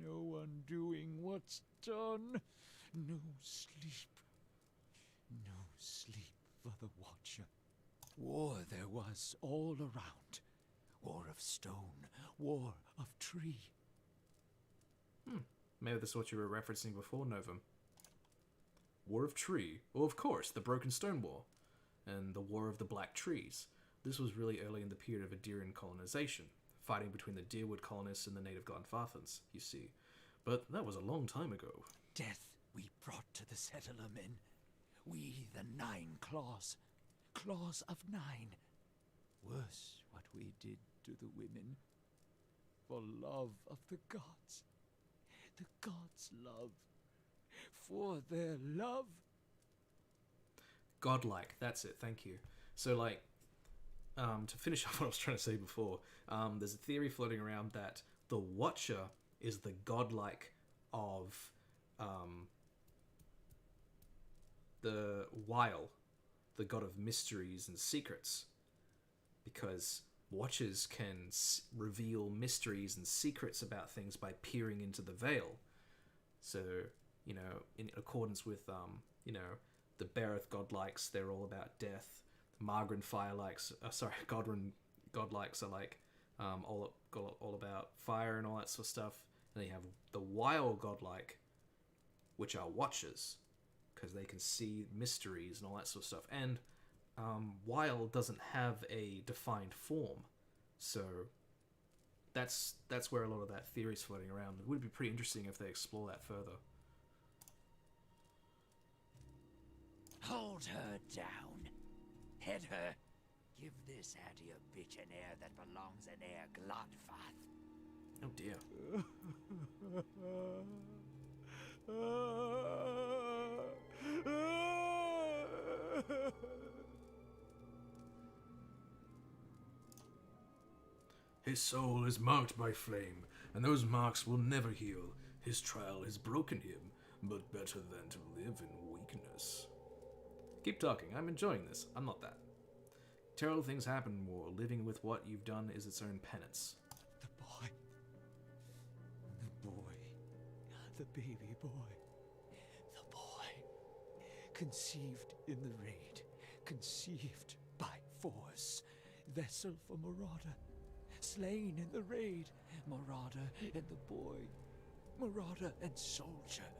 No undoing what's done. No sleep. No sleep for the Watcher. War there was all around. War of stone. War of tree. Maybe that's what you were referencing before, Novum. War of Tree. Well, of course, the Broken Stone War. And the War of the Black Trees. This was really early in the period of Adirian colonization. Fighting between the Deerwood colonists and the native Glenfarthans, you see. But that was a long time ago. Death we brought to the settler men. We, the 9 claws. Claws of 9. Worse what we did to the women. For love of the gods. The gods' love. For their love. Godlike, that's it, thank you. So, like, to finish off what I was trying to say before, there's a theory floating around that the Watcher is the godlike of the Weil, the god of mysteries and secrets. Because Watchers can reveal mysteries and secrets about things by peering into the veil. So, you know, in accordance with, you know, the Bereth godlikes, they're all about death. The Margren firelikes, Godwin godlikes are like all about fire and all that sort of stuff. And then you have the Weil godlike, which are Watchers, because they can see mysteries and all that sort of stuff. And Weil doesn't have a defined form, so that's where a lot of that theory is floating around. It would be pretty interesting if they explore that further. Hold her down. Head her. Give this Addy a bitch an heir that belongs in Heir Glodfath. Oh dear. His soul is marked by flame, and those marks will never heal. His trial has broken him, but better than to live in weakness. Keep talking, I'm enjoying this. I'm not that. Terrible things happen in war. Living with what you've done is its own penance. The boy. The boy. The baby boy. The boy. Conceived in the raid. Conceived by force. Vessel for Marauder. Slain in the raid. Marauder and the boy. Marauder and soldier.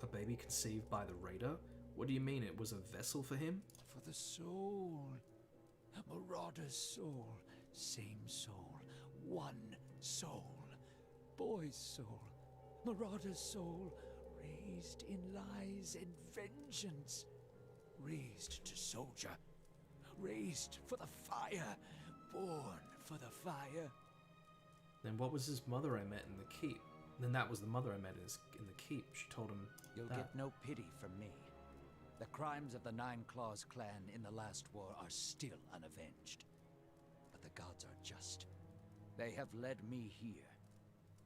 A baby conceived by the raider? What do you mean it was a vessel for him? For the soul. Marauder's soul. Same soul. One soul. Boy's soul. Marauder's soul. Raised in lies and vengeance. Raised to soldier. Raised for the fire. Born for the fire. Then what was his mother I met in the keep? then that was the mother I met in the keep. She told him You'll that. get no pity from me. The crimes of the Nine Claws clan in the last war are still unavenged. But the gods are just. They have led me here.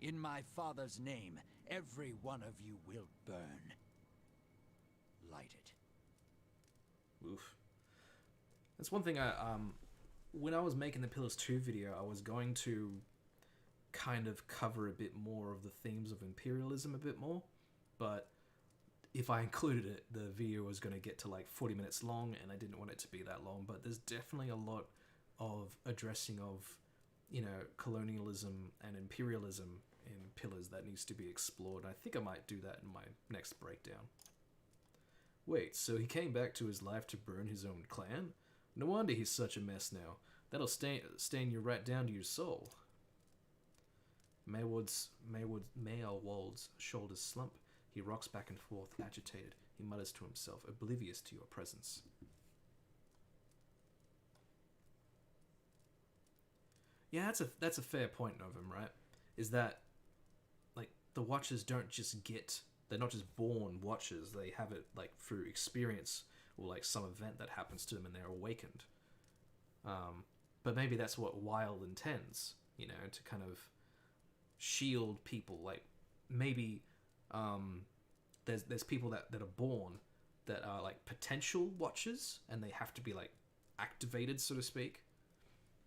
In my father's name, every one of you will burn. Light it. Oof. That's one thing when I was making the Pillars 2 video, I was going to kind of cover a bit more of the themes of imperialism a bit more, but if I included it, the video was going to get to like 40 minutes long, and I didn't want it to be that long. But there's definitely a lot of addressing of, you know, colonialism and imperialism in Pillars that needs to be explored. I think I might do that in my next breakdown. Wait, so he came back to his life to burn his own clan? No wonder he's such a mess now. That'll stain you right down to your soul. Maywald's shoulders slump. He rocks back and forth, agitated. He mutters to himself, oblivious to your presence. Yeah, that's a fair point of him, right? Is that, like, the Watchers don't just get... They're not just born Watchers. They have it, like, through experience or, like, some event that happens to them and they're awakened. But maybe that's what Wilde intends, you know, to kind of shield people. Like, maybe there's people that are born that are, like, potential Watchers and they have to be, like, activated, so to speak.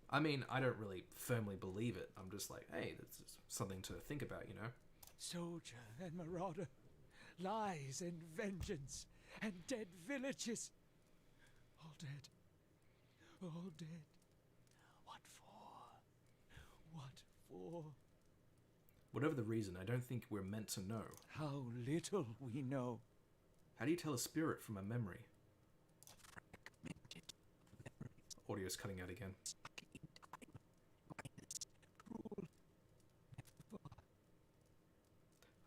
I mean, I don't really firmly believe it. I'm just like, hey, that's something to think about, you know? Soldier and marauder, lies and vengeance, and dead villages. All dead. All dead. What for? What for? Whatever the reason, I don't think we're meant to know. How little we know. How do you tell a spirit from a memory? Fragmented memories. Audio's cutting out again.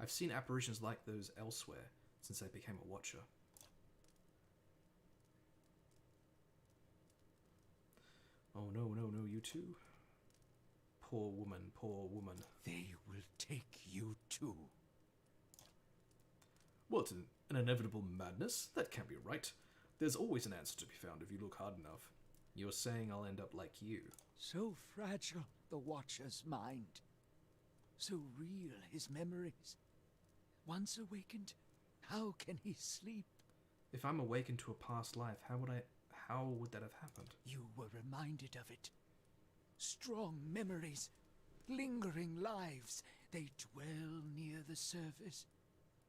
I've seen apparitions like those elsewhere since I became a Watcher. Oh no, no, no, you too? Poor woman, poor woman. They will take you too. What, an inevitable madness? That can't be right. There's always an answer to be found if you look hard enough. You're saying I'll end up like you. So fragile, the Watcher's mind. So real, his memories. Once awakened, how can he sleep? If I'm awakened to a past life, how would that have happened? You were reminded of it. Strong memories, lingering lives. They dwell near the surface.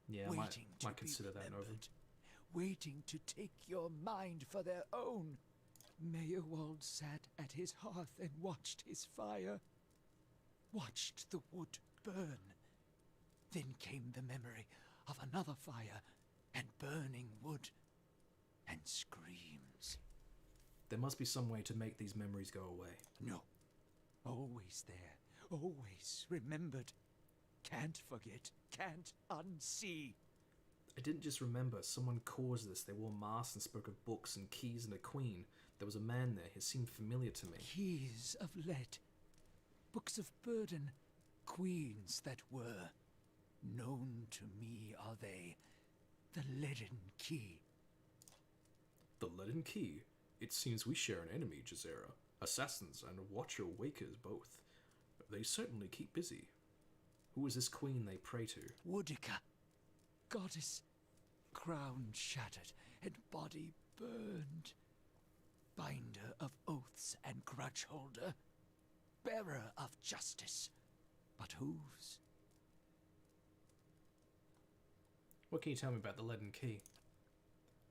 Yeah, waiting I might consider that over. Waiting to take your mind for their own. Meyerwald sat at his hearth and watched his fire. Watched the wood burn. Then came the memory of another fire and burning wood and screams. There must be some way to make these memories go away. No. Always there. Always remembered. Can't forget. Can't unsee. I didn't just remember. Someone caused this. They wore masks and spoke of books and keys and a queen. There was a man there. He seemed familiar to me. Keys of lead. Books of burden. Queens that were. Known to me are they. The leaden key. The leaden key? It seems we share an enemy, Jazera. Assassins and Watcher Wakers both. They certainly keep busy. Who is this queen they pray to? Woodica. Goddess. Crown shattered and body burned. Binder of oaths and grudge holder. Bearer of justice. But whose? What can you tell me about the leaden key?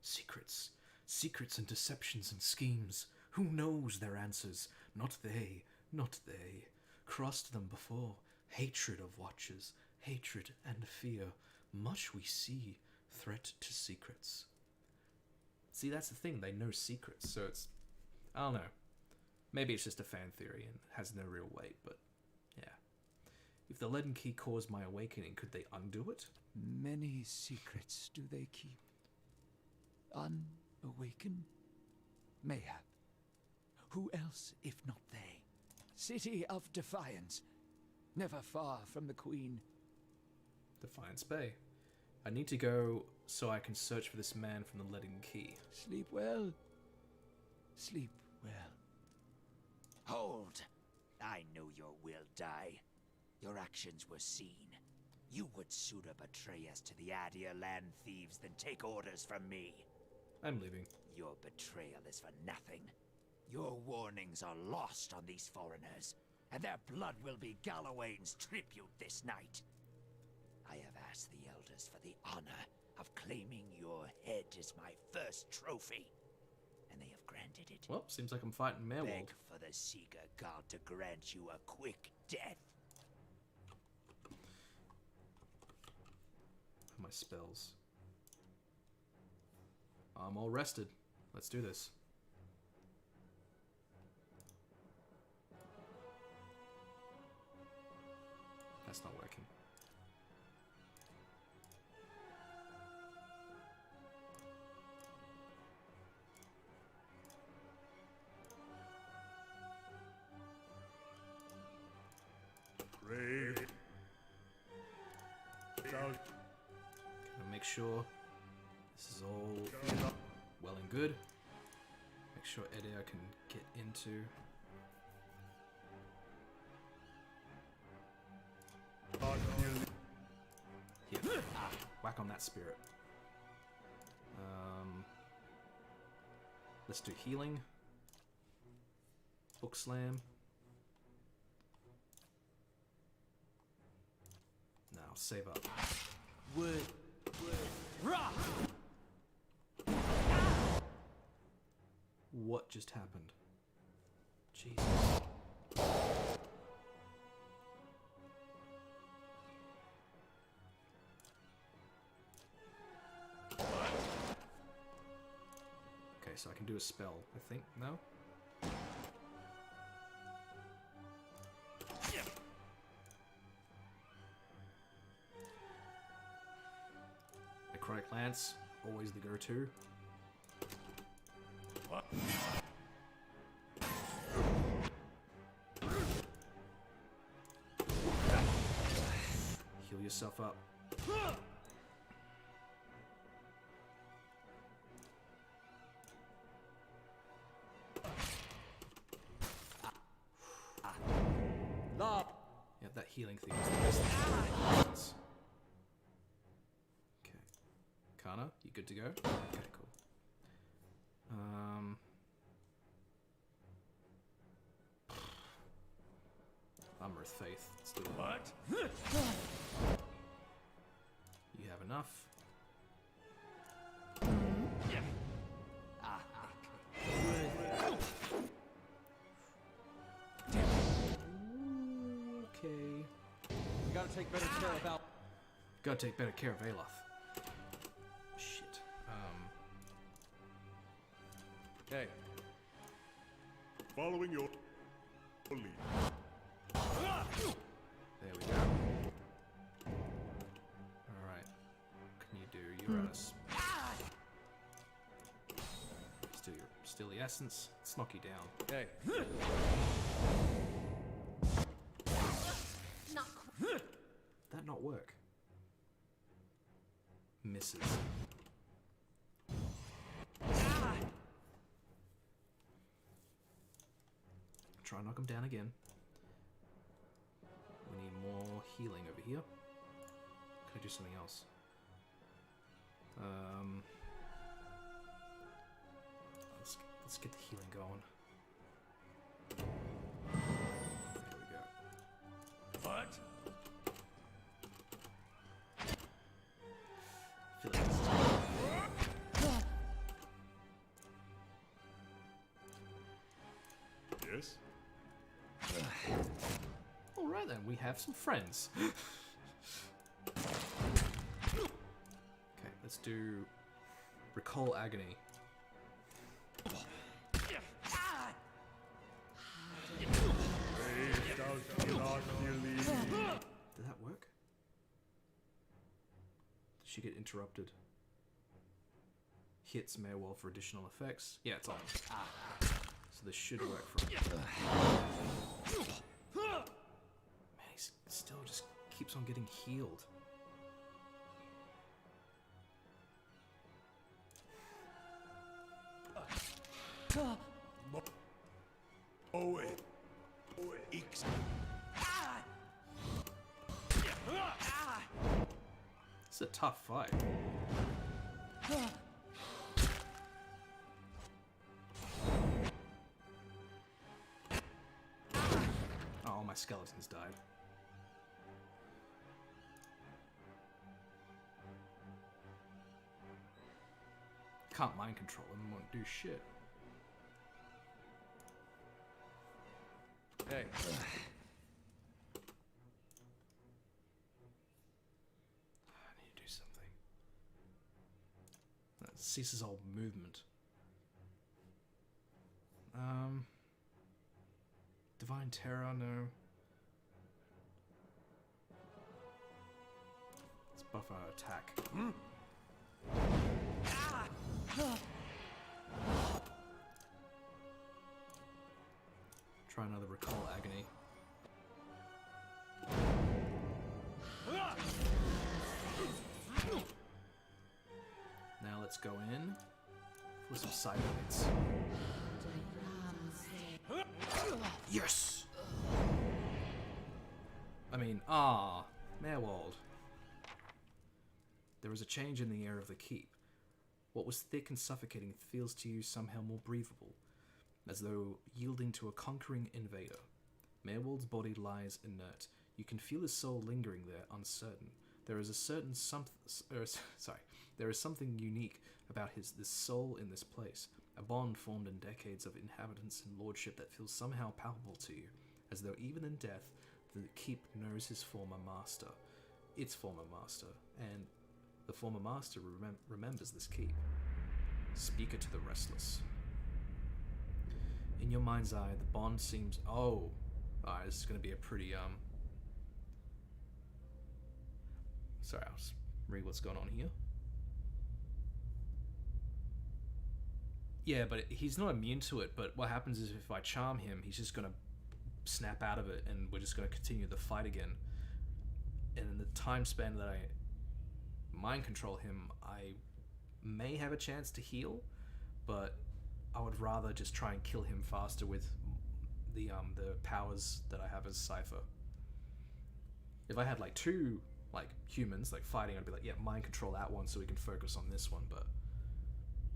Secrets. Secrets and deceptions and schemes. Who knows their answers? Not they. Not they. Crossed them before. Hatred of Watchers. Hatred and fear. Much we see. Threat to secrets. See, that's the thing. They know secrets, so it's... I don't know. Maybe it's just a fan theory and has no real weight, but... yeah. If the leaden key caused my awakening, could they undo it? Many secrets do they keep. Unawakened? Mayhap. Who else if not they? City of Defiance. Never far from the Queen. Defiance Bay. I need to go so I can search for this man from the leaden key. Sleep well. Sleep well. Hold! I know your will die. Your actions were seen. You would sooner betray us to the Adir land thieves than take orders from me. I'm leaving. Your betrayal is for nothing. Your warnings are lost on these foreigners, and their blood will be Gallowayne's tribute this night. I have asked the elders for the honor of claiming your head as my first trophy, and they have granted it. Well, seems like I'm fighting Mayorwald. Beg for the Seeker God to grant you a quick death. My spells. I'm all rested. Let's do this. That's not working. Brave. Gonna make sure this is all well and good. Make sure Edir can get into. Here. Whack on that spirit. Let's do healing. Book slam. Now save up. Wood. Rock! What just happened? Jesus. Okay, so I can do a spell, I think. No? Necrotic Lance, always the go-to. Heal yourself up. Yeah, that healing thing is the best thing. Okay. Kana, you good to go? Okay, cool. Armor of Faith. Let's do it. What? You have enough. Okay. You gotta take better care of Al. Gotta take better care of Aloth. Shit. Hey. Following your lead. There we go. Alright. What can you do? You're at us. Steal the essence. Let's knock you down. Hey. That not work? Misses. Try and knock him down again. We need more healing over here. Can I do something else? Let's get the healing going. There we go. What? I feel like Yes? Alright then, we have some friends. Okay, let's do Recall Agony. Did that work? Did she get interrupted? Hits Mayorwald for additional effects. Yeah, it's on. So this should work for him. Man, he still just keeps on getting healed. It's a tough fight. Oh, my skeletons died. Can't mind control them, won't do shit. Hey. I need to do something. That ceases all movement. Divine Terror, no. Let's buff our attack. Try another Recall Agony. Now let's go in for some side points. Yes! I mean, Mayorwald. There is a change in the air of the keep. What was thick and suffocating feels to you somehow more breathable, as though yielding to a conquering invader. Mayorwald's body lies inert. You can feel his soul lingering there, uncertain. There is something unique about this soul in this place, a bond formed in decades of inhabitants and lordship that feels somehow palpable to you, as though even in death, the keep knows his former master, its former master, and the former master remembers this keep. Speaker to the restless. In your mind's eye, the bond seems... Oh! Alright, this is going to be a pretty, Sorry, I'll just read what's going on here. Yeah, but he's not immune to it, but what happens is if I charm him, he's just going to snap out of it, and we're just going to continue the fight again. And in the time span that I mind control him, I may have a chance to heal, but I would rather just try and kill him faster with the powers that I have as Cypher. If I had like two humans fighting, I'd be like, yeah, mind control that one so we can focus on this one, but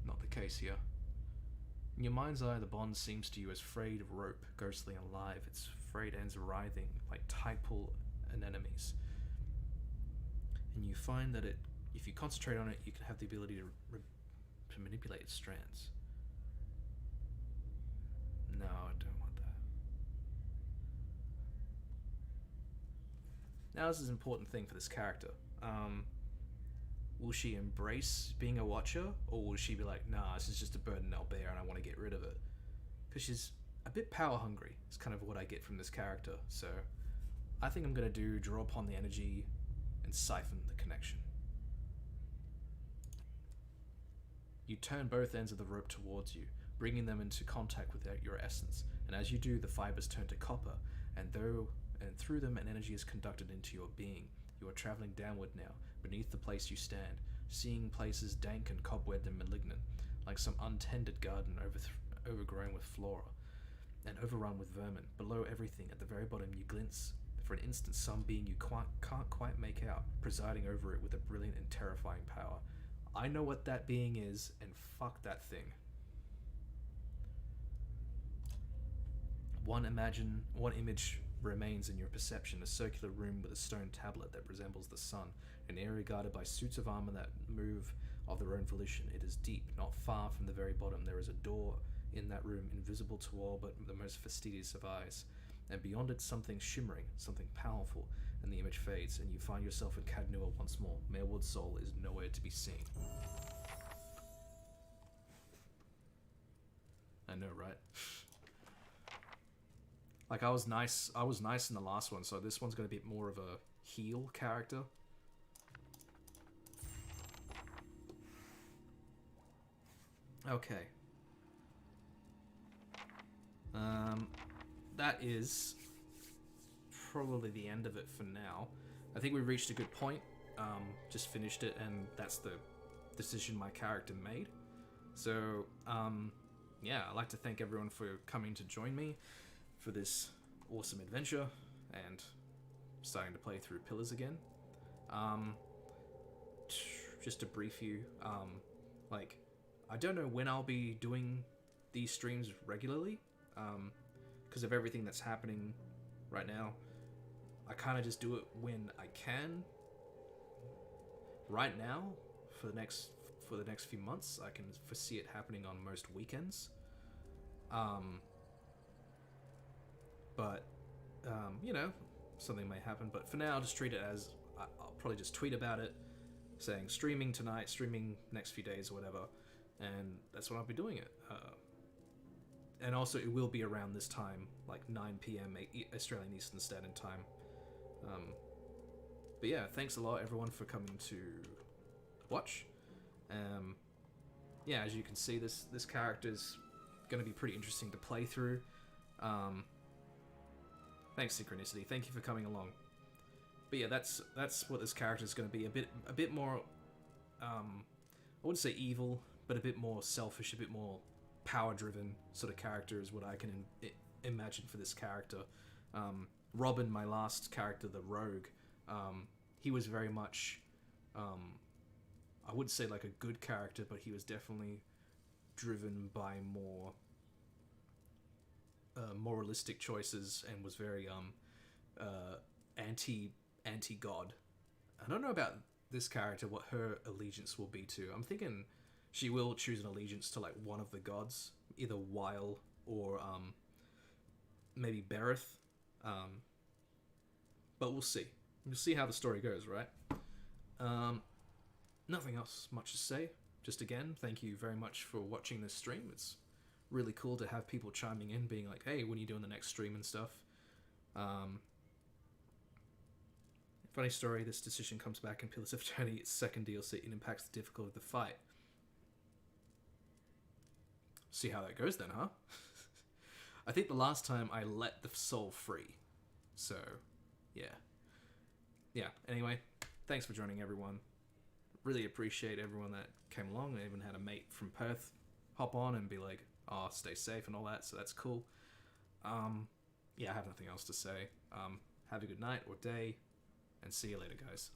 not the case here. In your mind's eye, the bond seems to you as frayed rope, ghostly and alive, its frayed ends writhing like tight pull anemones. And you find that if you concentrate on it, you can have the ability to manipulate its strands. No, I don't want that. Now this is an important thing for this character. Will she embrace being a watcher, or will she be like, nah, this is just a burden I'll bear and I want to get rid of it? Because she's a bit power hungry, is kind of what I get from this character. So I think I'm going to draw upon the energy and siphon the connection. You turn both ends of the rope towards you, bringing them into contact with your essence, and as you do, the fibers turn to copper, and through them an energy is conducted into your being. You are traveling downward now, beneath the place you stand, seeing places dank and cobwebbed and malignant, like some untended garden overgrown with flora, and overrun with vermin. Below everything, at the very bottom, you glimpse, for an instant, some being you can't quite make out, presiding over it with a brilliant and terrifying power. I know what that being is, and fuck that thing. One image remains in your perception, a circular room with a stone tablet that resembles the sun, an area guarded by suits of armor that move of their own volition. It is deep, not far from the very bottom. There is a door in that room, invisible to all but the most fastidious of eyes, and beyond it something shimmering, something powerful, and the image fades, and you find yourself in Cadnua once more. Mayorwald's soul is nowhere to be seen. I know, right? Like, I was nice in the last one, so this one's going to be more of a heal character. Okay. That is probably the end of it for now. I think we reached a good point. Just finished it, and that's the decision my character made. So, yeah, I'd like to thank everyone for coming to join me for this awesome adventure and starting to play through Pillars again. Just to brief you, like, I don't know when I'll be doing these streams regularly, because of everything that's happening right now. I kind of just do it when I can. Right now, for the next few months, I can foresee it happening on most weekends. But you know, something may happen. But for now, I'll just treat it as I'll probably just tweet about it, saying streaming tonight, streaming next few days, or whatever, and that's when I'll be doing it. And also, it will be around this time, like 9 p.m. Australian Eastern Standard Time. But yeah, thanks a lot, everyone, for coming to watch. Yeah, as you can see, this character's going to be pretty interesting to play through. Thanks, Synchronicity. Thank you for coming along. But yeah, that's what this character's going to be. A bit more, I wouldn't say evil, but a bit more selfish, a bit more power-driven sort of character is what I can imagine for this character. Robin, my last character, the Rogue, he was very much, I wouldn't say like a good character, but he was definitely driven by more moralistic choices and was very anti-god. I don't know about this character, what her allegiance will be to. I'm thinking she will choose an allegiance to like one of the gods, either Weil or maybe Berith. But we'll see. We'll see how the story goes, right? Nothing else much to say. Just again, thank you very much for watching this stream. It's really cool to have people chiming in, being like, hey, when are you doing the next stream and stuff? Funny story, this decision comes back in Pillars of Eternity, its second DLC, and impacts the difficulty of the fight. See how that goes then, huh? I think the last time I let the soul free. So, yeah. Yeah, anyway, thanks for joining, everyone. Really appreciate everyone that came along. I even had a mate from Perth hop on and be like, oh, stay safe and all that, so that's cool. Yeah, I have nothing else to say. Have a good night or day, and see you later, guys.